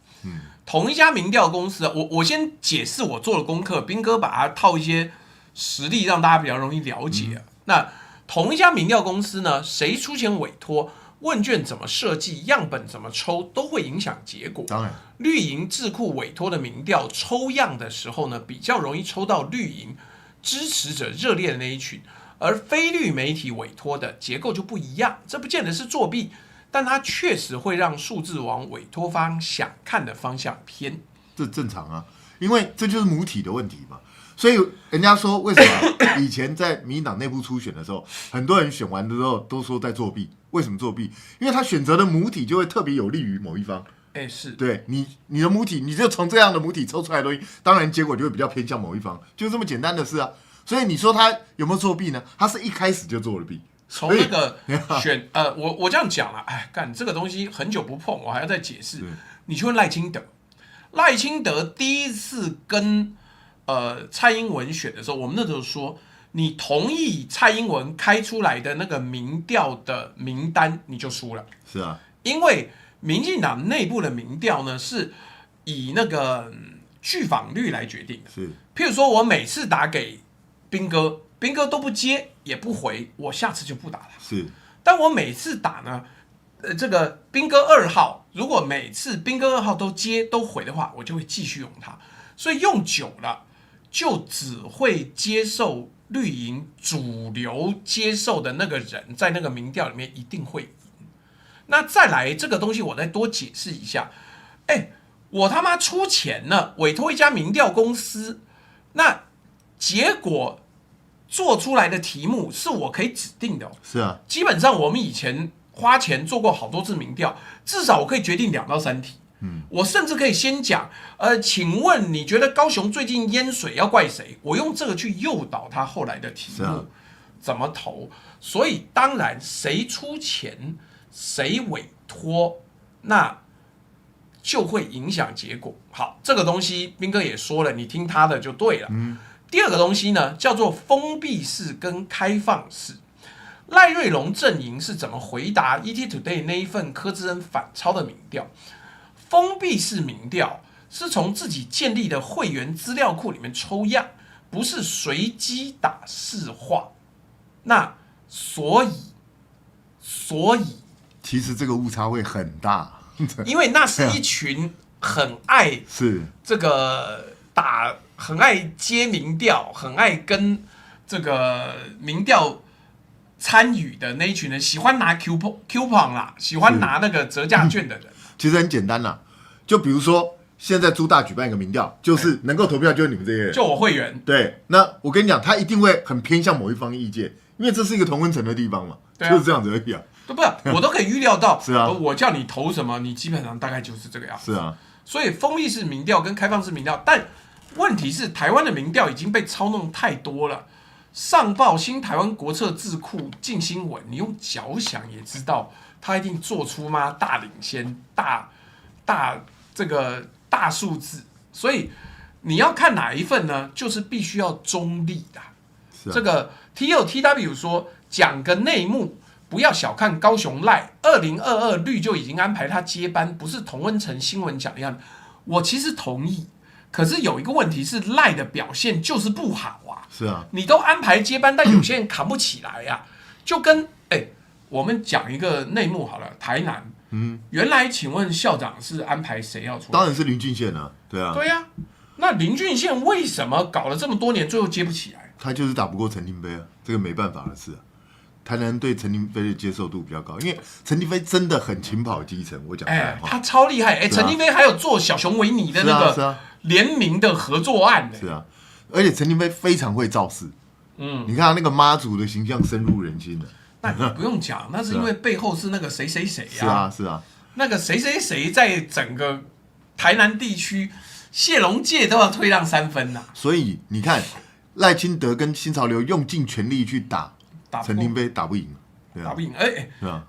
Speaker 1: 同一家民调公司，我先解释我做的功课，彬哥把它套一些实例，让大家比较容易了解。那同一家民调公司呢，谁出钱委托，问卷怎么设计，样本怎么抽，都会影响结果。
Speaker 2: 当然，
Speaker 1: 绿营智库委托的民调抽样的时候呢，比较容易抽到绿营支持者热烈的那一群，而非绿媒体委托的结构就不一样。这不见得是作弊，但它确实会让数字往委托方想看的方向偏。
Speaker 2: 这正常啊，因为这就是母体的问题嘛。所以人家说，为什么以前在民进党内部初选的时候，很多人选完的时候都说在作弊？为什么作弊？因为他选择的母体就会特别有利于某一方。
Speaker 1: 是
Speaker 2: 对你的母体，你就从这样的母体抽出来的东西，当然结果就会比较偏向某一方，就这么简单的事啊。所以你说他有没有作弊呢？他是一开始就做了弊。
Speaker 1: 从那个选我这样讲了，干这个东西很久不碰，我还要再解释。你去问赖清德，赖清德第一次跟蔡英文选的时候，我们那时候说，你同意蔡英文开出来的那个民调的名单，你就输了。
Speaker 2: 是啊，
Speaker 1: 因为民进党内部的民调呢，是以那个拒访率来决定的。
Speaker 2: 是，
Speaker 1: 譬如说我每次打给彬哥，彬哥都不接也不回，我下次就不打了。
Speaker 2: 是，
Speaker 1: 但我每次打呢，这个彬哥2号，如果每次彬哥2号都接都回的话，我就会继续用他。所以用久了，就只会接受绿营主流接受的那个人，在那个民调里面一定会赢。那再来这个东西，我再多解释一下。我他妈出钱了，委托一家民调公司，那结果做出来的题目是我可以指定的哦。
Speaker 2: 是啊，
Speaker 1: 基本上我们以前花钱做过好多次民调，至少我可以决定2到3题。我甚至可以先讲，请问你觉得高雄最近淹水要怪谁？我用这个去诱导他后来的题目怎么投。所以当然谁出钱谁委托，那就会影响结果。好，这个东西彬哥也说了，你听他的就对了。第二个东西呢，叫做封闭式跟开放式。赖瑞隆阵营是怎么回答 ETtoday 那一份柯志恩反超的民调？封闭式民调是从自己建立的会员资料库里面抽样，不是随机打市话。那所以，
Speaker 2: 其实这个误差会很大，
Speaker 1: 因为那是一群很爱
Speaker 2: 是
Speaker 1: 这个很爱接民调，很爱跟这个民调参与的那一群人，喜欢拿 coupon 啦，喜欢拿那个折价券的人。
Speaker 2: 其实很简单啦，就比如说现在朱大举办一个民调，就是能够投票就是你们这些人，
Speaker 1: 就我会员。
Speaker 2: 对，那我跟你讲，他一定会很偏向某一方意见，因为这是一个同温层的地方嘛，就是这样子而已啊。
Speaker 1: 对不是，我都可以预料到，
Speaker 2: 是啊，
Speaker 1: 我叫你投什么，你基本上大概就是这个样子。
Speaker 2: 是啊，
Speaker 1: 所以封闭式民调跟开放式民调，但问题是台湾的民调已经被操弄太多了。上报新台湾国策智库进新闻，你用脚想也知道，他一定做出大领先、这个大数字。所以你要看哪一份呢？就是必须要中立的。这个 TLTW 说讲个内幕。不要小看高雄赖，2022绿就已经安排他接班，不是同温层新闻讲的样子。我其实同意，可是有一个问题是赖的表现就是不好啊。
Speaker 2: 是啊，
Speaker 1: 你都安排接班，但有些人扛不起来呀、就跟我们讲一个内幕好了，台南，原来请问校长是安排谁要出来？
Speaker 2: 当然是林俊宪啊，对啊，
Speaker 1: 对啊，那林俊宪为什么搞了这么多年，最后接不起来？
Speaker 2: 他就是打不过陈廷飞啊，这个没办法的事啊。台南对陈廷飞的接受度比较高，因为陈廷飞真的很勤跑基层。我讲实话，
Speaker 1: 他超厉害。陈廷飞还有做小熊维尼的那个联名的合作案。
Speaker 2: 是啊，而且陈廷飞非常会造势。你看他那个妈祖的形象深入人心的。
Speaker 1: 那你不用讲，那是因为背后是那个谁谁谁
Speaker 2: 是啊，是啊，
Speaker 1: 那个谁谁谁在整个台南地区，谢龙介都要退让3分呐。
Speaker 2: 所以你看，赖清德跟新潮流用尽全力去打陈廷飞，打不赢，
Speaker 1: 打不赢。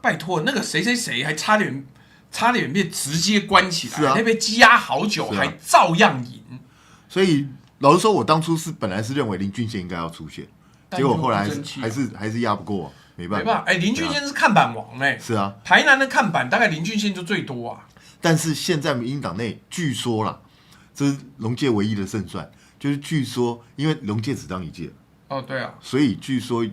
Speaker 1: 拜托，那个谁谁谁还差点被直接关起来，那被羁押好久，还照样赢。
Speaker 2: 所以老实说，我当初本来是认为林俊宪应该要出现，结果后来还是压不过，没办法。
Speaker 1: 林俊宪是看板王
Speaker 2: 是啊，
Speaker 1: 台南的看板大概林俊宪就最多啊。
Speaker 2: 但是现在民进党内据说啦，这是龙介唯一的胜算，就是据说因为龙介只当一届，
Speaker 1: 对啊，
Speaker 2: 所以据说。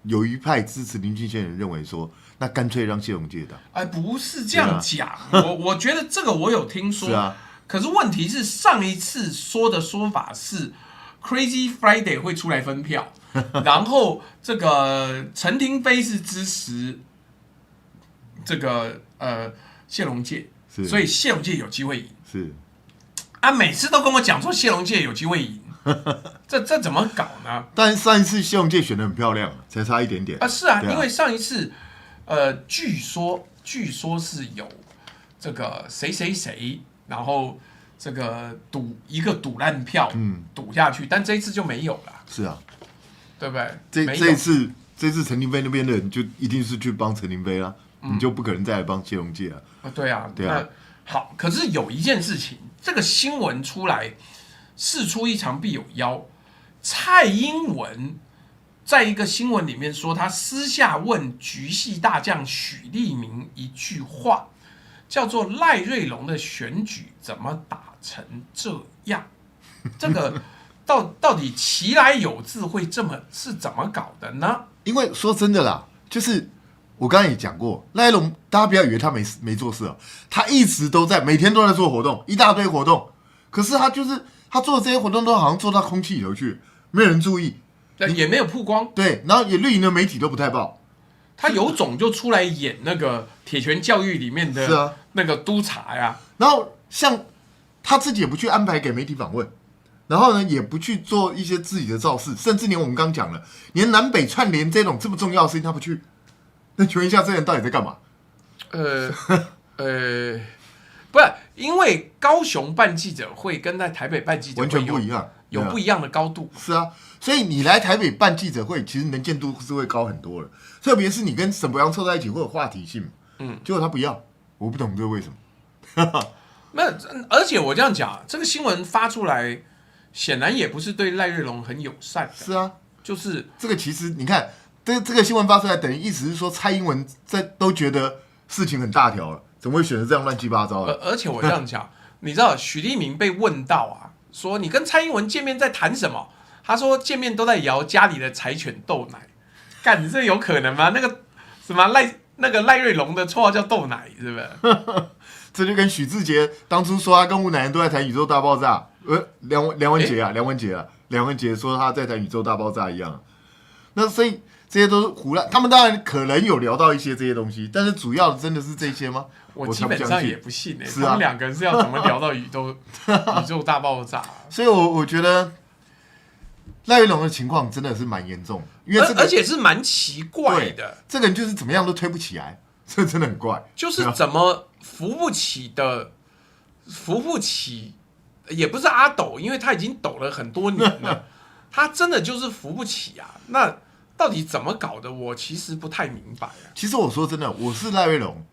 Speaker 2: 有一派支持林俊宪的人认为说，那干脆让谢龙介当。
Speaker 1: 不是这样讲，我觉得这个我有听说。
Speaker 2: 是啊，
Speaker 1: 可是问题是上一次说的说法是 Crazy Friday 会出来分票，然后这个陈廷飞是支持这个谢龙介，所以谢龙介有机会赢。
Speaker 2: 是
Speaker 1: 每次都跟我讲说谢龙介有机会赢。这怎么搞呢？
Speaker 2: 但上一次谢龙介选得很漂亮，才差一点点
Speaker 1: 是啊，因为上一次据说是有这个谁谁谁，然后这个一个赌烂票，赌下去，但这一次就没有了。
Speaker 2: 是啊，
Speaker 1: 对不对？
Speaker 2: 这次陈廷飞那边的人就一定是去帮陈廷飞啦，你就不可能再来帮谢龙介了。
Speaker 1: 对啊。好，可是有一件事情，这个新闻出来。事出一场必有妖。蔡英文在一个新闻里面说，他私下问局系大将许立明一句话，叫做赖瑞隆的选举怎么打成这样？这个到底其来有自会是怎么搞的呢？
Speaker 2: 因为说真的啦，就是我刚才也讲过，赖龙大家不要以为他没做事他一直都在，每天都在做活动，一大堆活动，可是他做的这些活动都好像做到空气里头去，没有人注意，
Speaker 1: 也没有曝光。
Speaker 2: 对，然后也绿营的媒体都不太报。
Speaker 1: 他有种就出来演那个铁拳教育里面的那个督察呀。
Speaker 2: 然后像他自己也不去安排给媒体访问，然后呢也不去做一些自己的造势，甚至连我们刚讲了，连南北串联这种这么重要的事情他不去，那请问一下，这人到底在干嘛？
Speaker 1: 不是，因为高雄办记者会跟在台北办记者会
Speaker 2: 完全不一样，
Speaker 1: 有不一样的高度。
Speaker 2: 是啊，所以你来台北办记者会，其实能见度是会高很多的，特别是你跟沈伯洋凑在一起会有话题性。结果他不要，我不懂这为什么。
Speaker 1: 那而且我这样讲，这个新闻发出来，显然也不是对赖瑞隆很友善的。
Speaker 2: 是啊，
Speaker 1: 就是
Speaker 2: 这个其实你看，这个新闻发出来，等于意思是说蔡英文都觉得事情很大条了，怎么会选择这样乱七八糟的？
Speaker 1: 而且我这样讲，你知道许立明被问到啊，说你跟蔡英文见面在谈什么？他说见面都在摇家里的柴犬豆奶。干，你这有可能吗？那个什么赖瑞隆的绰号叫豆奶，是不是？
Speaker 2: 这就跟许志杰当初说他跟吴乃仁都在谈宇宙大爆炸，梁文杰说他在谈宇宙大爆炸一样。那所以这些都是胡乱，他们当然可能有聊到一些这些东西，但是主要的真的是这些吗？
Speaker 1: 我基本上也不信
Speaker 2: 是啊，
Speaker 1: 他们两个人是要怎么聊到宇宙大爆炸？
Speaker 2: 所以我觉得赖玉龙的情况真的是蛮严重，因为
Speaker 1: 而且是蛮奇怪的。
Speaker 2: 这个人就是怎么样都推不起来，这真的很怪。
Speaker 1: 就是怎么扶不起，也不是阿斗，因为他已经抖了很多年了，他真的就是扶不起啊。那到底怎么搞的？我其实不太明白啊。
Speaker 2: 其实我说真的，我是赖瑞龙，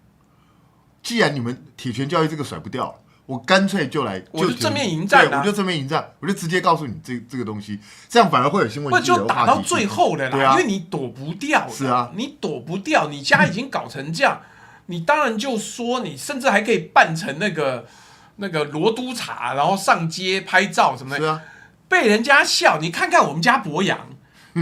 Speaker 2: 既然你们铁拳教育这个甩不掉了，我干脆就来，
Speaker 1: 我就正面迎战啊！
Speaker 2: 我就正面迎战，我就直接告诉你这个东西，这样反而会有新闻。
Speaker 1: 不就打到最后了啦？
Speaker 2: 对啊，
Speaker 1: 因为你躲不掉。
Speaker 2: 是啊，
Speaker 1: 你躲不掉，你家已经搞成这样，你当然就说你甚至还可以扮成那个罗督察，然后上街拍照什么的。
Speaker 2: 是啊，
Speaker 1: 被人家笑，你看看我们家博洋。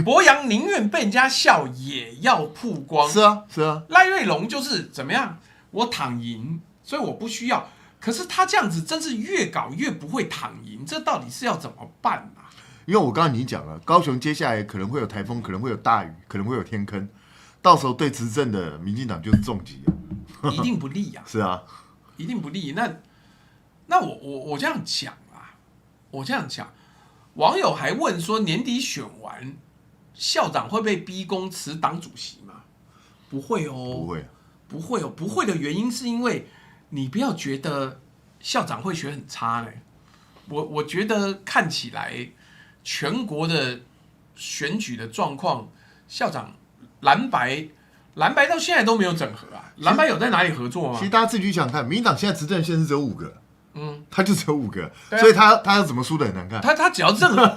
Speaker 1: 博洋宁愿被人家笑，也要曝光。
Speaker 2: 是啊，是啊。
Speaker 1: 赖瑞隆就是怎么样？我躺赢，所以我不需要。可是他这样子真是越搞越不会躺赢，这到底是要怎么办啊？
Speaker 2: 因为我刚刚已经讲了，高雄接下来可能会有台风，可能会有大雨，可能会有天坑，到时候对执政的民进党就是重击啊，
Speaker 1: 一定不利啊！
Speaker 2: 是啊，
Speaker 1: 一定不利。那我这样讲啊，我这样讲，网友还问说年底选完。校长会被逼宫辞党主席吗？不会哦，不会哦，不会的原因是因为你不要觉得校长会选很差嘞。我觉得看起来全国的选举的状况，校长蓝白到现在都没有整合啊。蓝白有在哪里合作吗？
Speaker 2: 其实大家自己想看，民进党现在执政县市只有5个。他就只有5个，
Speaker 1: 啊、
Speaker 2: 所以他要怎么输的很难看。
Speaker 1: 他只要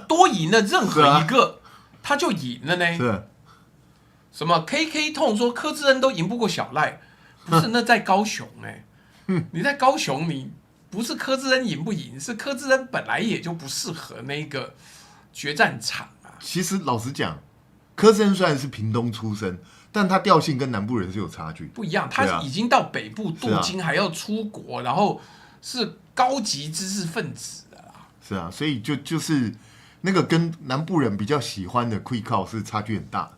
Speaker 1: 多赢了任何一个。他就赢了呢。
Speaker 2: 是，
Speaker 1: 什么 KK 痛说柯志恩都赢不过小赖，不是那在高雄你在高雄你不是柯志恩赢不赢，是柯志恩本来也就不适合那个决战场啊。
Speaker 2: 其实老实讲，柯志恩虽然是屏东出身，但他调性跟南部人是有差距，
Speaker 1: 不一样。他已经到北部镀金，还要出国，然后是高级知识分子的啦。
Speaker 2: 是啊，所以就是那个跟南部人比较喜欢的 quick call 是差距很大。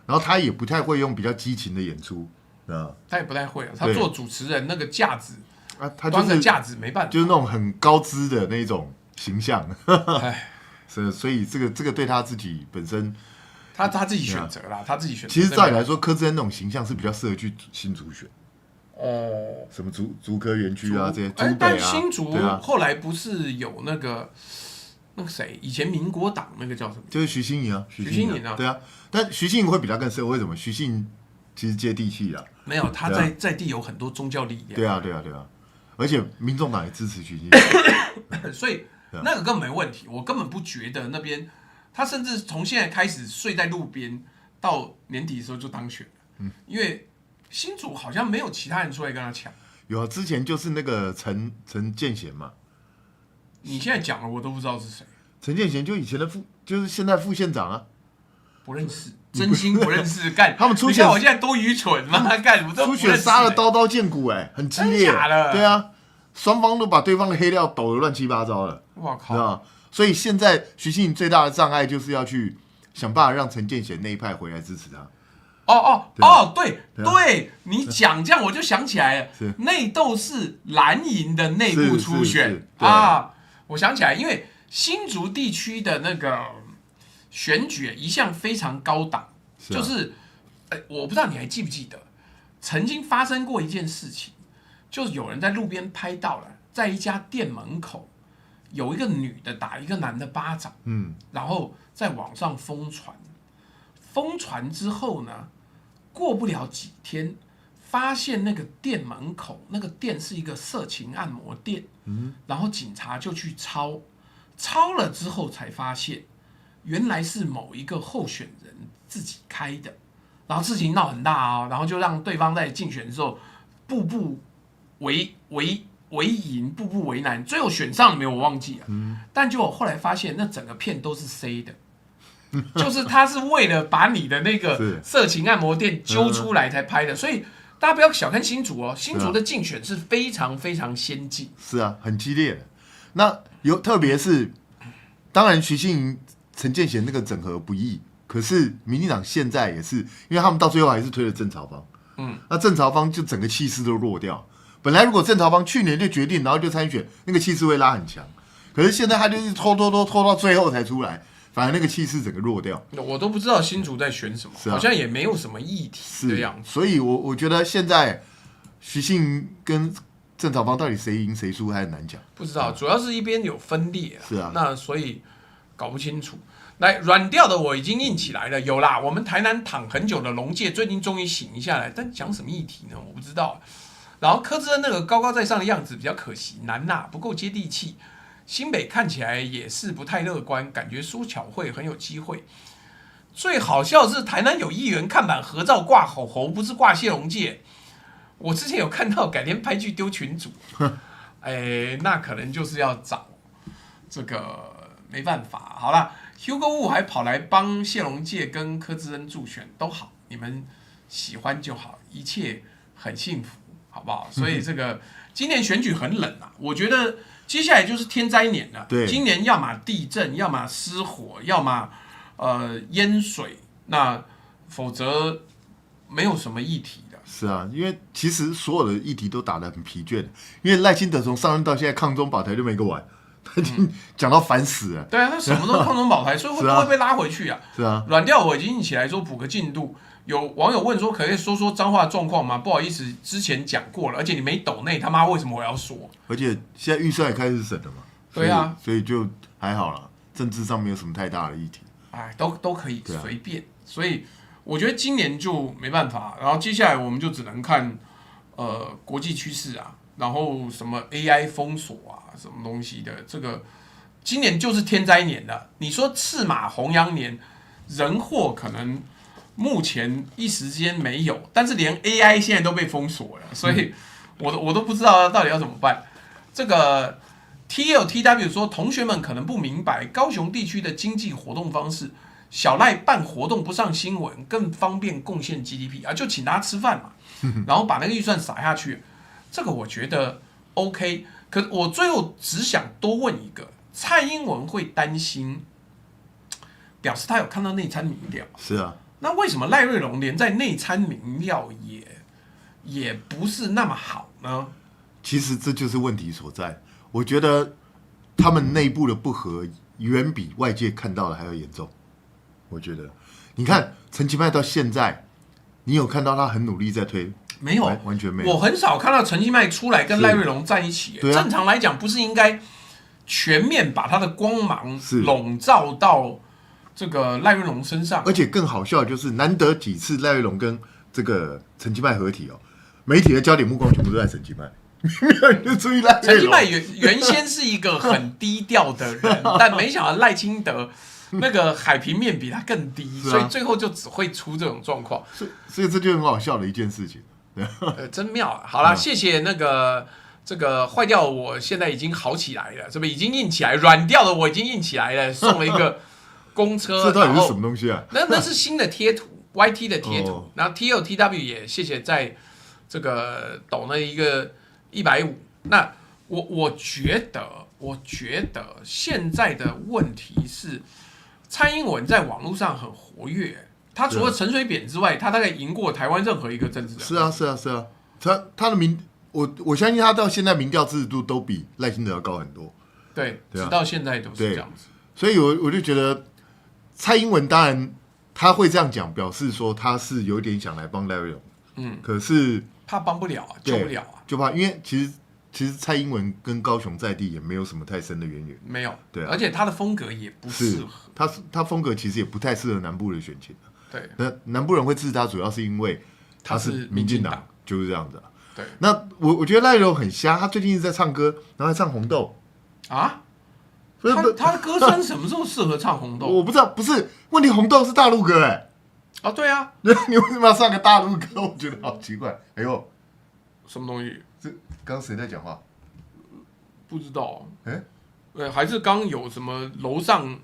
Speaker 2: 然后他也不太会用比较激情的演出，
Speaker 1: 他也不太会，他做主持人那个架子
Speaker 2: 啊，他就是
Speaker 1: 端个架子没办法，
Speaker 2: 就是那种很高姿的那种形象。所以这个对他自己本身，
Speaker 1: 他自己选择啦，他自己选择。
Speaker 2: 其实照理来说，柯志恩那种形象是比较适合去新竹选。什么竹科园区啊这些，
Speaker 1: 但新竹后来不是有那个谁，以前民国党那个叫什么？
Speaker 2: 就是徐新颖啊，
Speaker 1: 徐新颖啊，
Speaker 2: 对啊。但徐新颖会比较更适合，为什么？徐新颖其实接地气啊，
Speaker 1: 没有他在地有很多宗教力量。
Speaker 2: 对啊，而且民众党也支持徐新
Speaker 1: 颖，所以那个根本没问题。我根本不觉得那边他甚至从现在开始睡在路边，到年底的时候就当选了。因为新竹好像没有其他人出来跟他抢。
Speaker 2: 有啊，之前就是那个陈建贤嘛。
Speaker 1: 你现在讲了，我都不知道是谁。
Speaker 2: 陈建贤就以前的就是现在副县长啊。
Speaker 1: 不认识，真心不认识。干，
Speaker 2: 他们初选，
Speaker 1: 你看我现在多愚蠢吗？干，我都
Speaker 2: 初选杀了刀剑骨，很激烈。
Speaker 1: 假的？
Speaker 2: 对啊，双方都把对方的黑料抖得乱七八糟了。
Speaker 1: 我靠！
Speaker 2: 知道？所以现在徐信最大的障碍就是要去想办法让陈建贤那一派回来支持他。
Speaker 1: 对，你讲这样我就想起来了，内斗是蓝营的内部初选啊，我想起来，因为新竹地区的那个选举一向非常高档，就是，我不知道你还记不记得，曾经发生过一件事情，就是有人在路边拍到了，在一家店门口有一个女的打一个男的巴掌，然后在网上疯传之后呢，过不了几天，发现那个店门口那个店是一个色情按摩店，然后警察就去抄了之后才发现，原来是某一个候选人自己开的，然后事情闹很大然后就让对方在竞选的时候步步为营，步步为难，最后选上了没有我忘记了，但就我后来发现那整个片都是 C 的。就是他是为了把你的那个色情按摩店揪出来才拍的，所以大家不要小看新竹新竹的竞选是非常非常先进，
Speaker 2: 是啊，很激烈的。那特别是，当然徐信莹、陈建贤那个整合不易，可是民进党现在也是，因为他们到最后还是推了郑朝芳，那郑朝芳就整个气势都弱掉。本来如果郑朝芳去年就决定，然后就参选，那个气势会拉很强，可是现在他就是拖到最后才出来。反而那个气势整个弱掉，
Speaker 1: 我都不知道新竹在选什么，好像也没有什么议题的样子。
Speaker 2: 所以我觉得现在徐信跟郑朝芳到底谁赢谁输还很难讲，
Speaker 1: 不知道，主要是一边有分裂
Speaker 2: 是啊，
Speaker 1: 那所以搞不清楚。来，软调的我已经硬起来了，有啦，我们台南躺很久的龙介最近终于醒一下来，但讲什么议题呢？我不知道。然后柯志恩那个高高在上的样子比较可惜，难呐，不够接地气。新北看起来也是不太乐观，感觉苏巧慧很有机会。最好笑的是台南有议员看板合照挂吼猴，不是挂谢龙介。我之前有看到，改天拍剧丢群组，那可能就是要找这个没办法。好啦 Hugo Wu 还跑来帮谢龙介跟柯志恩助选，都好，你们喜欢就好，一切很幸福，好不好？所以这个今年选举很冷啊，我觉得。接下来就是天灾年了，今年要么地震，要么失火，要么淹水，那否则没有什么议题的。
Speaker 2: 是啊，因为其实所有的议题都打得很疲倦，因为赖清德从上任到现在抗中保台就没个完，他已经讲到烦死了。
Speaker 1: 对啊，他什么都抗中保台，所以会不会被拉回去啊？
Speaker 2: 是啊，
Speaker 1: 软调我已经硬起来说补个进度。有网友问说，可以说彰化状况吗？不好意思，之前讲过了，而且你没抖内，他妈为什么我要说？
Speaker 2: 而且现在预算也开始审了嘛，
Speaker 1: 对啊，
Speaker 2: 所以就还好啦，政治上没有什么太大的议题，
Speaker 1: 都可以随便。所以我觉得今年就没办法，然后接下来我们就只能看国际趋势啊，然后什么 AI 封锁啊，什么东西的，这个今年就是天灾年了。你说赤马红羊年，人祸可能。目前一时间没有，但是连 AI 现在都被封锁了，所以我都不知道到底要怎么办。这个 TLTW 说，同学们可能不明白高雄地区的经济活动方式，小赖办活动不上新闻，更方便贡献 GDP 啊，就请大家吃饭嘛，然后把那个预算撒下去，这个我觉得 OK。可我最后只想多问一个，蔡英文会担心，表示他有看到内参民调，
Speaker 2: 是啊。
Speaker 1: 那为什么赖瑞隆连在内参民调也不是那么好呢？
Speaker 2: 其实这就是问题所在。我觉得他们内部的不和远比外界看到的还要严重。我觉得，你看陈其迈到现在，你有看到他很努力在推？
Speaker 1: 没有，
Speaker 2: 完全没有。
Speaker 1: 我很少看到陈其迈出来跟赖瑞隆站一起。正常来讲，不是应该全面把他的光芒笼罩到？这个赖瑞隆身上，
Speaker 2: 而且更好笑的就是难得几次赖瑞隆跟这个陈其迈合体媒体的焦点目光全部都在陈其迈，没有人就注意赖瑞隆。
Speaker 1: 陈其迈原先是一个很低调的人，但没想到赖清德那个海平面比他更低，所以最后就只会出这种状况。
Speaker 2: 所以这就很好笑的一件事情。
Speaker 1: 真妙啊！好啦，谢谢那个。这个坏掉，我现在已经好起来了，是不是已经硬起来？软掉的我已经硬起来了，送了一个。公车，
Speaker 2: 这到底是什么东西啊？
Speaker 1: 那是新的贴图 ，YT 的贴图。然后 TLTW 也谢谢在这个抖了一个150。那我觉得现在的问题是，蔡英文在网络上很活跃，他除了陈水扁之外，他大概赢过台湾任何一个政治人物。
Speaker 2: 是啊，他的我相信他到现在民调支持度都比赖清德要高很多。
Speaker 1: 对，
Speaker 2: 对啊
Speaker 1: 直到现在都是这样子。
Speaker 2: 所以我就觉得蔡英文当然他会这样讲，表示说他是有点想来帮赖瑞龙，可是
Speaker 1: 怕帮不了啊，救不了啊，
Speaker 2: 就怕因为其实蔡英文跟高雄在地也没有什么太深的渊源，
Speaker 1: 没有，
Speaker 2: 对啊，
Speaker 1: 而且他的风格也不适合，
Speaker 2: 他风格其实也不太适合南部的选情。
Speaker 1: 对，
Speaker 2: 那南部人会支持他，主要是因为他是民进党，就是这样子。
Speaker 1: 对，
Speaker 2: 那我觉得赖荣很瞎，他最近一直在唱歌，然后还唱红豆
Speaker 1: 啊。他的歌声什么时候适合唱红豆？
Speaker 2: 我不知道，不是问题，红豆是大陆歌
Speaker 1: 哦，对啊，
Speaker 2: 你为什么要唱个大陆歌？我觉得好奇怪。哎呦，
Speaker 1: 什么东西？
Speaker 2: 这刚谁在讲话？
Speaker 1: 不知道。
Speaker 2: 哎，
Speaker 1: 还是刚有什么楼上，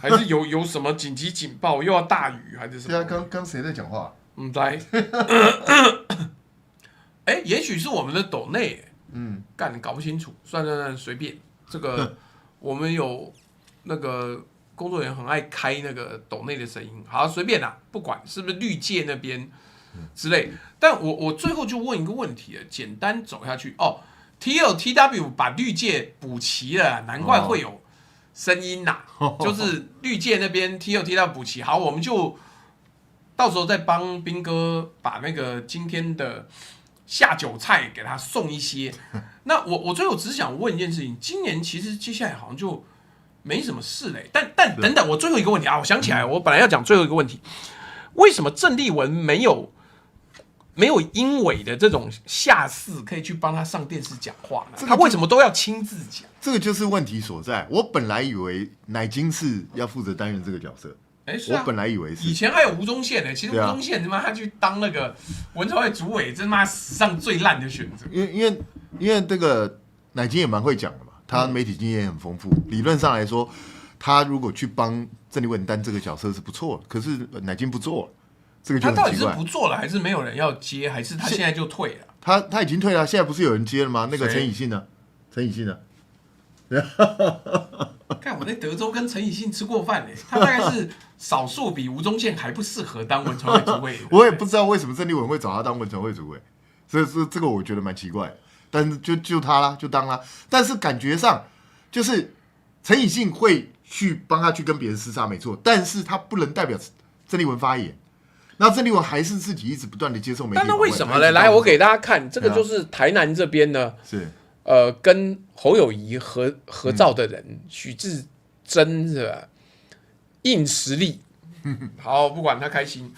Speaker 1: 还是有什么紧急警报，又要大雨还是什么？
Speaker 2: 对啊，刚谁在讲话？
Speaker 1: 在。也许是我们的斗内，干搞不清楚，算随便。这个我们有那个工作人员很爱开那个斗内的声音，好随便啦，不管是不是绿界那边之类。但我最后就问一个问题了，简单走下去哦。TLTW 把绿界补齐了，难怪会有声音呐，就是绿界那边 TLTW 补齐，好，我们就到时候再帮兵哥把那个今天的下酒菜给他送一些。那我最后只是想问一件事情，今年其实接下来好像就没什么事嘞。但等等，我最后一个问题啊，我想起来，我本来要讲最后一个问题，为什么郑丽文没有英伟的这种下士可以去帮他上电视讲话呢？他为什么都要亲自讲？
Speaker 2: 这个就是问题所在。我本来以为乃金是要负责担任这个角色。
Speaker 1: 是啊，
Speaker 2: 我本来以为是，
Speaker 1: 以前还有吴宗宪呢。其实吴宗宪他妈他去当那个文传会主委，真他妈史上最烂的选择。
Speaker 2: 因为这个乃金也蛮会讲的嘛，他媒体经验也很丰富。理论上来说，他如果去帮郑丽文担这个角色是不错的。可是乃金不做了，这个就很奇怪。
Speaker 1: 他到底是不做了，还是没有人要接，还是他现在就退了？
Speaker 2: 他已经退了，现在不是有人接了吗？那个陈以信呢？陈以信呢？
Speaker 1: 看我在德州跟陈以信吃过饭嘞，他大概是少数比吴宗宪还不适合当文传会主委。
Speaker 2: 我也不知道为什么郑丽文会找他当文传会主委，所以这个我觉得蛮奇怪的。但是就他啦，就当啦。但是感觉上就是陈以信会去帮他去跟别人厮杀，没错，但是他不能代表郑丽文发言。那郑丽文还是自己一直不断的接受媒体。
Speaker 1: 但那为什么呢？来，我给大家看，这个就是台南这边呢，
Speaker 2: 是
Speaker 1: 跟侯友宜合照的人，许志珍是吧？硬实力，好，不管他开心。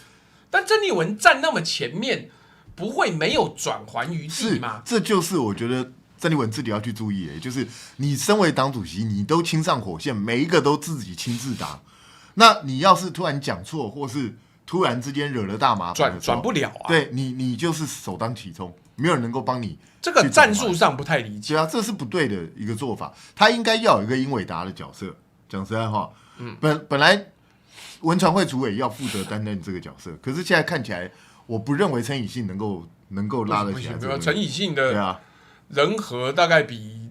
Speaker 1: 但郑丽文站那么前面，不会没有转圜余地吗？
Speaker 2: 这就是我觉得郑丽文自己要去注意的，就是你身为党主席，你都亲上火线，每一个都自己亲自打。那你要是突然讲错，或是突然之间惹了大麻烦，
Speaker 1: 转不了啊。
Speaker 2: 对你就是首当其冲，没有人能够帮你。
Speaker 1: 这个战术上不太理解。
Speaker 2: 对啊，这是不对的一个做法。他应该要有一个英伟达的角色。讲实在话，本来文传会主委要负责担任这个角色，可是现在看起来，我不认为陈以信能够拉得起来这个。
Speaker 1: 陈以信的人和大概比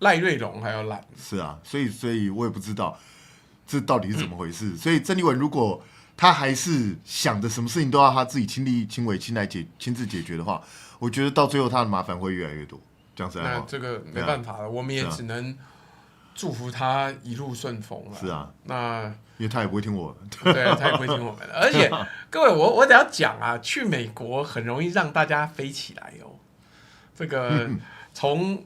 Speaker 1: 赖瑞龙还要烂。
Speaker 2: 是啊，所以我也不知道这到底是怎么回事。所以郑丽文如果他还是想着什么事情都要他自己亲力亲为、亲自解决的话，我觉得到最后他的麻烦会越来越多。讲实在话，
Speaker 1: 那这个没办法了，我们也只能祝福他一路顺风了。
Speaker 2: 是啊，
Speaker 1: 那
Speaker 2: 因为他也不会听我的，
Speaker 1: 对，他也不会听我们的。而且各位，我得要讲啊，去美国很容易让大家飞起来哦。这个从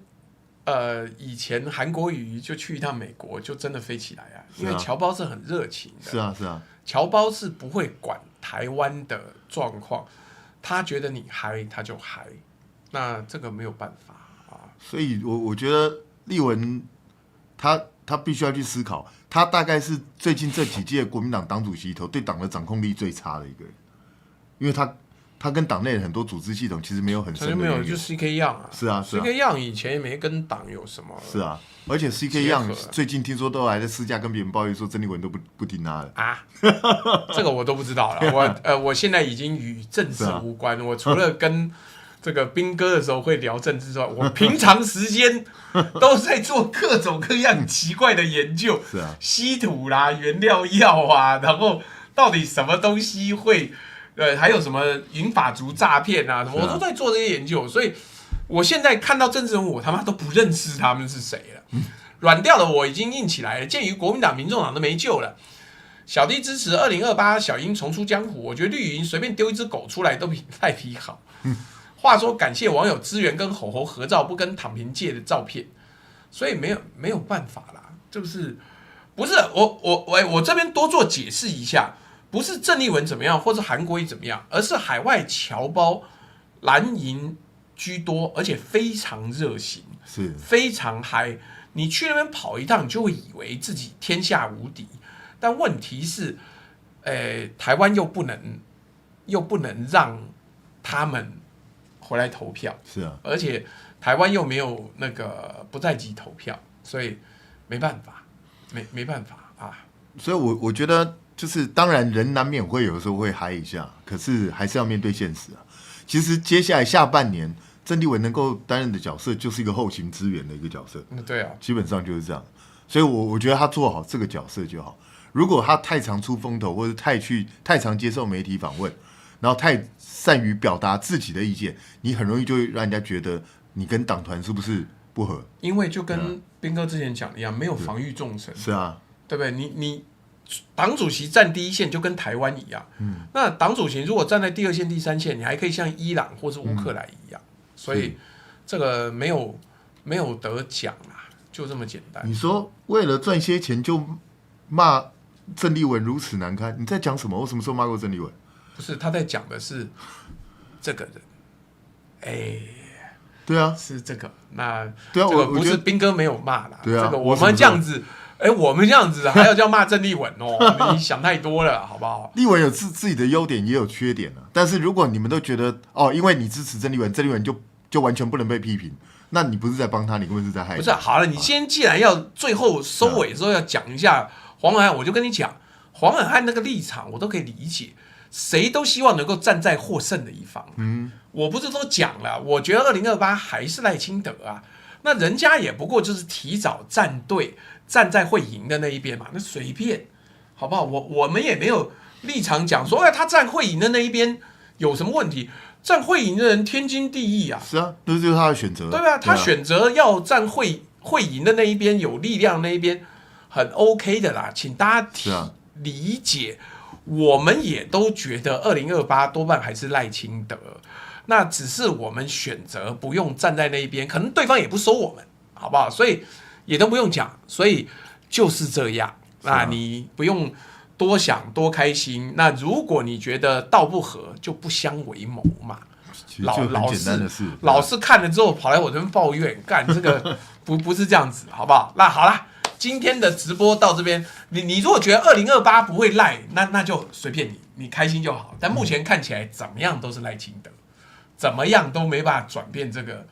Speaker 1: 以前韩国瑜就去一趟美国，就真的飞起来啊，因为侨胞是很热情的。
Speaker 2: 是啊是啊，
Speaker 1: 侨胞是不会管台湾的状况，他觉得你嗨他就嗨，那这个没有办法啊。
Speaker 2: 所以我觉得立文他必须要去思考，他大概是最近这几届国民党党主席里头对党的掌控力最差的一个人，因为他跟党内很多组织系统其实没有很深的渊源。
Speaker 1: 没有，就 CK Young 啊。
Speaker 2: 是啊
Speaker 1: ，CK Young 以前也没跟党有什么。
Speaker 2: 是啊，而且 CK Young 最近听说都还在私下跟别人抱怨说郑丽文都不听他的
Speaker 1: 啊，这个我都不知道了。我现在已经与政治无关，我除了跟这个兵哥的时候会聊政治之外，我平常时间都在做各种各样奇怪的研究，
Speaker 2: 是啊，
Speaker 1: 稀土啦、原料药啊，然后到底什么东西会，还有什么银发族诈骗啊，什么我都在做这些研究，所以我现在看到政治人物，我他妈都不认识他们是谁了。软掉的我已经硬起来了。鉴于国民党、民众党都没救了，小弟支持2028小英重出江湖。我觉得绿营随便丢一只狗出来都比赖皮好。话说，感谢网友支援跟吼吼合照，不跟躺平界的照片，所以没有办法啦，就是不是我这边多做解释一下，不是郑丽文怎么样，或是韩国瑜怎么样，而是海外侨胞蓝营居多，而且非常热情，
Speaker 2: 是
Speaker 1: 非常嗨。你去那边跑一趟，你就会以为自己天下无敌，但问题是，台湾又不能让他们回来投票，
Speaker 2: 是啊，
Speaker 1: 而且台湾又没有那个不在籍投票，所以没办法，没办法啊。
Speaker 2: 所以我觉得就是当然人难免会有时候会嗨一下，可是还是要面对现实啊。其实接下来下半年，郑丽文能够担任的角色就是一个后勤支援的一个角色，
Speaker 1: 对啊，
Speaker 2: 基本上就是这样。所以我觉得他做好这个角色就好。如果他太常出风头，或者太常接受媒体访问，然后太善于表达自己的意见，你很容易就会让人家觉得你跟党团是不是不合？
Speaker 1: 因为就跟斌哥之前讲的一样，没有防御众神，
Speaker 2: 是啊，
Speaker 1: 对不对？你党主席站第一线，就跟台湾一样。那党主席如果站在第二线、第三线，你还可以像伊朗或是乌克兰一样。所以这个没有得奖啦，就这么简单。
Speaker 2: 你说为了赚些钱就骂郑丽文如此难堪，你在讲什么？我什么时候骂过郑丽文？
Speaker 1: 不是，他在讲的是这个人，
Speaker 2: 对啊，
Speaker 1: 是这个。那
Speaker 2: 对啊，
Speaker 1: 这个不是斌哥没有骂啦，
Speaker 2: 对啊，
Speaker 1: 这个我们这样子，我们这样子还要叫骂郑丽文哦，你想太多了，好不好？
Speaker 2: 丽文有自己的优点，也有缺点啊。但是如果你们都觉得因为你支持郑丽文，郑丽文就完全不能被批评，那你不是在帮他，你根本是在害他。
Speaker 1: 不是，好了，你既然要最后收尾的时候要讲一下黄洱汉，我就跟你讲，黄洱汉那个立场我都可以理解。谁都希望能够站在获胜的一方。我不是都讲了，我觉得2028还是赖清德啊。那人家也不过就是提早站队，站在会赢的那一边嘛，那随便，好不好？我们也没有立场讲说，他站会赢的那一边有什么问题？站会赢的人天经地义啊。
Speaker 2: 是啊，那就是他的选择，
Speaker 1: 对吧？他选择要站会赢的那一边，有力量的那一边，很 OK 的啦，请大家理解。我们也都觉得2028多半还是赖清德，那只是我们选择不用站在那一边，可能对方也不收我们，好不好？所以也都不用讲，所以就是这样。那你不用多想多开心。那如果你觉得道不合，就不相为谋嘛。老是看了之后跑来我这边抱怨，干这个不是这样子，好不好？那好啦。今天的直播到这边，你如果觉得2028不会赖，那就随便你开心就好。但目前看起来怎么样都是赖清德，怎么样都没办法转变这个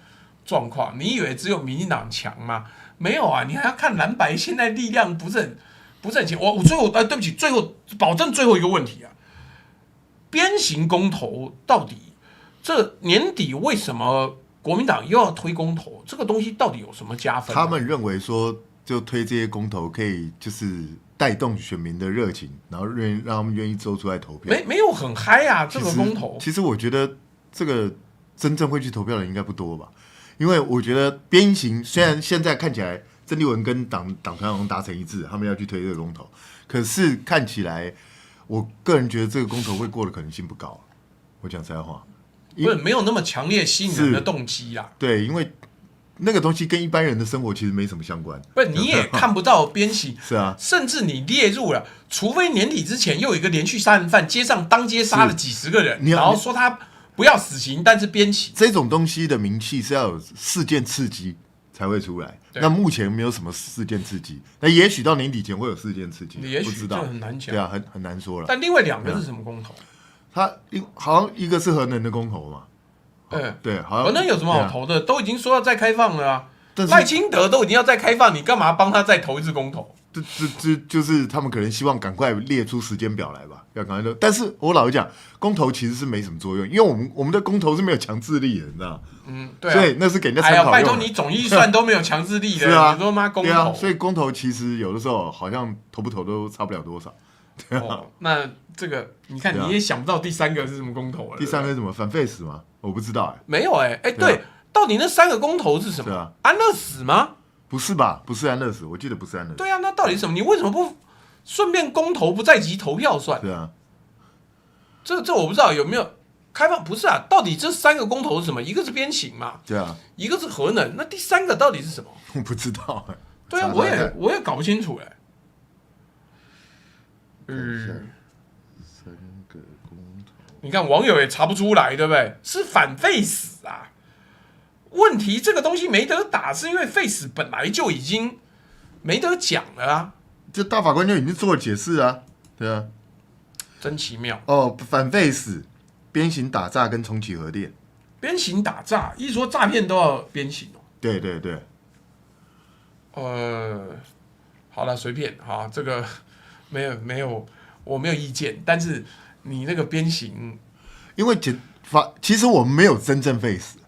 Speaker 1: 状况。你以为只有民进党强吗？没有啊，你还要看蓝白现在力量不是很强。我最后对不起，最后保证最后一个问题啊，鞭刑公投到底这年底为什么国民党又要推公投？这个东西到底有什么加分？
Speaker 2: 他们认为说。就推这些公投可以就是带动选民的热情，然后让他们愿意走出来投票。
Speaker 1: 没有很嗨啊，这个公投。
Speaker 2: 其实我觉得这个真正会去投票的人应该不多吧，因为我觉得鞭刑虽然现在看起来郑丽文跟党团好像达成一致，他们要去推这个公投，可是看起来我个人觉得这个公投会过的可能性不高。我讲实在话，
Speaker 1: 不是没有那么强烈吸引人的动机啦。
Speaker 2: 对，因为。那个东西跟一般人的生活其实没什么相关，
Speaker 1: 不，你也看不到鞭刑，
Speaker 2: 是啊，
Speaker 1: 甚至你列入了，除非年底之前又有一个连续杀人犯街上当街杀了几十个人，然后说他不要死刑，但是鞭刑
Speaker 2: 这种东西的名气是要有事件刺激才会出来。那目前没有什么事件刺激，那也许到年底前会有事件刺激，
Speaker 1: 也许
Speaker 2: 不知道，
Speaker 1: 很难讲，
Speaker 2: 对啊，很难说了。
Speaker 1: 但另外两个是什么公投？
Speaker 2: 他好像一个是核能的公投嘛，对，好像
Speaker 1: 核能有什么好投的？都已经说要再开放了啊。赖清德都已经要再开放，你干嘛帮他再投一次公投？
Speaker 2: 这就是他们可能希望赶快列出时间表来吧，要赶快。但是我老实讲，公投其实是没什么作用，因为我们的公投是没有强制力的，你知道吗？
Speaker 1: 对啊。
Speaker 2: 所以那是给人家参考用的。
Speaker 1: 拜托你总预算都没有强制力的，
Speaker 2: 是啊，
Speaker 1: 你说妈公投？
Speaker 2: 对啊，所以公投其实有的时候好像投不投都差不了多少。对啊。
Speaker 1: 那这个你看你也想不到第三个是什么公投了？
Speaker 2: 第三个是什么？反废死吗？我不知道
Speaker 1: 没有对。到底那3个公投是什么？安乐死吗？
Speaker 2: 不是吧？不是安乐死，我记得不是安乐死。
Speaker 1: 对啊，那到底是什么？你为什么不顺便公投不在籍投票算？
Speaker 2: 对啊，
Speaker 1: 这我不知道有没有开放？不是啊，到底这3个公投是什么？一个是鞭刑嘛，
Speaker 2: 对啊，
Speaker 1: 一个是核能，那第3个到底是什么？
Speaker 2: 我不知道
Speaker 1: 对啊，我也搞不清楚哎。
Speaker 2: 3个公投，
Speaker 1: 你看网友也查不出来，对不对？是反废死啊。问题这个东西没得打，是因为废死本来就已经没得讲了啊。
Speaker 2: 这大法官就已经做了解释啊，对啊。
Speaker 1: 真奇妙
Speaker 2: 哦，反废死、鞭刑打诈跟重启核电。
Speaker 1: 鞭刑打诈，一说诈骗都要鞭刑哦。
Speaker 2: 对对对。
Speaker 1: 好了，随便哈，这个没有，我没有意见。但是你那个鞭刑，
Speaker 2: 因为其实我们没有真正废死。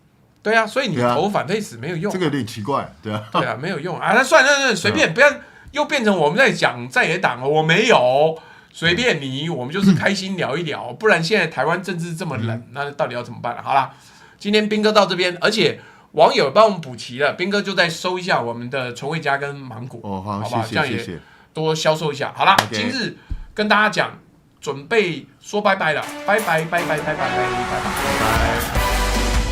Speaker 1: 对啊，所以你投反废死没有用、
Speaker 2: 这个有点奇怪，对啊。
Speaker 1: 对啊，没有用啊。那算了，随便，不要又变成我们在讲在野党了。我没有，随便你，我们就是开心聊一聊。不然现在台湾政治这么冷，那到底要怎么办？好啦，今天彬哥到这边，而且网友帮我们补齐了，彬哥就再收一下我们的纯味家跟芒果。
Speaker 2: 哦，好，
Speaker 1: 好不好？
Speaker 2: 谢谢，
Speaker 1: 这样也多销售一下。好啦，今日跟大家讲，准备说拜拜了，拜拜。